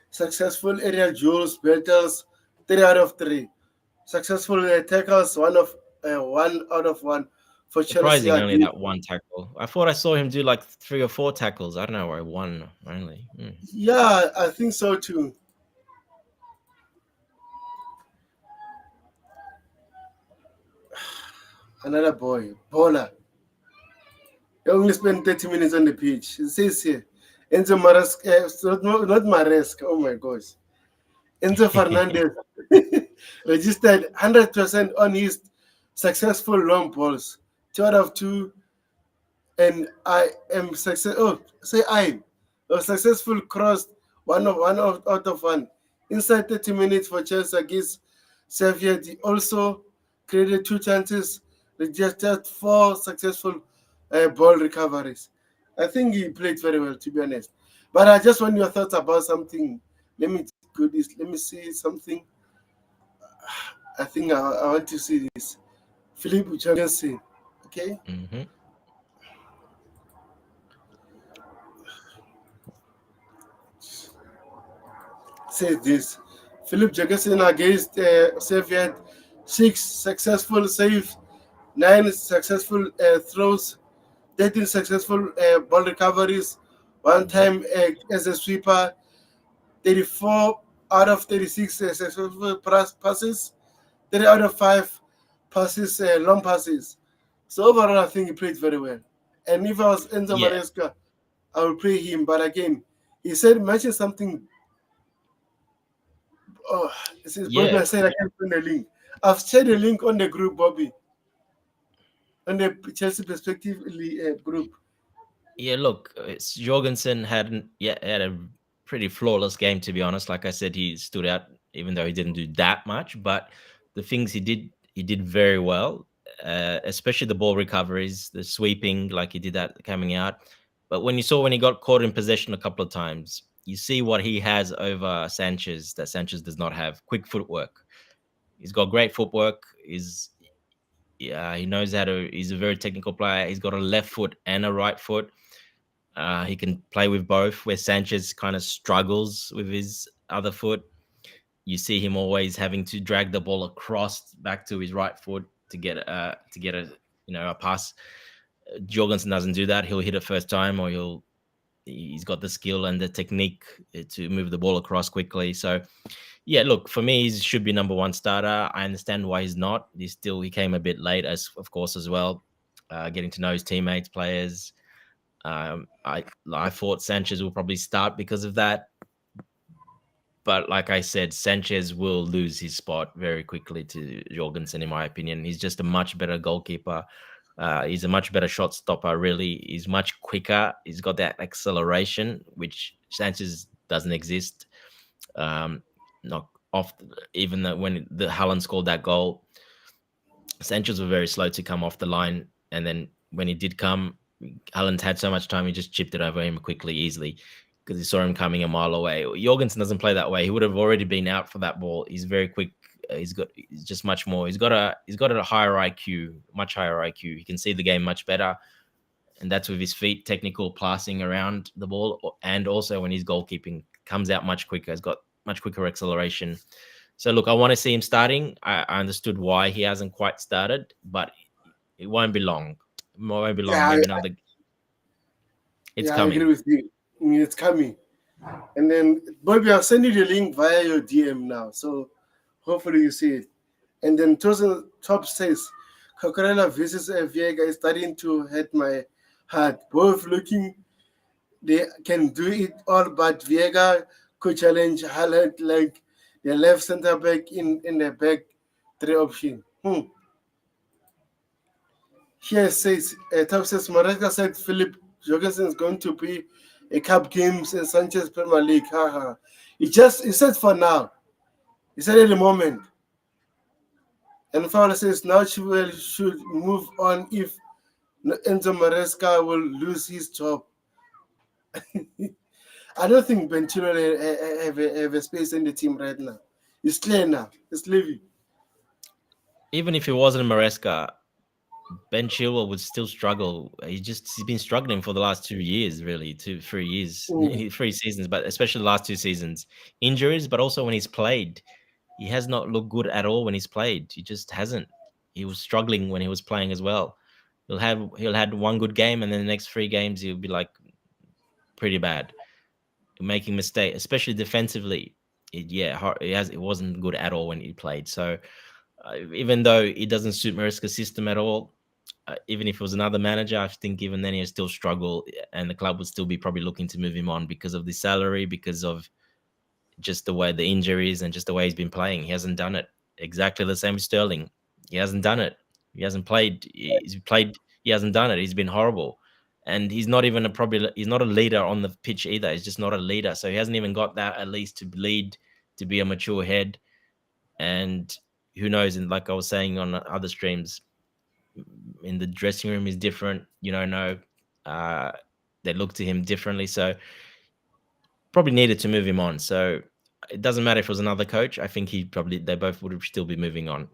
A: successful aerial duels, battles, 3 out of 3. Successful tackles, one out of one for Chelsea
B: Surprising, only
A: again.
B: that one tackle. I thought I saw him do like 3 or 4 tackles. I don't know why one only.
A: Yeah, I think so too. Another boy, Bola. He only spent 30 minutes on the pitch. It says here, Enzo Maresca, not Maresca, oh my gosh. Enzo Fernandez registered 100% on his successful long balls. 2 out of 2, and I am success. Oh, say I. A successful cross, out of one. Inside 30 minutes for Chelsea against Servette. He also created 2 chances, registered 4 successful ball recoveries. I think he played very well, to be honest. But I just want your thoughts about something. Let me see something. I think I want to see this. Philip Jorgensen. Okay.
B: Mm-hmm.
A: Says this. Philip Jorgensen against Servette, 6 successful saves, 9 successful throws, 13 successful ball recoveries, one
B: Mm-hmm.
A: time as a sweeper, 34 out of 36 successful passes, 3 out of 5 passes, long passes. So overall, I think he played very well. And if I was Enzo
B: Yeah,
A: Maresca, I would play him. But again, he mentioned something. Oh, this is Bobby. I
B: yeah.
A: said I can't find the link. I've shared the link on the group, Bobby, on the Chelsea Perspective group.
B: Yeah, look, Jorgensen had a pretty flawless game, to be honest. Like I said, he stood out, even though he didn't do that much. But the things he did very well. Especially the ball recoveries, the sweeping, like he did that coming out. But when he got caught in possession a couple of times, you see what he has over Sanchez that Sanchez does not have: quick footwork. He's got great footwork. He knows how to. He's a very technical player. He's got a left foot and a right foot. He can play with both, where Sanchez kind of struggles with his other foot. You see him always having to drag the ball across back to his right foot to get a a pass. Jorgensen doesn't do that. He'll hit it first time, or he's got the skill and the technique to move the ball across quickly. So yeah, look, for me, he should be number one starter. I understand why he's not. He came a bit late, as of course as well, getting to know his teammates, players. I thought Sanchez will probably start because of that, but like I said, Sanchez will lose his spot very quickly to Jorgensen, in my opinion. He's just a much better goalkeeper. He's a much better shot stopper. Really, he's much quicker. He's got that acceleration, which Sanchez doesn't exist. Not off, even though when the Haaland scored that goal, Sanchez was very slow to come off the line, and then when he did come, Haaland had so much time, he just chipped it over him quickly, easily, because he saw him coming a mile away. Jorgensen doesn't play that way. He would have already been out for that ball. He's very quick. He's just much more. He's got a higher IQ, much higher IQ. He can see the game much better, and that's with his feet, technical passing around the ball, and also when he's goalkeeping, comes out much quicker. He's got much quicker acceleration. So look, I want to see him starting. I understood why he hasn't quite started, but it won't be long. It won't be long.
A: Yeah,
B: Maybe another. It's
A: I agree
B: coming.
A: with you. I mean, it's coming. And then, Bobby, I'll send you the link via your DM now. So hopefully you see it. And then Tosin Top says, Cocorella versus Viega is starting to hurt my heart. Both looking, they can do it all, but Viega could challenge Haaland like the left center back in the back 3 option. Here says, Top says, Maresca said Philip Jorgensen is going to be a cup games in Sanchez Premier League. Haha. He said for now. He said at the moment. And Fowler says now Chilwell should move on if Enzo Maresca will lose his job. I don't think Ben Chilwell have a space in the team right now. It's clear now. It's leaving.
B: Even if it wasn't Maresca, Ben Chilwell would still struggle. He's been struggling for the last 2 years, really, 3 years,
A: Mm.
B: 3 seasons, but especially the last 2 seasons. Injuries, but also when he's played, he has not looked good at all when he's played. He just hasn't. He was struggling when he was playing as well. He'll had one good game, and then the next 3 games he'll be like pretty bad, making mistakes, especially defensively. It wasn't good at all when he played. So even though it doesn't suit Mariska's system at all, even if it was another manager, I think even then he'd still struggle, and the club would still be probably looking to move him on because of the salary, because of just the way the injuries and just the way he's been playing. He hasn't done it. Exactly the same with Sterling. He hasn't done it. He hasn't played. He's played. He hasn't done it. He's been horrible, and he's not even he's not a leader on the pitch either. He's just not a leader. So he hasn't even got that at least to lead, to be a mature head. And who knows? And like I was saying on other streams, in the dressing room is different. You don't know. Uh, they look to him differently. So probably needed to move him on. So it doesn't matter if it was another coach. I think they both would still be moving on.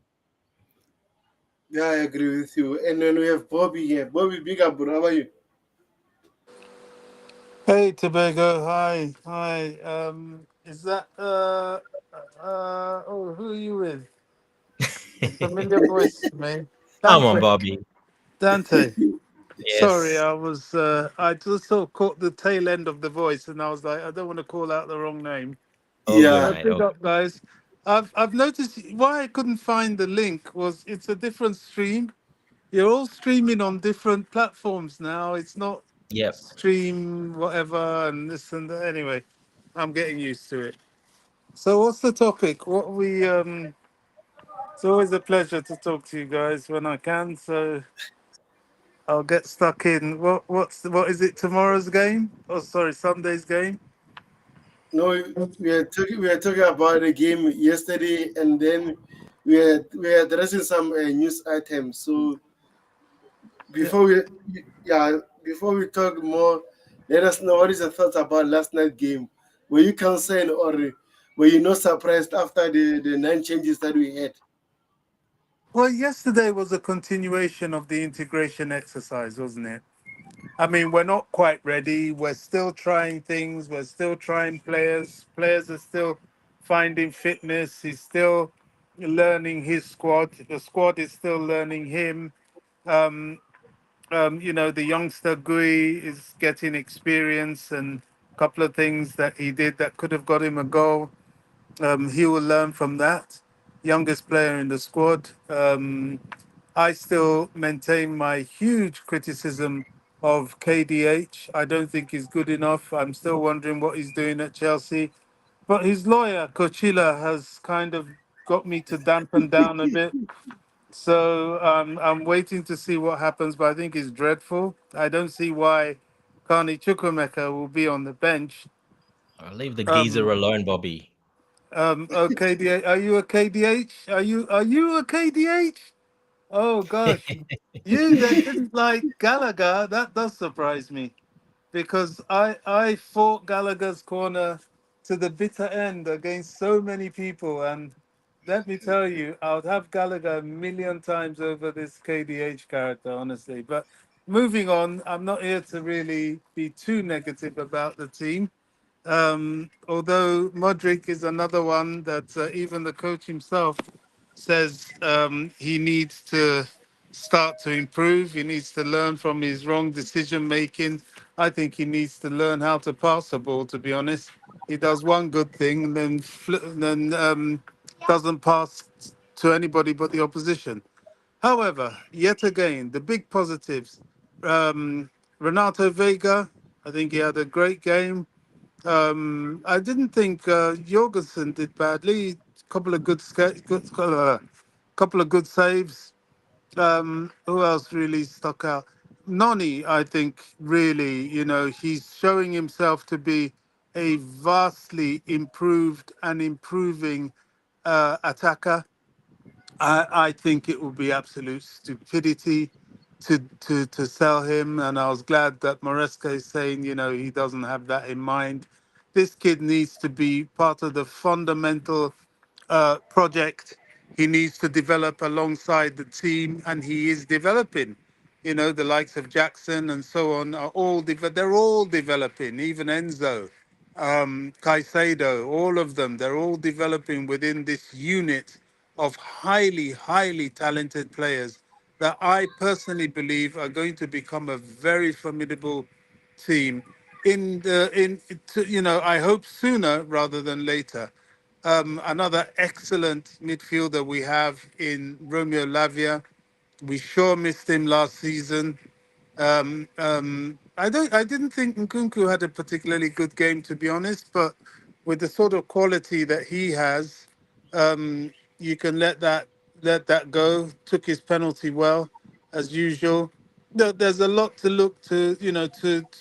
A: Yeah, I agree with you. And then we have Bobby here. Bobby, big up, bro. How are you?
C: Hey Tobago, hi, hi. Is that oh, who are you with? A familiar voice to me.
B: Come on,
C: Dante.
B: Bobby.
C: Dante. Sorry,
B: Yes.
C: I just sort of caught the tail end of the voice, and I was like, I don't want to call out the wrong name.
B: All good,
A: Yeah.
C: But
B: mate.
C: big
B: All
C: up, guys. I've noticed why I couldn't find the link was it's a different stream. You're all streaming on different platforms now. It's not
B: Yep.
C: stream whatever and this and that. Anyway, I'm getting used to it. So what's the topic? What we it's always a pleasure to talk to you guys when I can. So I'll get stuck in. What is it? Tomorrow's game? Oh, sorry, Sunday's game.
A: No, we are talking about the game yesterday, and then we are addressing some news items. So
C: Yeah.
A: before we yeah before we talk more, let us know what is your thoughts about last night game. Were you concerned, or were you not surprised after the 9 changes that we had?
C: Well, yesterday was a continuation of the integration exercise, wasn't it? I mean, we're not quite ready. We're still trying things. We're still trying players. Players are still finding fitness. He's still learning his squad. The squad is still learning him. Um, the youngster Gui is getting experience and a couple of things that he did that could have got him a goal. He will learn from that. Youngest player in the squad. I still maintain my huge criticism of KDH. I don't think he's good enough. I'm still wondering what he's doing at Chelsea. But his lawyer, Cochilla, has kind of got me to dampen down a bit. So I'm waiting to see what happens, but I think it's dreadful. I don't see why Carney Chukwemeka will be on the bench.
B: I'll leave the geezer
C: Um,
B: alone, Bobby.
C: KDH, are you a KDH? Are you a KDH? Oh gosh, you that didn't like Gallagher, that does surprise me because I fought Gallagher's corner to the bitter end against so many people, and let me tell you, I would have Gallagher a million times over this KDH character, honestly. But moving on, I'm not here to really be too negative about the team. Although Modric is another one that even the coach himself says he needs to start to improve. He needs to learn from his wrong decision making. I think he needs to learn how to pass the ball. To be honest, he does one good thing and then doesn't pass to anybody but the opposition. However, yet again, the big positives. Um, Renato Vega, I think he had a great game. I didn't think Jorgensen did badly. Couple of couple of good saves. Who else really stuck out? Noni, I think, really, he's showing himself to be a vastly improved and improving attacker. I think it would be absolute stupidity to sell him, and I was glad that Maresca is saying, he doesn't have that in mind. This kid needs to be part of the fundamental project. he needs to develop alongside the team, and he is developing. You know, the likes of Jackson and so on are all they're all developing. Even Enzo, Caicedo, all of them, they're all developing within this unit of highly, highly talented players that I personally believe are going to become a very formidable team I hope sooner rather than later. Another excellent midfielder we have in Romeo Lavia. We sure missed him last season. I didn't think Nkunku had a particularly good game, to be honest, but with the sort of quality that he has, you can let that go. Took his penalty well, as usual. There's a lot to look to,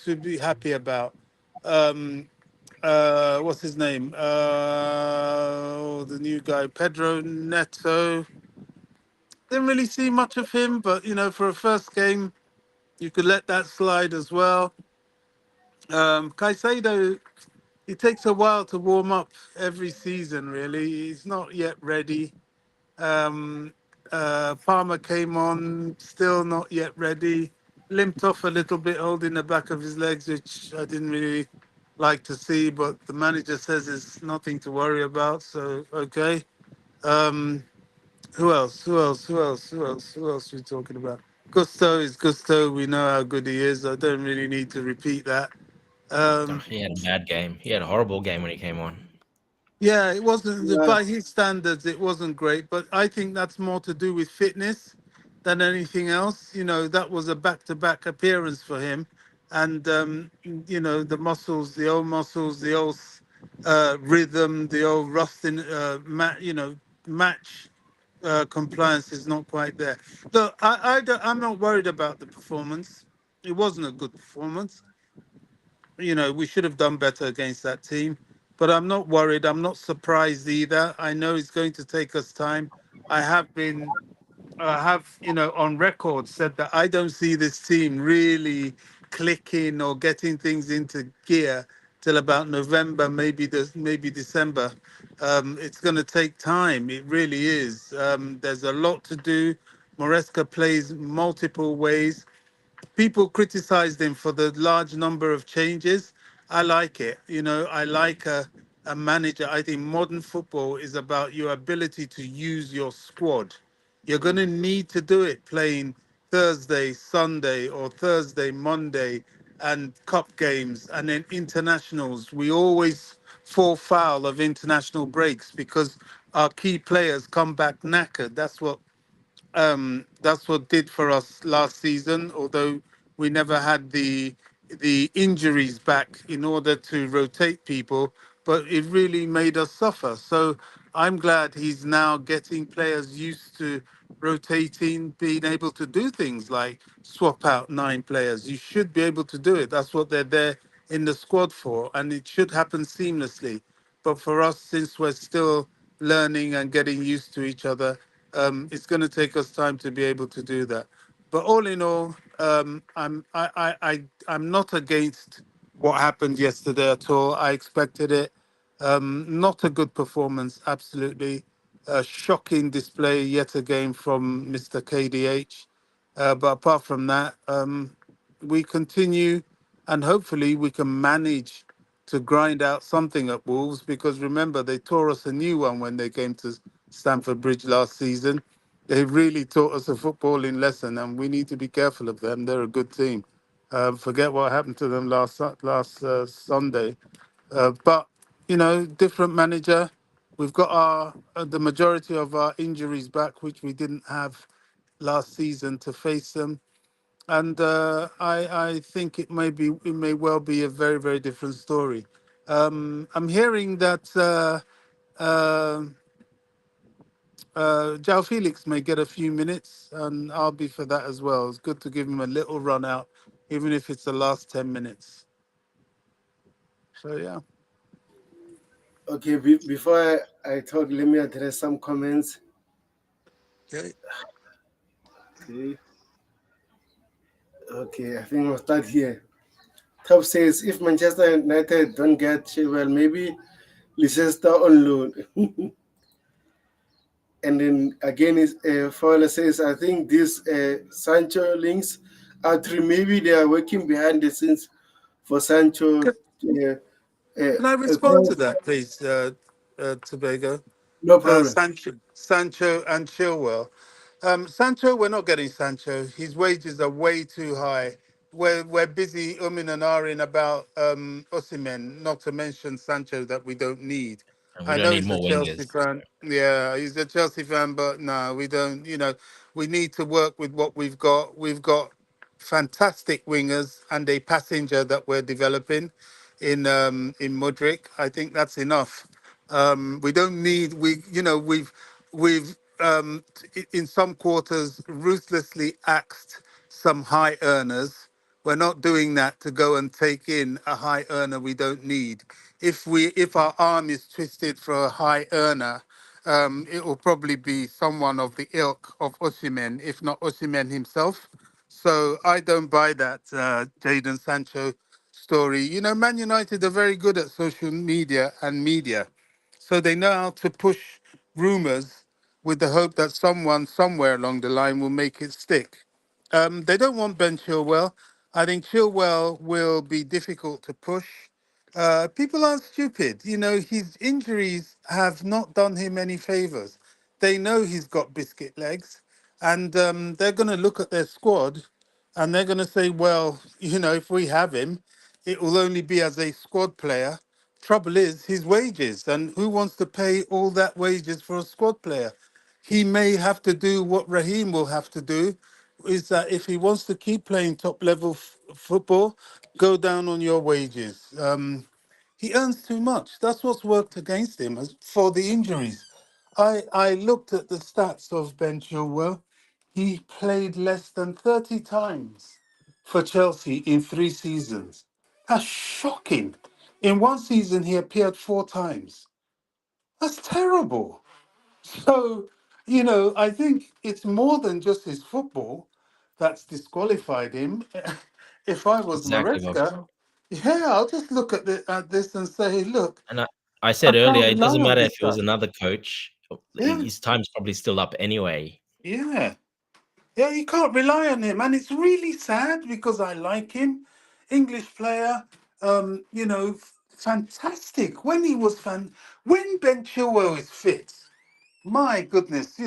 C: to be happy about. Um, what's his name? The new guy, Pedro Neto. Didn't really see much of him, but for a first game, you could let that slide as well. Caicedo, it takes a while to warm up every season, really. He's not yet ready. Um, Palmer came on, still not yet ready. Limped off a little bit, holding the back of his legs, which I didn't really like to see, but the manager says it's nothing to worry about, so okay. Um, who else? Who else? Who else? Who else? Who else are we talking about? Gusto is Gusto. We know how good he is. I don't really need to repeat that.
B: Oh,
C: Um,
B: he had a bad game. He had a horrible game when he came on.
C: yeah, it wasn't
A: Yeah.
C: by his standards. It wasn't great, but I think that's more to do with fitness than anything else. That was a back-to-back appearance for him, and the muscles, the old muscles, the old rhythm, the old rusting, match compliance is not quite there. Look, I'm not worried about the performance. It wasn't a good performance. We should have done better against that team, but I'm not worried. I'm not surprised either. I know it's going to take us time. I have been, on record said that I don't see this team really clicking or getting things into gear till about November, maybe December. It's going to take time. It really is. There's a lot to do. Moresca plays multiple ways. People criticized him for the large number of changes. I like it. I like a manager. I think modern football is about your ability to use your squad. You're going to need to do it playing Thursday, Sunday, or Thursday, Monday, and cup games, and then internationals. We always fall foul of international breaks because our key players come back knackered. That's what did for us last season, although we never had the injuries back in order to rotate people, but it really made us suffer. So I'm glad he's now getting players used to rotating, being able to do things like swap out 9 players. You should be able to do it. That's what they're there in the squad for, and it should happen seamlessly. But for us, since we're still learning and getting used to each other, it's going to take us time to be able to do that. But all in all, I'm not against what happened yesterday at all. I expected it. Not a good performance, absolutely. A shocking display yet again from Mr. KDH. But apart from that, we continue, and hopefully we can manage to grind out something at Wolves, because remember, they tore us a new one when they came to Stamford Bridge last season. They really taught us a footballing lesson, and we need to be careful of them. They're a good team. Forget what happened to them last Sunday. But different manager. We've got the majority of our injuries back, which we didn't have last season to face them, and I think it may well be a very, very different story. I'm hearing that uh, João Felix may get a few minutes, and I'll be for that as well. It's good to give him a little run out, even if it's the last 10 minutes. So yeah.
A: Okay, before I talk, let me address some comments.
C: Okay.
A: Okay. Okay, I think I'll start here. Top says if Manchester United don't get Chilwell, maybe Leicester on loan. And then again, Fowler says, I think these Sancho links are true. Maybe they are working behind the scenes for Sancho.
C: Can I
A: As
C: respond
A: well.
C: to that, please, Tobago?
A: No problem.
C: Sancho and Chilwell. Sancho, we're not getting Sancho. His wages are way too high. We're busy umming and ahhing about Osimhen, not to mention Sancho that we don't need.
B: And we
C: I
B: don't
C: know
B: need
C: he's a
B: more
C: Chelsea
B: wingers.
C: fan. Yeah, he's a Chelsea fan, but no, we don't. We need to work with what we've got. We've got fantastic wingers and a passenger that we're developing in Mudryk. I think that's enough. We don't need we've in some quarters ruthlessly axed some high earners. We're not doing that to go and take in a high earner we don't need. If our arm is twisted for a high earner, it will probably be someone of the ilk of Osimhen, if not Osimhen himself. So I don't buy that Jadon Sancho story. Man United are very good at social media and media. So they know how to push rumors with the hope that someone somewhere along the line will make it stick. They don't want Ben Chilwell. I think Chilwell will be difficult to push. People aren't stupid. His injuries have not done him any favors. They know he's got biscuit legs, and they're going to look at their squad and they're going to say, well, if we have him, it will only be as a squad player. Trouble is his wages, and who wants to pay all that wages for a squad player? He may have to do what Raheem will have to do, is that if he wants to keep playing top level football, go down on your wages. He earns too much. That's what's worked against him for the injuries. I looked at the stats of Ben Chilwell. He played less than 30 times for Chelsea in 3 seasons. That's shocking. In one season, he appeared 4 times. That's terrible. So, I think it's more than just his football that's disqualified him. If I was
B: Exactly, Bob.
C: Maresca, yeah, I'll just look at this and say, look,
B: And I
C: I
B: said
C: can't
B: earlier, it
C: rely
B: doesn't
C: on
B: matter if
C: this
B: it was
C: guy.
B: another coach.
C: Yeah,
B: His time's probably still up anyway.
C: yeah. Yeah, you can't rely on him. And it's really sad because I like him. English player, fantastic. When Ben Chilwell is fit, my goodness,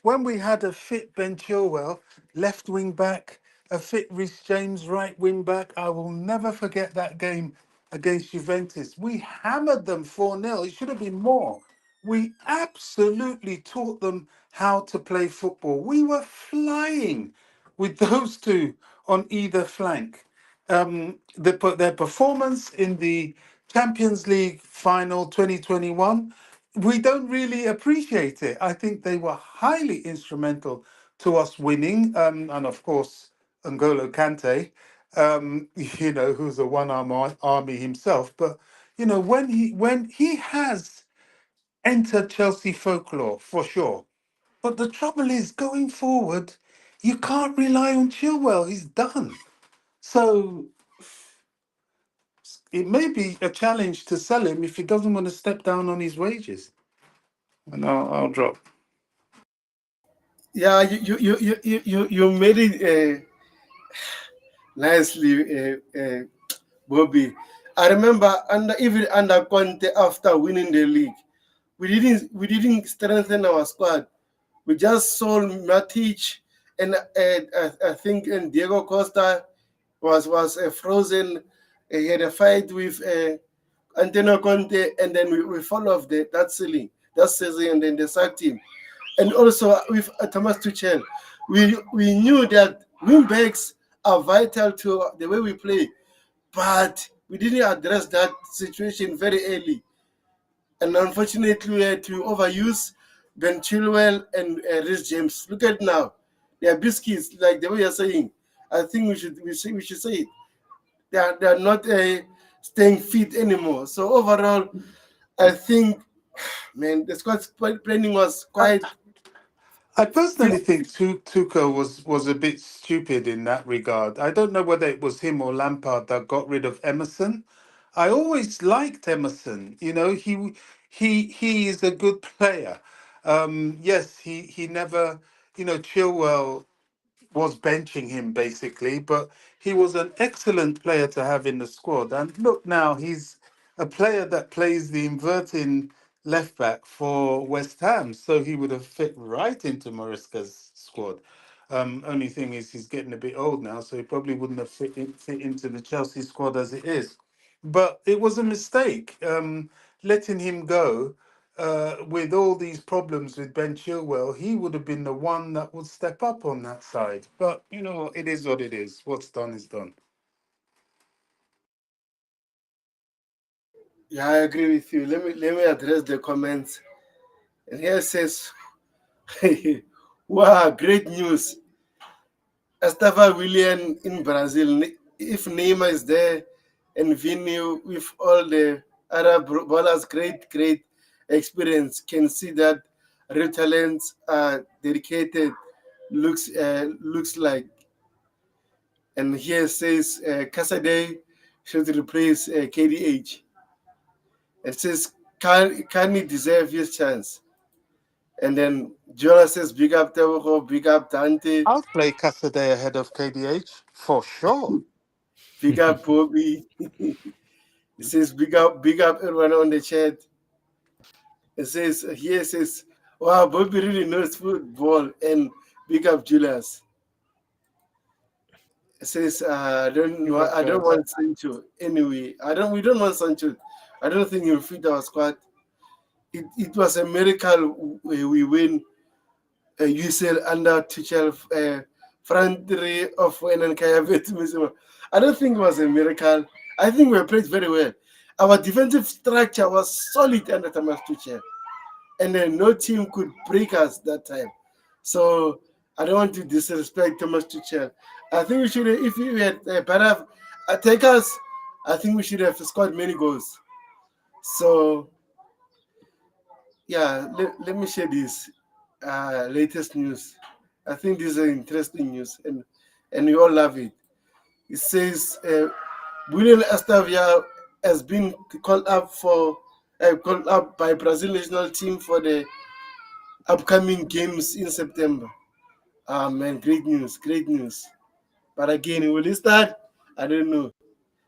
C: when we had a fit Ben Chilwell, left wing back, a fit Reece James, right wing back, I will never forget that game against Juventus. We hammered them 4-0. It should have been more. We absolutely taught them how to play football. We were flying with those two on either flank. Their performance in the Champions League final 2021, we don't really appreciate it. I think they were highly instrumental to us winning. And of course, N'Golo Kante, who's a one-arm army himself. But, when he has entered Chelsea folklore, for sure. But the trouble is, going forward, you can't rely on Chilwell. He's done. So it may be a challenge to sell him if he doesn't want to step down on his wages. And I'll drop.
A: Yeah, you made it nicely, Bobby. I remember even under Conte after winning the league, we didn't strengthen our squad. We just sold Matic, and I think and Diego Costa was frozen. He had a fight with Antonio Conte, and then we fall off that ceiling that season, and then they sacked him. And also with Thomas Tuchel, we knew that wingbacks are vital to the way we play, but we didn't address that situation very early. And unfortunately, we had to overuse Ben Chilwell and Rhys James. Look at now, they are biscuits, like the way you're saying. I think we should say it. They are not staying fit anymore. So overall, I think, man, the squad planning was
C: I,
A: quite.
C: I personally think Tuchel was a bit stupid in that regard. I don't know whether it was him or Lampard that got rid of Emerson. I always liked Emerson. He is a good player. Yes, he never, Chilwell was benching him basically, but he was an excellent player to have in the squad. And look now, he's a player that plays the inverting left back for West Ham, so he would have fit right into Mariska's squad. Only thing is, he's getting a bit old now, so he probably wouldn't have fit into the Chelsea squad as it is. But it was a mistake letting him go with all these problems with Ben Chilwell. He would have been the one that would step up on that side. But it is what it is. What's done is done.
A: Yeah, I agree with you. Let me address the comments. And here says, wow, great news. Estava William in Brazil. If Neymar is there and Vini with all the Arab ballers, great experience, can see that real talents are dedicated. Looks like. And here says Casaday should replace KDH. It says can he deserve his chance? And then Jola says big up Tewoko, big up Dante,
C: I'll play Casaday ahead of KDH for sure.
A: big up Bobby. It says big up everyone on the chat. It says here says, wow, Bobby really knows football, and big up Julius. It says
C: Big up
A: I don't
C: guys.
A: want Sancho anyway. We don't want Sancho. I don't think he'll fit our squad. It was a miracle we win UCL under Tuchel front three of and Kaya. I don't think it was a miracle. I think we played very well. Our defensive structure was solid under Thomas Tuchel, and then no team could break us that time. So I don't want to disrespect Thomas Tuchel. I think we should, if we had better attackers, I think we should have scored many goals. So yeah, let me share this latest news. I think this is interesting news, and we all love it. It says William Estavia has been called up by Brazil national team for the upcoming games in September. Ah man, great news, great news. But again, will he start? I don't know.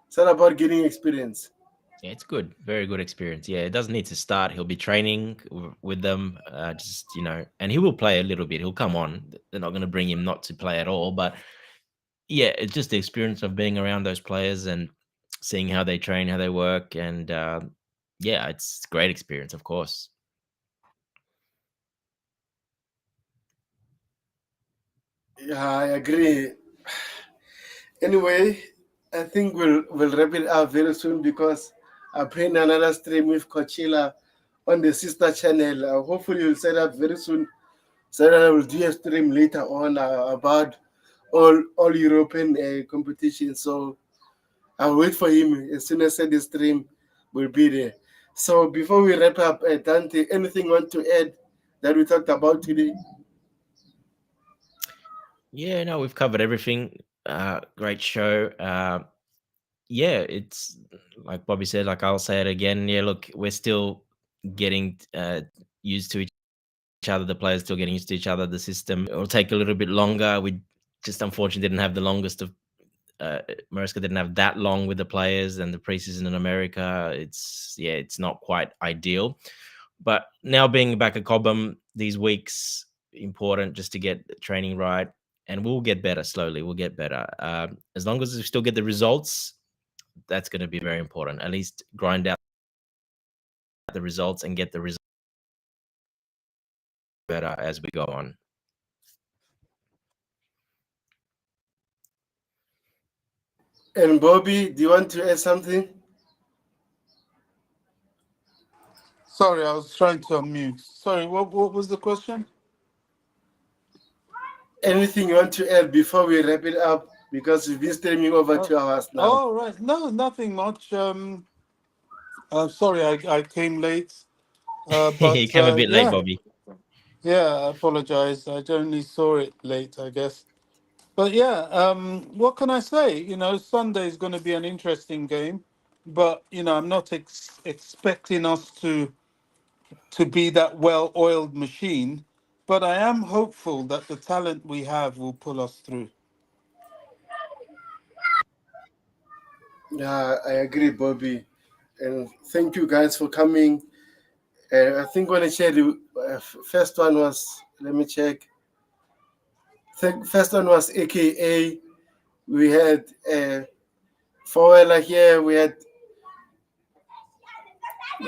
A: It's all about getting experience.
B: Yeah, it's good. Very good experience. Yeah, it doesn't need to start. He'll be training with them. And he will play a little bit. He'll come on. They're not going to bring him not to play at all. But yeah, it's just the experience of being around those players and seeing how they train, how they work. And yeah, it's great experience, of course.
A: Yeah, I agree. Anyway, I think we'll wrap it up very soon because I'm playing another stream with Coachella on the sister channel. Hopefully, you'll set up very soon. So that I will do a stream later on about all European competitions. So I'll wait for him. As soon as I set the stream, we'll be there. So before we wrap up, Dante, anything you want to add that we talked about today?
B: Yeah, no, we've covered everything. Great show. Yeah, it's like Bobby said, like I'll say it again. Yeah, look, we're still getting used to each other. The players still getting used to each other. The system, it'll take a little bit longer. We just unfortunately didn't have the longest of Mariska didn't have that long with the players, and the preseason in America, it's not quite ideal. But now being back at Cobham, these weeks important just to get the training right, and we'll get better slowly. We'll get better as long as we still get the results. That's going to be very important. At least grind out the results and get the results better as we go on.
A: And Bobby, do you want to add something?
C: Sorry, I was trying to unmute. Sorry, what was the question?
A: Anything you want to add before we wrap it up? Because we've been streaming over 2 hours now.
C: Oh, right. No, nothing much. Sorry, I came late.
B: You
C: But
B: came a bit late,
C: yeah,
B: Bobby.
C: I apologize. I only saw it late, I guess. But yeah, what can I say? Sunday is going to be an interesting game, but I'm not expecting us to to be that well-oiled machine, but I am hopeful that the talent we have will pull us through.
A: Yeah, I agree, Bobby. And thank you guys for coming. I think when I shared the first one was, let me check. First one was AKA. We had Fowler here. We had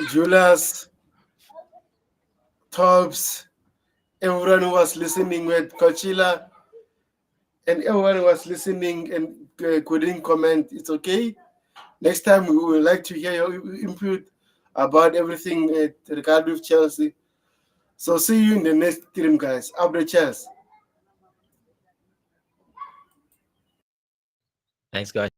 A: Julius, Tobbs, everyone who was listening. We had Coachella, and everyone who was listening and couldn't comment. It's okay. Next time we would like to hear your input about everything regarding with Chelsea. So see you in the next stream, guys. Up the Chelsea.
B: Thanks, guys.